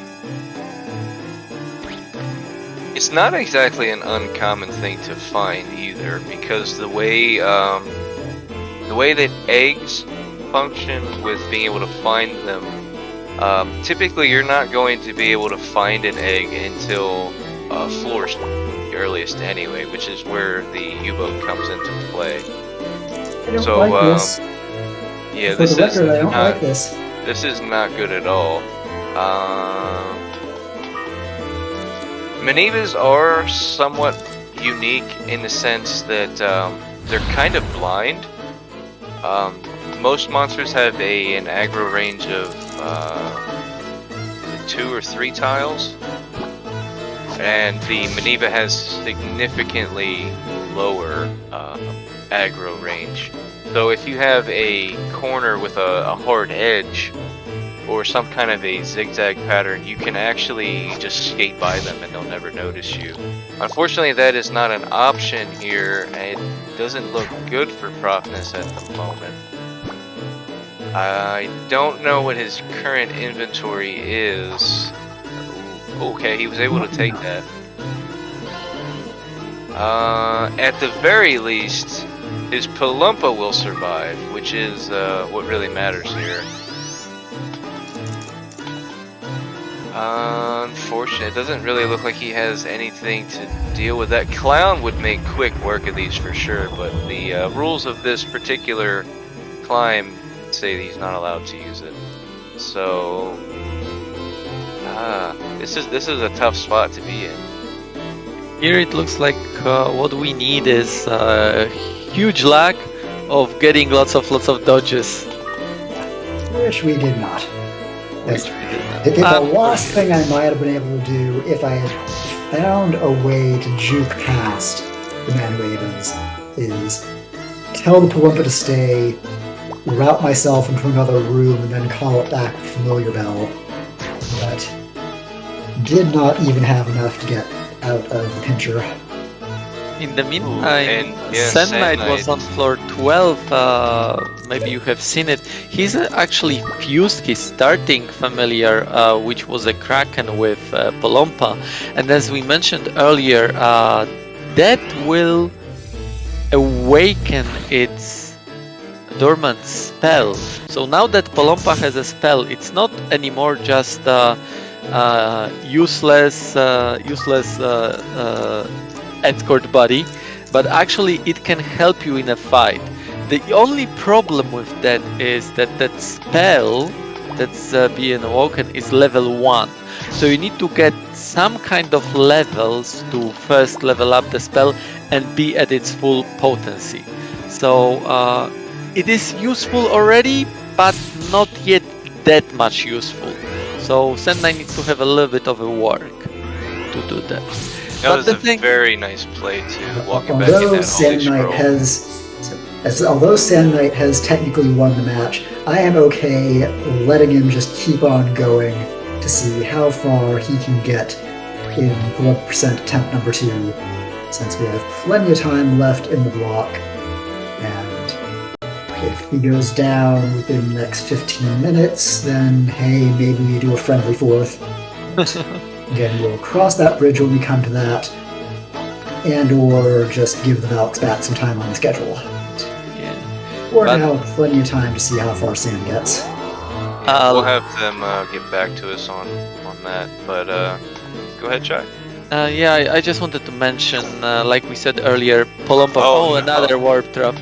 It's not exactly an uncommon thing to find either, because the way that eggs function with being able to find them, typically you're not going to be able to find an egg until floor the earliest anyway, which is where the U-boat comes into play. I don't So, like this. Yeah, For this the is record, I don't not, like this. this is not good at all. Manevas are somewhat unique in the sense that they're kind of blind. Most monsters have an aggro range of 2 or 3 tiles, and the Maneva has significantly lower aggro range. So if you have a corner with a hard edge or some kind of a zigzag pattern, you can actually just skate by them and they'll never notice you. Unfortunately, that is not an option here, and it doesn't look good for Profnes at the moment. I don't know what his current inventory is. Okay, he was able to take that. At the very least, his Palumpa will survive, which is what really matters here. Unfortunately, it doesn't really look like he has anything to deal with. That clown would make quick work of these for sure, but the rules of this particular climb say that he's not allowed to use it. So, this is a tough spot to be in. Here it looks like what we need is a huge lack of getting lots of dodges. Which we did not. Which we did not. The last thing I might have been able to do if I had found a way to juke past the Man Ravens is tell the Palumpa to stay, route myself into another room, and then call it back with Familiar Bell. But did not even have enough to get out of the pincher. In the meantime, Sand Knight Knight was on floor 12. Maybe you have seen it. He's actually fused his starting familiar, which was a Kraken with Palumpa. And as we mentioned earlier, that will awaken its dormant spell. So now that Palumpa has a spell, it's not anymore just useless escort buddy, but actually it can help you in a fight. The only problem with that is that that spell that's being awoken is level 1. So you need to get some kind of levels to first level up the spell and be at its full potency. So it is useful already, but not yet that much useful. So Sand Knight needs to have a little bit of a work to do that. That was a very nice play too, walking back in Although that holy scroll. Although Sand Knight has technically won the match, I am okay letting him just keep on going to see how far he can get in 1% attempt number 2, since we have plenty of time left in the block. And if he goes down within the next 15 minutes, then hey, maybe we do a friendly fourth. Again, we'll cross that bridge when we come to that, and or just give the Valks back some time on the schedule. Yeah. Or now plenty of time to see how far Sam gets. We'll have them get back to us on that, but go ahead, Czaj. Yeah, I just wanted to mention, like we said earlier, Palumpa. Oh, no. Another warp trap.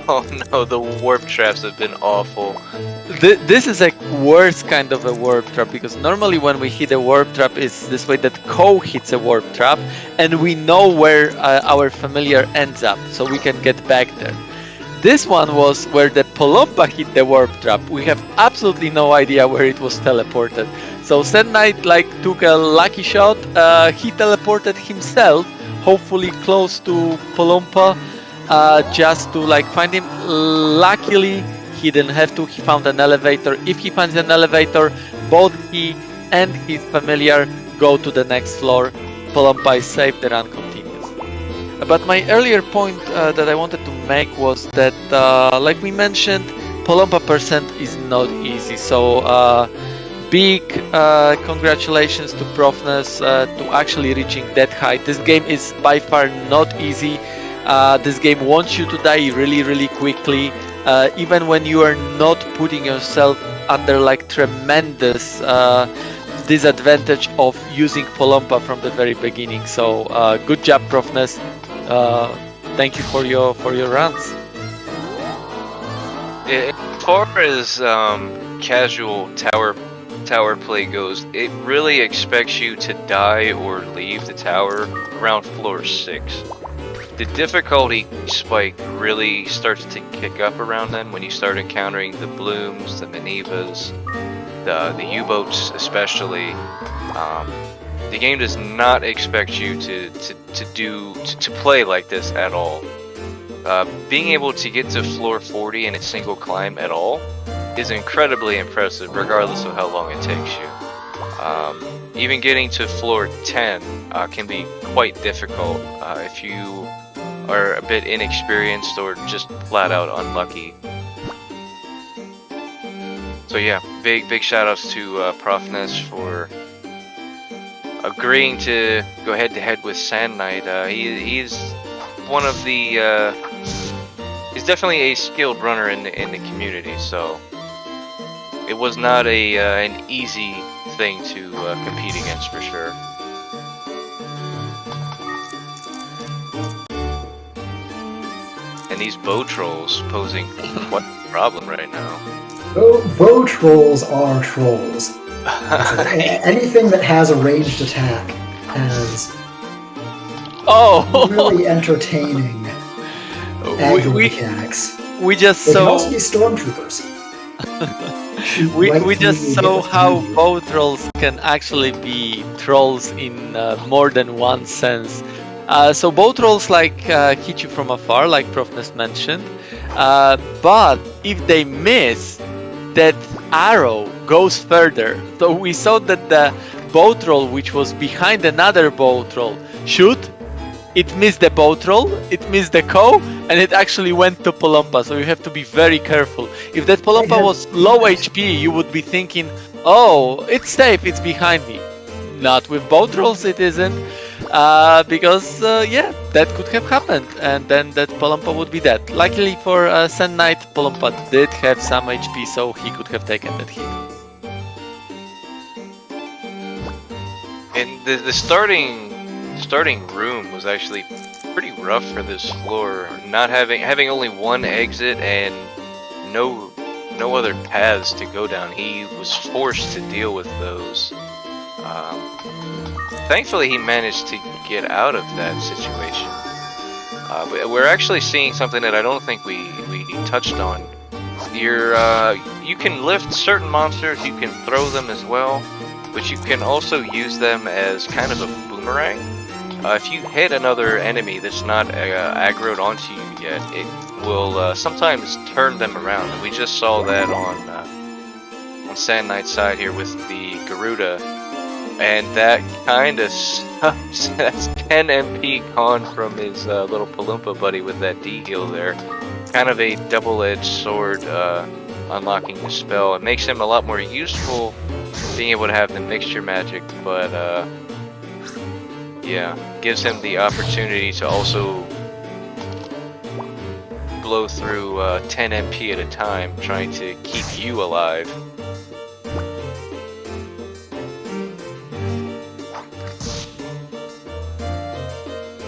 Oh no, the warp traps have been awful. This is a worse kind of a warp trap, because normally when we hit a warp trap, it's this way that Ko hits a warp trap, and we know where our familiar ends up, so we can get back there. This one was where the Palumpa hit the warp trap. We have absolutely no idea where it was teleported. So Sand Knight took a lucky shot. He teleported himself, hopefully close to Palumpa, just to find him. Luckily, he didn't have to. He found an elevator. If he finds an elevator, both he and his familiar go to the next floor. Palumpa is safe. The run continues. But my earlier point that I wanted to make was that, like we mentioned, Palumpa percent is not easy. So big congratulations to Profnes to actually reaching that height. This game is by far not easy. This game wants you to die really, really quickly, even when you are not putting yourself under tremendous disadvantage of using Palumpa from the very beginning. So good job, Profnes. Thank you for your runs. As far as casual tower play goes, it really expects you to die or leave the tower around floor 6. The difficulty spike really starts to kick up around then when you start encountering the blooms, the Manivas, the U-boats especially. The game does not expect you to play like this at all. Being able to get to floor 40 in a single climb at all is incredibly impressive, regardless of how long it takes you. Even getting to floor 10 can be quite difficult if you are a bit inexperienced or just flat out unlucky. So yeah, big shout outs to Profnes for agreeing to go head to head with Sand Knight. He's one of the he's definitely a skilled runner in the community, so it was not an easy thing to compete against for sure. And these bow trolls posing quite a problem right now. Bow trolls are trolls. Anything that has a ranged attack has really entertaining aggro mechanics. We just They can saw also be stormtroopers. we just saw how bow trolls can actually be trolls in more than one sense. So bow trolls hit you from afar, like Profnes mentioned, but if they miss, that arrow goes further. So we saw that the bow troll, which was behind another bow troll, shoot. It missed the bow troll, it missed the cow, and it actually went to Palumpa, so you have to be very careful. If that Palumpa was low HP, you would be thinking, oh, it's safe, it's behind me. Not with bow trolls, it isn't, because, yeah, that could have happened, and then that Palumpa would be dead. Luckily for Sand Knight, Palumpa did have some HP, so he could have taken that hit. And the starting room was actually pretty rough for this floor, not having only one exit and no other paths to go down. He was forced to deal with those. Thankfully, he managed to get out of that situation. But we're actually seeing something that I don't think we touched on. You can lift certain monsters, you can throw them as well, but you can also use them as kind of a boomerang. If you hit another enemy that's not aggroed onto you yet, it will sometimes turn them around. And we just saw that on Sand Knight's side here with the Garuda, and that kind of sucks. That's 10 MP gone from his little Palumpa buddy with that D-heal there. Kind of a double-edged sword unlocking the spell. It makes him a lot more useful being able to have the mixture magic, but yeah, gives him the opportunity to also blow through 10 MP at a time, trying to keep you alive.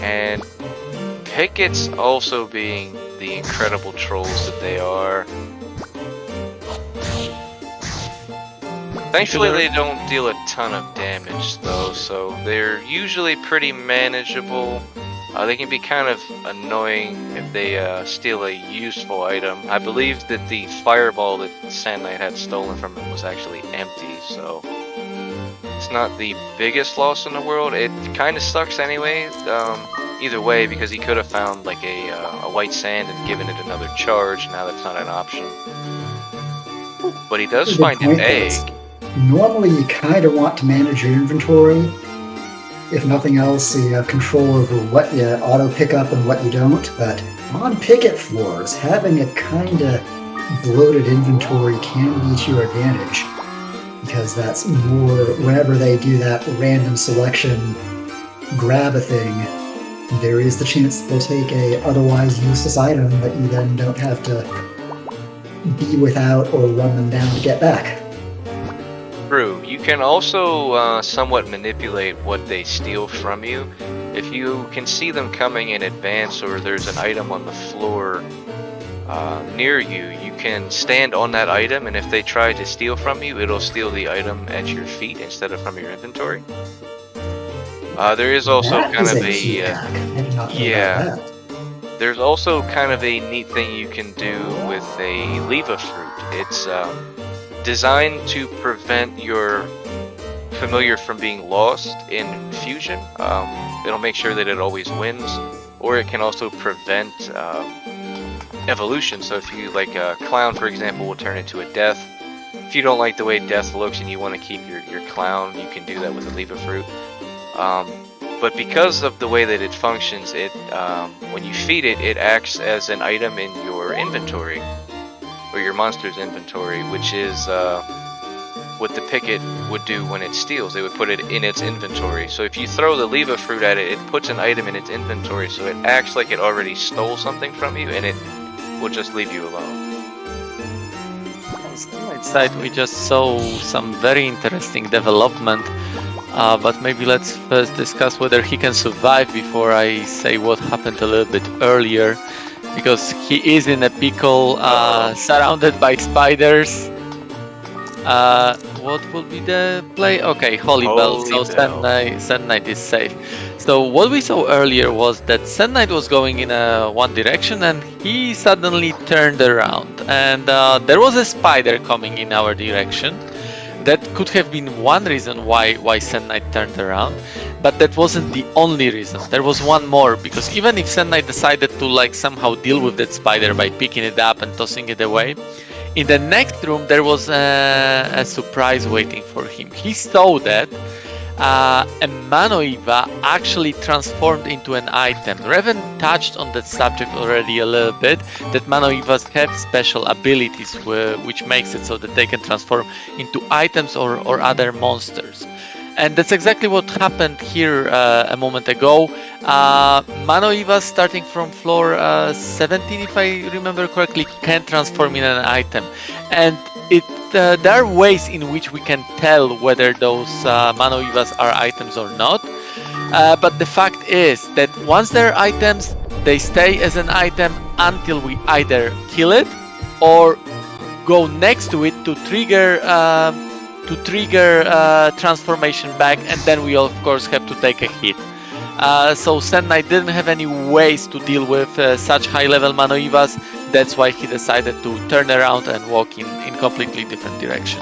And Pickets also being the incredible trolls that they are. Thankfully, they don't deal a ton of damage, though, so they're usually pretty manageable. They can be kind of annoying if they steal a useful item. I believe that the fireball that Sand Knight had stolen from him was actually empty, so it's not the biggest loss in the world. It kind of sucks anyway, either way, because he could have found like a white sand and given it another charge. Now that's not an option. But he does find an egg. Normally, you kind of want to manage your inventory. If nothing else, so you have control over what you auto pick up and what you don't. But on picket floors, having a kind of bloated inventory can be to your advantage, because that's more whenever they do that random selection, grab a thing, there is the chance they'll take a otherwise useless item that you then don't have to be without or run them down to get back. True. You can also somewhat manipulate what they steal from you. If you can see them coming in advance, or there's an item on the floor near you, you can stand on that item, and if they try to steal from you, it'll steal the item at your feet instead of from your inventory. There is also kind of a there's also kind of a neat thing you can do with a leva fruit. It's designed to prevent your familiar from being lost in fusion. It'll make sure that it always wins, or it can also prevent evolution. So if you, like a clown for example, will turn into a death. If you don't like the way death looks and you want to keep your clown, you can do that with a leva fruit. But because of the way that it functions, it when you feed it, it acts as an item in your inventory, or your monster's inventory, which is what the picket would do when it steals. They would put it in its inventory. So if you throw the leva fruit at it, it puts an item in its inventory, so it acts like it already stole something from you, and it will just leave you alone. Skylight right side, we just saw some very interesting development. But maybe let's first discuss whether he can survive before I say what happened a little bit earlier. Because he is in a pickle, surrounded by spiders. What will be the play? Okay, Holy Bell. So Sand Knight is safe. So what we saw earlier was that Sand Knight was going in one direction and he suddenly turned around. And there was a spider coming in our direction. That could have been one reason why Sand Knight turned around, but that wasn't the only reason. There was one more, because even if Sand Knight decided to like somehow deal with that spider by picking it up and tossing it away, in the next room there was a surprise waiting for him. He saw that a Manoiva actually transformed into an item. Reven touched on that subject already a little bit, that Manoivas have special abilities which makes it so that they can transform into items or other monsters. And that's exactly what happened here a moment ago. Manoivas starting from floor 17, if I remember correctly, can transform in an item. And there are ways in which we can tell whether those Manoivas are items or not. But the fact is that once they're items, they stay as an item until we either kill it or go next to it to trigger transformation back, and then we of course have to take a hit. So Sand Knight didn't have any ways to deal with such high-level Manoivas. That's why he decided to turn around and walk in completely different direction.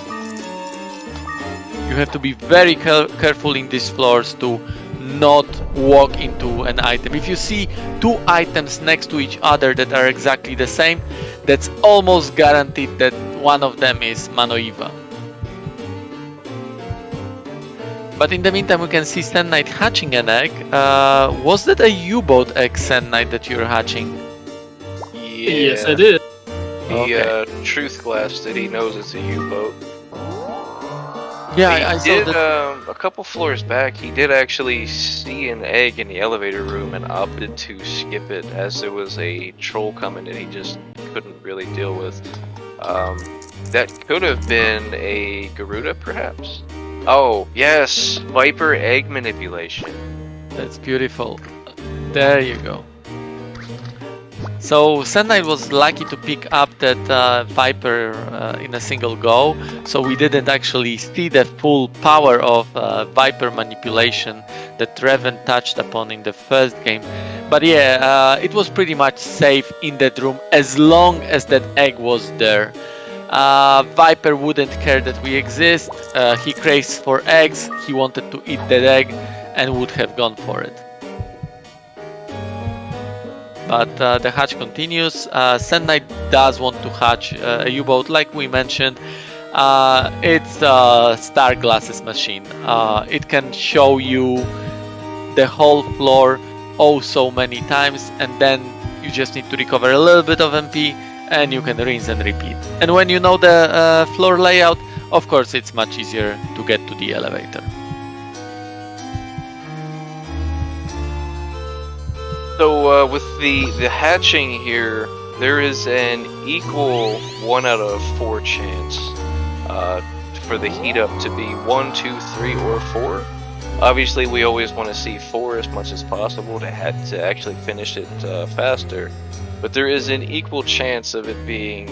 You have to be very careful in these floors to not walk into an item. If you see two items next to each other that are exactly the same, that's almost guaranteed that one of them is Manoiva. But in the meantime, we can see Sand Knight hatching an egg. Was that a U-boat egg, Sand Knight, that you're hatching? Yeah. Yes, I did. He truth glassed it. He knows it's a U-boat. Yeah, He I saw did, that. a couple floors back, he did actually see an egg in the elevator room and opted to skip it as there was a troll coming that he just couldn't really deal with. That could have been a Garuda, perhaps? Oh, yes! Viper egg manipulation. That's beautiful. There you go. So Sand Knight was lucky to pick up that Viper in a single go, so we didn't actually see the full power of Viper manipulation that Reven touched upon in the first game. But yeah, it was pretty much safe in that room as long as that egg was there. Viper wouldn't care that we exist. He craves for eggs, he wanted to eat that egg and would have gone for it. But the hatch continues. Sand Knight does want to hatch a U-boat, like we mentioned. It's a star glasses machine. It can show you the whole floor oh so many times, and then you just need to recover a little bit of MP and you can rinse and repeat. And when you know the floor layout, of course it's much easier to get to the elevator. So with the hatching here, there is an equal 1 out of 4 chance for the heat up to be 1, 2, 3, or 4. Obviously, we always want to see 4 as much as possible to actually finish it faster. But there is an equal chance of it being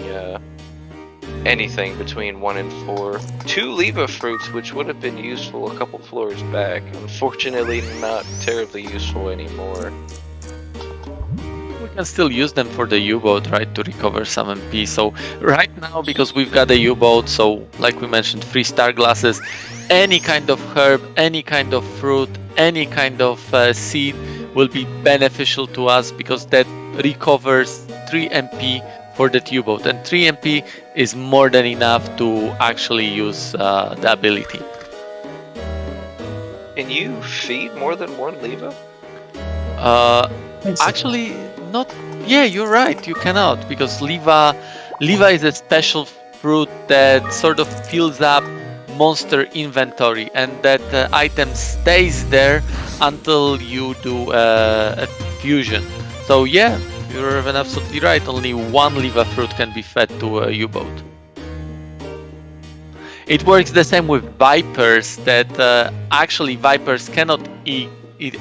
anything between 1 and 4. 2 Leva fruits, which would have been useful a couple floors back. Unfortunately, not terribly useful anymore. We can still use them for the U-boat, right, to recover some MP. So right now, because we've got a U-boat, so like we mentioned, 3 star glasses, any kind of herb, any kind of fruit, any kind of seed will be beneficial to us, because that recovers 3 MP for that U-boat, and 3 MP is more than enough to actually use the ability. Can you feed more than 1 Leva? Actually, not. Yeah, you're right. You cannot, because Leva is a special fruit that sort of fills up monster inventory, and that item stays there until you do a fusion. So yeah, you're absolutely right. Only 1 Leva fruit can be fed to a U-boat. It works the same with vipers, that actually vipers cannot eat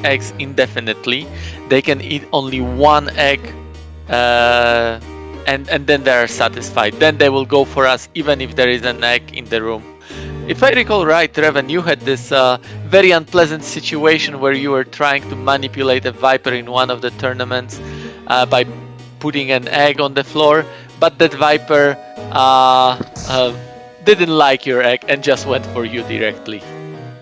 eggs indefinitely. They can eat only one egg, and then they are satisfied. Then they will go for us even if there is an egg in the room. If I recall right, Reven, you had this very unpleasant situation where you were trying to manipulate a viper in one of the tournaments by putting an egg on the floor, but that viper didn't like your egg and just went for you directly.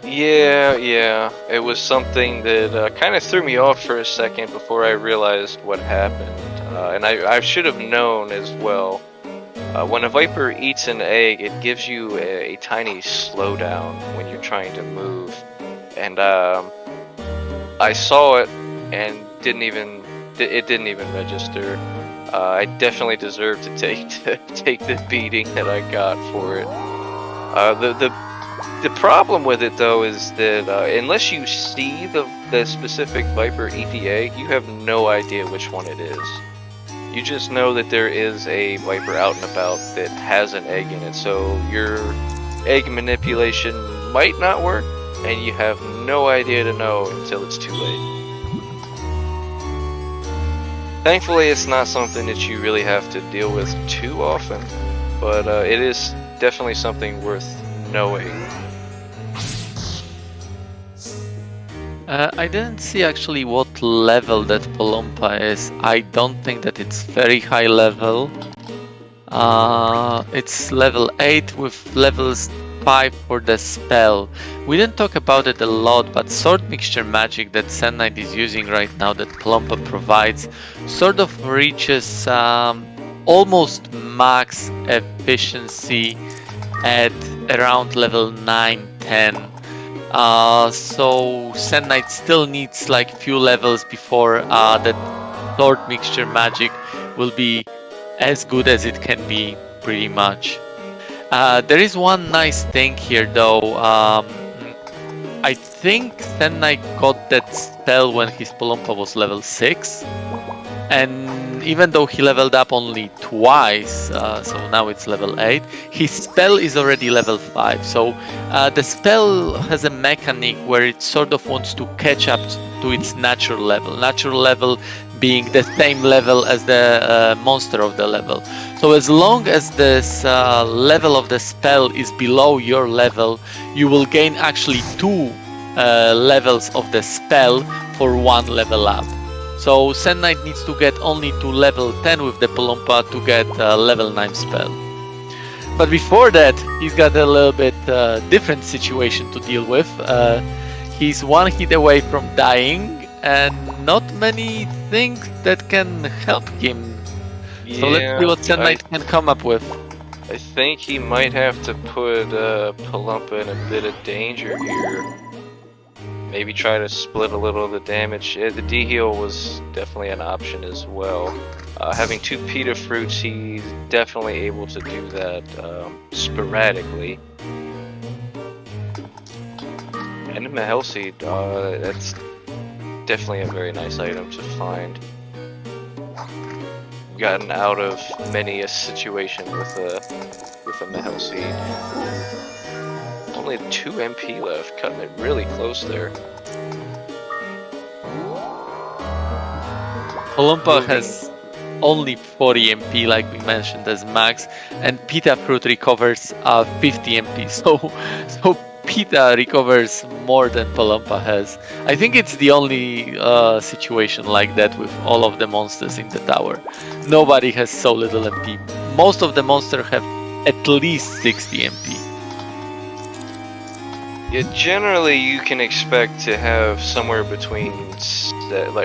Yeah. It was something that kind of threw me off for a second before I realized what happened. And I should have known as well. When a viper eats an egg, it gives you a tiny slowdown when you're trying to move. And I saw it and it didn't even register. I definitely deserved to take the beating that I got for it. The problem with it though is that unless you see the specific viper eat the egg, you have no idea which one it is. You just know that there is a viper out and about that has an egg in it, so your egg manipulation might not work, and you have no idea to know until it's too late. Thankfully, it's not something that you really have to deal with too often, but it is definitely something worth knowing. I didn't see actually what level that Polompa is. I don't think that it's very high level. It's level 8 with levels 5 for the spell. We didn't talk about it a lot, but sword mixture magic that Sand Knight is using right now, that Polompa provides, sort of reaches almost max efficiency at around level 9-10. So Sand Knight still needs like few levels before that sword mixture magic will be as good as it can be, pretty much. There is one nice thing here though. I think Sand Knight got that spell when his Polompa was level 6, and even though he leveled up only twice, so now it's level 8, his spell is already level 5. So the spell has a mechanic where it sort of wants to catch up to its natural level. Natural level being the same level as the monster of the level. So as long as this level of the spell is below your level, you will gain actually 2 levels of the spell for 1 level up. So Sand Knight needs to get only to level 10 with the Polompa to get a level 9 spell. But before that, he's got a little bit different situation to deal with. He's 1 hit away from dying, and not many things that can help him. Yeah, So let's see what Sand Knight can come up with. I think he might have to put Polompa in a bit of danger here. Maybe try to split a little of the damage. The D-heal was definitely an option as well. Having 2 Pita Fruits, he's definitely able to do that sporadically. And a Mahel Seed, that's definitely a very nice item to find. Gotten out of many a situation with a Mahel Seed. Only 2 MP left, cutting it really close there. Polompa has only 40 MP, like we mentioned, as max, and Pita Fruit recovers 50 MP. So Pita recovers more than Polompa has. I think it's the only situation like that with all of the monsters in the tower. Nobody has so little MP. Most of the monsters have at least 60 MP. Yeah, generally you can expect to have somewhere between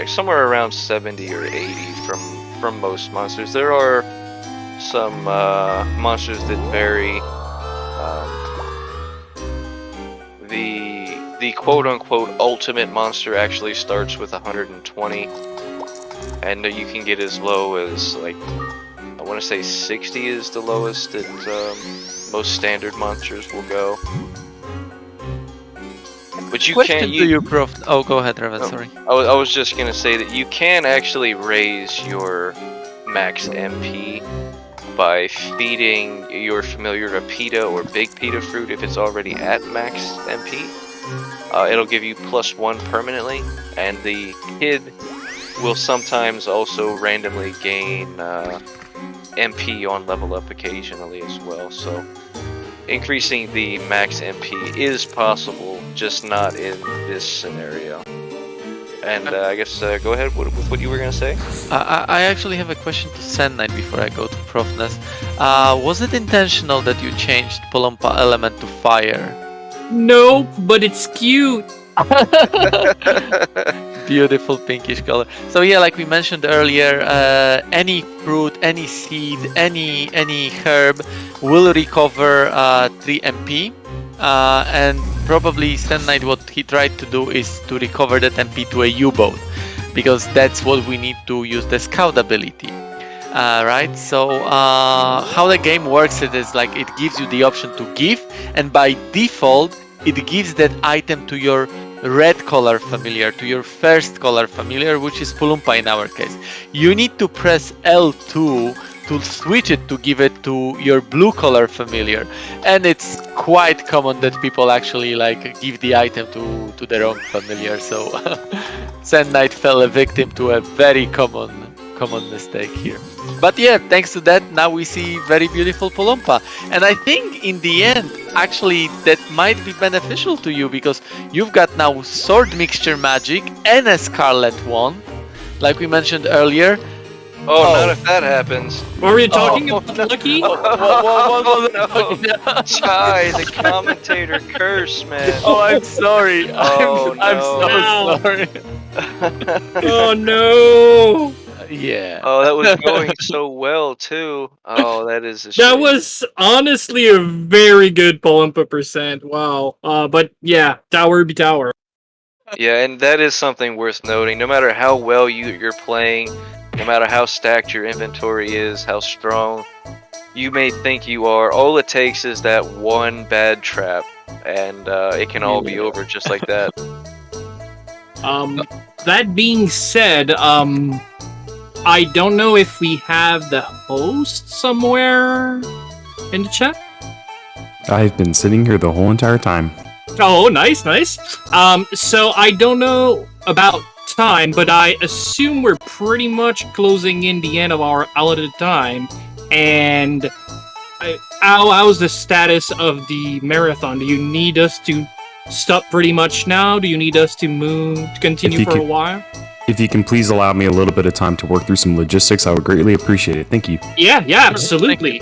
somewhere around 70 or 80 from most monsters. There are some monsters that vary. The quote-unquote ultimate monster actually starts with 120, and you can get as low as, like, I want to say 60 is the lowest that most standard monsters will go. But you Question can't. to you, Prof. Oh, go ahead, Reven. Sorry. I was just gonna say that you can actually raise your max MP by feeding your familiar a pita or big pita fruit if it's already at max MP. It'll give you +1 permanently, and the kid will sometimes also randomly gain MP on level up occasionally as well. So increasing the max MP is possible, just not in this scenario. And I guess go ahead with what you were gonna say. I actually have a question to Sand Knight before I go to Profnes. Was it intentional that you changed Polompa element to fire? Nope, but it's cute. Beautiful pinkish color. So yeah, like we mentioned earlier, any fruit, any seed, any herb will recover 3 MP. And probably Sand Knight, what he tried to do is to recover that MP to a U-boat, because that's what we need to use the scout ability. Right? So how the game works, it is like it gives you the option to give, and by default it gives that item to your red color familiar, to your first color familiar, which is Pulumpa in our case. You need to press L2 to switch it to give it to your blue color familiar, and it's quite common that people actually like give the item to their own familiar. So Sand Knight fell a victim to a very common mistake here. But yeah, thanks to that, now we see very beautiful Polompa. And I think in the end, actually, that might be beneficial to you, because you've got now sword mixture magic and a scarlet wand, like we mentioned earlier. Oh, not if that happens. What were you talking about, Lucky? Czaj, the commentator curse, man. Oh, I'm sorry. Oh, I'm no. so sorry. Oh no! Yeah. Oh, that was going so well too. Oh, that is a shame. That was honestly a very good Polumpa percent. Wow. But yeah, tower be tower. Yeah, and that is something worth noting. No matter how well you're playing, no matter how stacked your inventory is, how strong you may think you are, all it takes is that one bad trap, and it can all be over just like that. That being said, I don't know if we have the host somewhere in the chat. I've been sitting here the whole entire time. Oh, nice. So I don't know about time, but I assume we're pretty much closing in the end of our allotted time. And how's the status of the marathon? Do you need us to stop pretty much now? Do you need us to continue for a while? If you can please allow me a little bit of time to work through some logistics, I would greatly appreciate it. Thank you. Yeah, absolutely.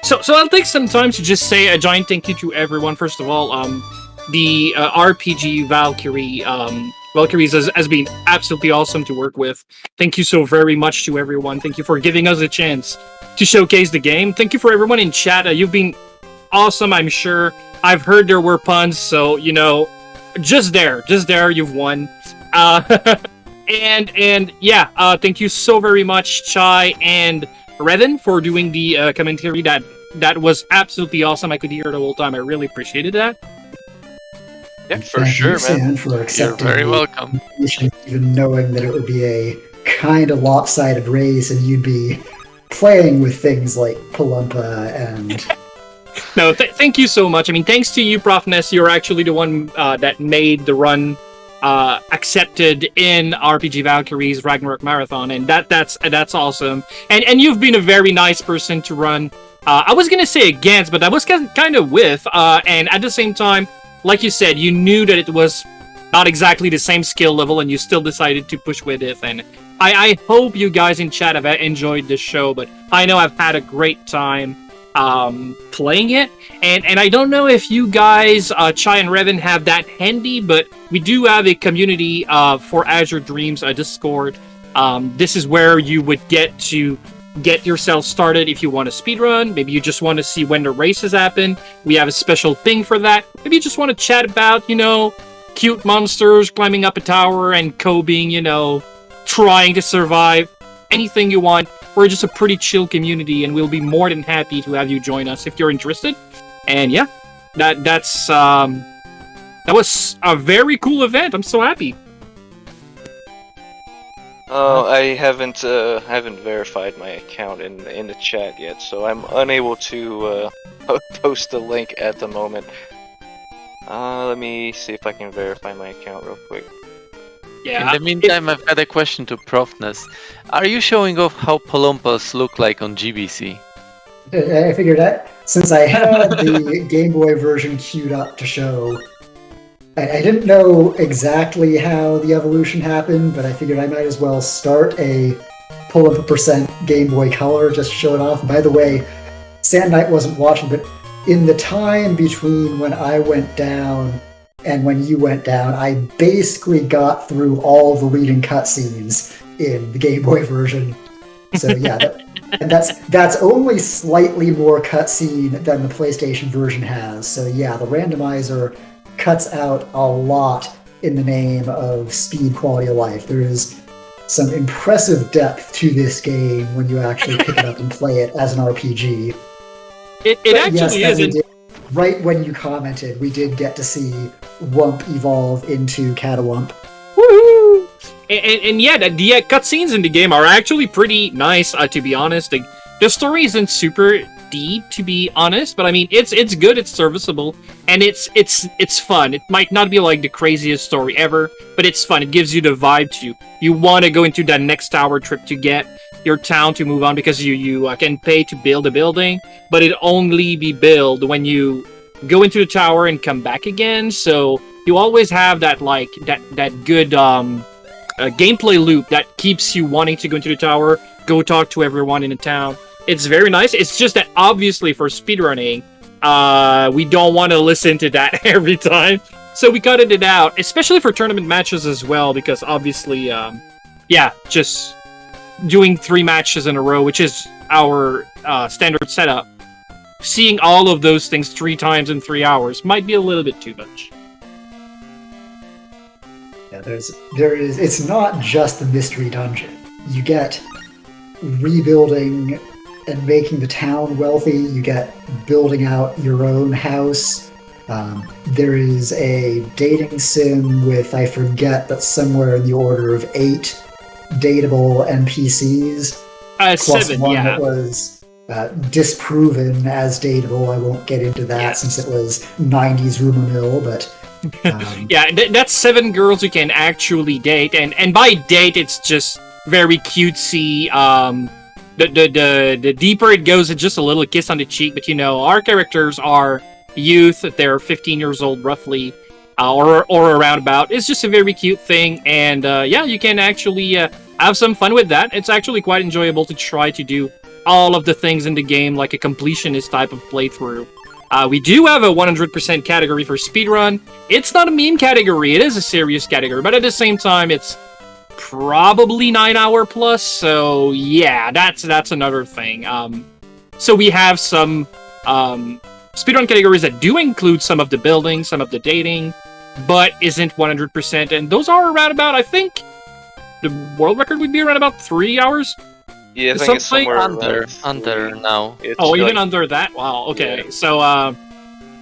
So I'll take some time to just say a giant thank you to everyone. First of all, the RPG Valkyries has been absolutely awesome to work with. Thank you so very much to everyone. Thank you for giving us a chance to showcase the game. Thank you for everyone in chat. You've been awesome, I'm sure. I've heard there were puns, so, you know, just there, you've won. And yeah, thank you so very much, Czaj and Reven, for doing the commentary. That was absolutely awesome. I could hear it the whole time. I really appreciated that. Yeah, for sure, man. For accepting You're very welcome. Even knowing that it would be a kind of lopsided race and you'd be playing with things like Polumpa and... No, thank you so much. I mean, thanks to you, Profnes. You're actually the one that made the run accepted in RPG Valkyries Ragnarok Marathon, and that's awesome. And you've been a very nice person to run. I was gonna say against, but I was kind of with. And at the same time, like you said, you knew that it was not exactly the same skill level, and you still decided to push with it. And I hope you guys in chat have enjoyed this show, but I know I've had a great time playing it, and I don't know if you guys, Czaj and Reven, have that handy, but we do have a community for Azure Dreams, a Discord. This is where you would get to get yourself started if you want to speedrun. Maybe you just want to see when the races happen. We have a special thing for that. Maybe you just want to chat about, you know, cute monsters climbing up a tower and cobing, you know, trying to survive. Anything you want. We're just a pretty chill community, and we'll be more than happy to have you join us if you're interested. And yeah, that was a very cool event. I'm so happy. Oh, I haven't verified my account in the chat yet, so I'm unable to post the link at the moment. Let me see if I can verify my account real quick. Yeah. In the meantime, I've got a question to Profnes. Are you showing off how Palumpas look like on GBC? I figured that since I had the Game Boy version queued up to show, I didn't know exactly how the evolution happened, but I figured I might as well start a pull up a percent Game Boy Color, just show it off. By the way, Sand Knight wasn't watching, but in the time between when I went down and when you went down, I basically got through all the leading cutscenes in the Game Boy version. So yeah, and that's only slightly more cutscene than the PlayStation version has. So yeah, the randomizer cuts out a lot in the name of speed, quality of life. There is some impressive depth to this game when you actually pick it up and play it as an RPG. It actually is. Right when you commented, we did get to see Wump evolve into Catawump. Woohoo! And yeah, the cutscenes in the game are actually pretty nice, to be honest. The story isn't super deep, to be honest, but I mean, it's good, it's serviceable, and it's fun. It might not be like the craziest story ever, but it's fun. It gives you the vibe to you want to go into that next tower trip to get your town to move on, because you can pay to build a building, but it only be built when you go into the tower and come back again. So you always have that like that good gameplay loop that keeps you wanting to go into the tower, go talk to everyone in the town. It's very nice. It's just that obviously for speedrunning, we don't want to listen to that every time, so we cut it out, especially for tournament matches as well, because obviously, yeah, just doing 3 matches in a row, which is our standard setup, seeing all of those things 3 times in 3 hours might be a little bit too much. Yeah, it's not just the mystery dungeon. You get rebuilding and making the town wealthy, you get building out your own house. There is a dating sim with, I forget, but somewhere in the order of 8 dateable NPCs. Plus 7, one yeah. that was disproven as dateable. I won't get into that since it was 90s rumor mill, but... yeah, that's 7 girls you can actually date, and by date, it's just very cutesy. The deeper it goes, it's just a little kiss on the cheek, but you know, our characters are youth, they're 15 years old roughly, or around about. It's just a very cute thing, and yeah, you can actually have some fun with that. It's actually quite enjoyable to try to do all of the things in the game like a completionist type of playthrough. We do have a 100% category for speedrun. It's not a meme category, it is a serious category, but at the same time, it's probably 9 hour plus, so yeah, that's another thing. So we have some speedrun categories that do include some of the building, some of the dating, but isn't 100%, and those are around about, I think, the world record would be around about 3 hours? Yeah, I think it's somewhere under now. Oh, even under that? Wow, okay. Yeah. So,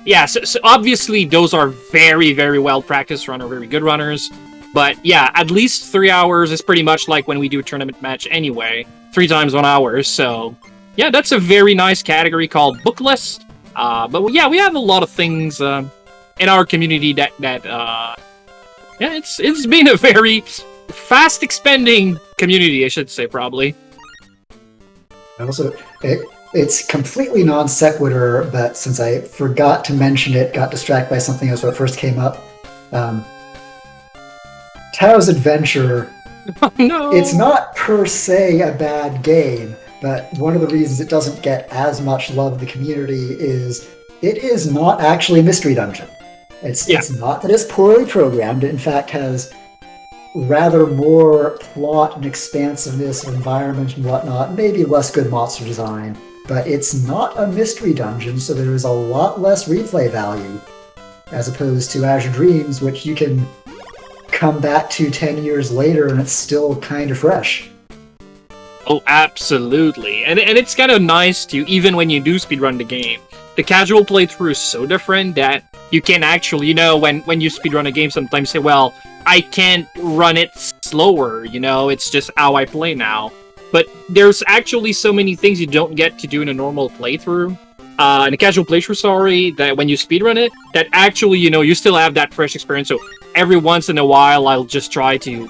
yeah, so obviously those are very, very well practiced runners, very good runners. But yeah, at least 3 hours is pretty much like when we do a tournament match anyway. 3 times 1 hour, so... yeah, that's a very nice category called book list. But yeah, we have a lot of things in our community that yeah, it's been a very fast expanding community, I should say, probably. Also, it's completely non sequitur, but since I forgot to mention it, got distracted by something else when it first came up. Tao's Adventure, no. It's not per se a bad game, but one of the reasons it doesn't get as much love in the community is it is not actually a mystery dungeon. It's not that it's poorly programmed. It in fact has rather more plot and expansiveness of environment and whatnot, maybe less good monster design, but it's not a mystery dungeon, so there is a lot less replay value, as opposed to Azure Dreams, which you can come back to 10 years later and it's still kind of fresh. Oh, absolutely. And it's kind of nice to, even when you do speedrun the game, the casual playthrough is so different that you can actually, you know, when you speedrun a game, sometimes say, well, I can't run it slower, you know, it's just how I play now. But there's actually so many things you don't get to do in a normal playthrough, in a casual playthrough, sorry, that when you speedrun it, that actually, you know, you still have that fresh experience. So every once in a while, I'll just try to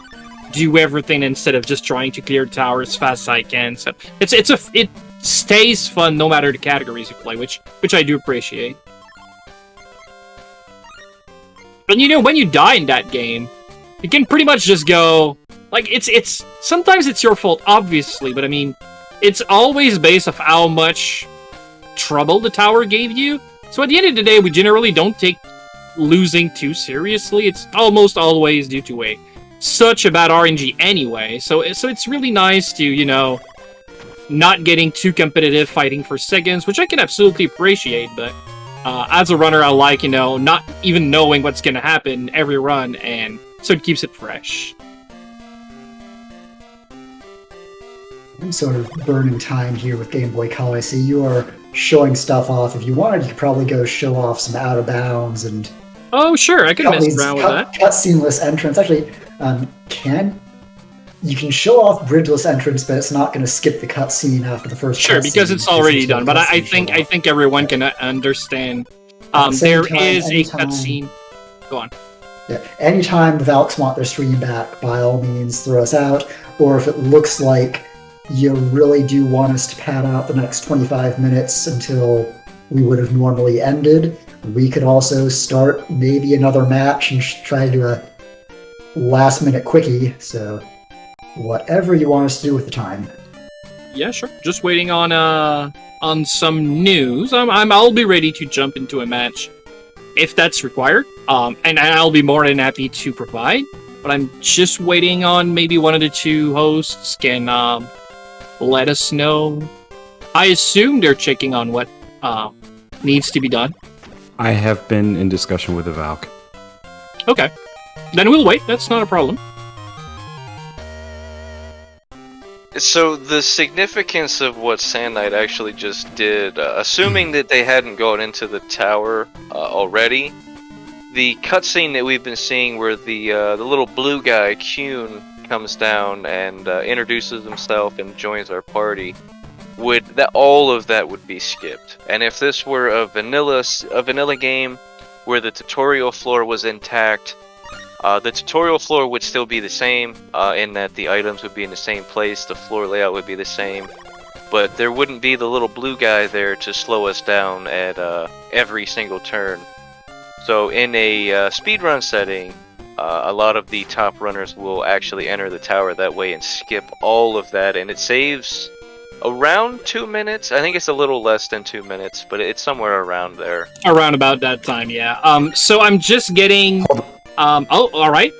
do everything instead of just trying to clear the tower as fast as I can. So it stays fun no matter the categories you play, which I do appreciate. But you know, when you die in that game, you can pretty much just go, like, it's sometimes it's your fault, obviously, but I mean, it's always based off how much trouble the tower gave you. So at the end of the day, we generally don't take losing too seriously. It's almost always due to such a bad RNG anyway. So it's really nice to, you know, not getting too competitive, fighting for seconds, which I can absolutely appreciate, but as a runner, I like, you know, not even knowing what's gonna happen every run, and so it keeps it fresh. I'm sort of burning time here with Game Boy Color. I see you are showing stuff off. If you wanted, you could probably go show off some out of bounds and. Oh, sure, I can mess around with that. Cut seamless entrance. Actually, you can show off bridgeless entrance, but it's not going to skip the cutscene after the first. Sure, because it's already done. But I think everyone can understand. There is a cutscene. Go on. Yeah. Anytime the Valks want their stream back, by all means, throw us out. Or if it looks like you really do want us to pad out the next 25 minutes until we would have normally ended, we could also start maybe another match and try to do a last-minute quickie. So, whatever you want us to do with the time. Yeah, sure. Just waiting on some news. I'll be ready to jump into a match if that's required. And I'll be more than happy to provide. But I'm just waiting on maybe one of the two hosts can let us know. I assume they're checking on what needs to be done. I have been in discussion with the Valk. Okay. Then we'll wait. That's not a problem. So the significance of what Sand Knight actually just did, assuming that they hadn't gone into the tower already, the cutscene that we've been seeing where the little blue guy, Kuhn, comes down and introduces himself and joins our party, all of that would be skipped. And if this were a vanilla game where the tutorial floor was intact, the tutorial floor would still be the same, in that the items would be in the same place, the floor layout would be the same, but there wouldn't be the little blue guy there to slow us down at every single turn. So in a speedrun setting, a lot of the top runners will actually enter the tower that way and skip all of that, and it saves around 2 minutes. I think it's a little less than 2 minutes, but it's somewhere around there. Around about that time, yeah. So I'm just getting... oh, alright.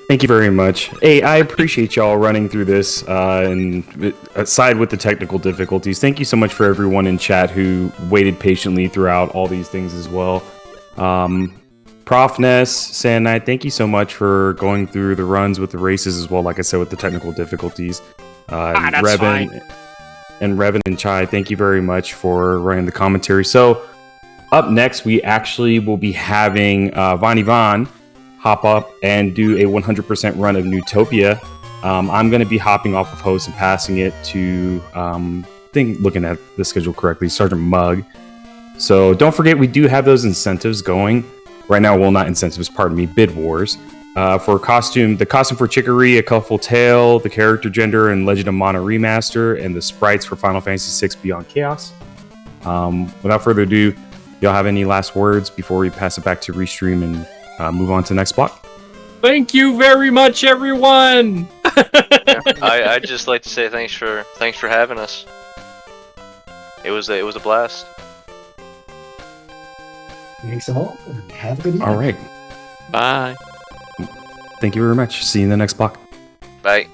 Thank you very much. Hey, I appreciate y'all running through this, and aside with the technical difficulties, thank you so much for everyone in chat who waited patiently throughout all these things as well. Profnes, Sand Knight, thank you so much for going through the runs with the races as well, like I said, with the technical difficulties. That's fine. And Reven and Czaj, thank you very much for running the commentary. So, up next, we actually will be having Van hop up and do a 100% run of Newtopia. I'm going to be hopping off of host and passing it to, looking at the schedule correctly, Sergeant Mug. So don't forget, we do have those incentives going. Right now, well, not incentives, pardon me, bid wars. For costume, the costume for Chicory, A Colorful Tale, the character gender and Legend of Mana Remaster, and the sprites for Final Fantasy VI Beyond Chaos. Without further ado, y'all have any last words before we pass it back to Restream and move on to the next block? Thank you very much, everyone! I'd just like to say thanks for having us. It was a blast. Thanks all, and have a good evening. All right. Bye. Thank you very much. See you in the next block. Bye.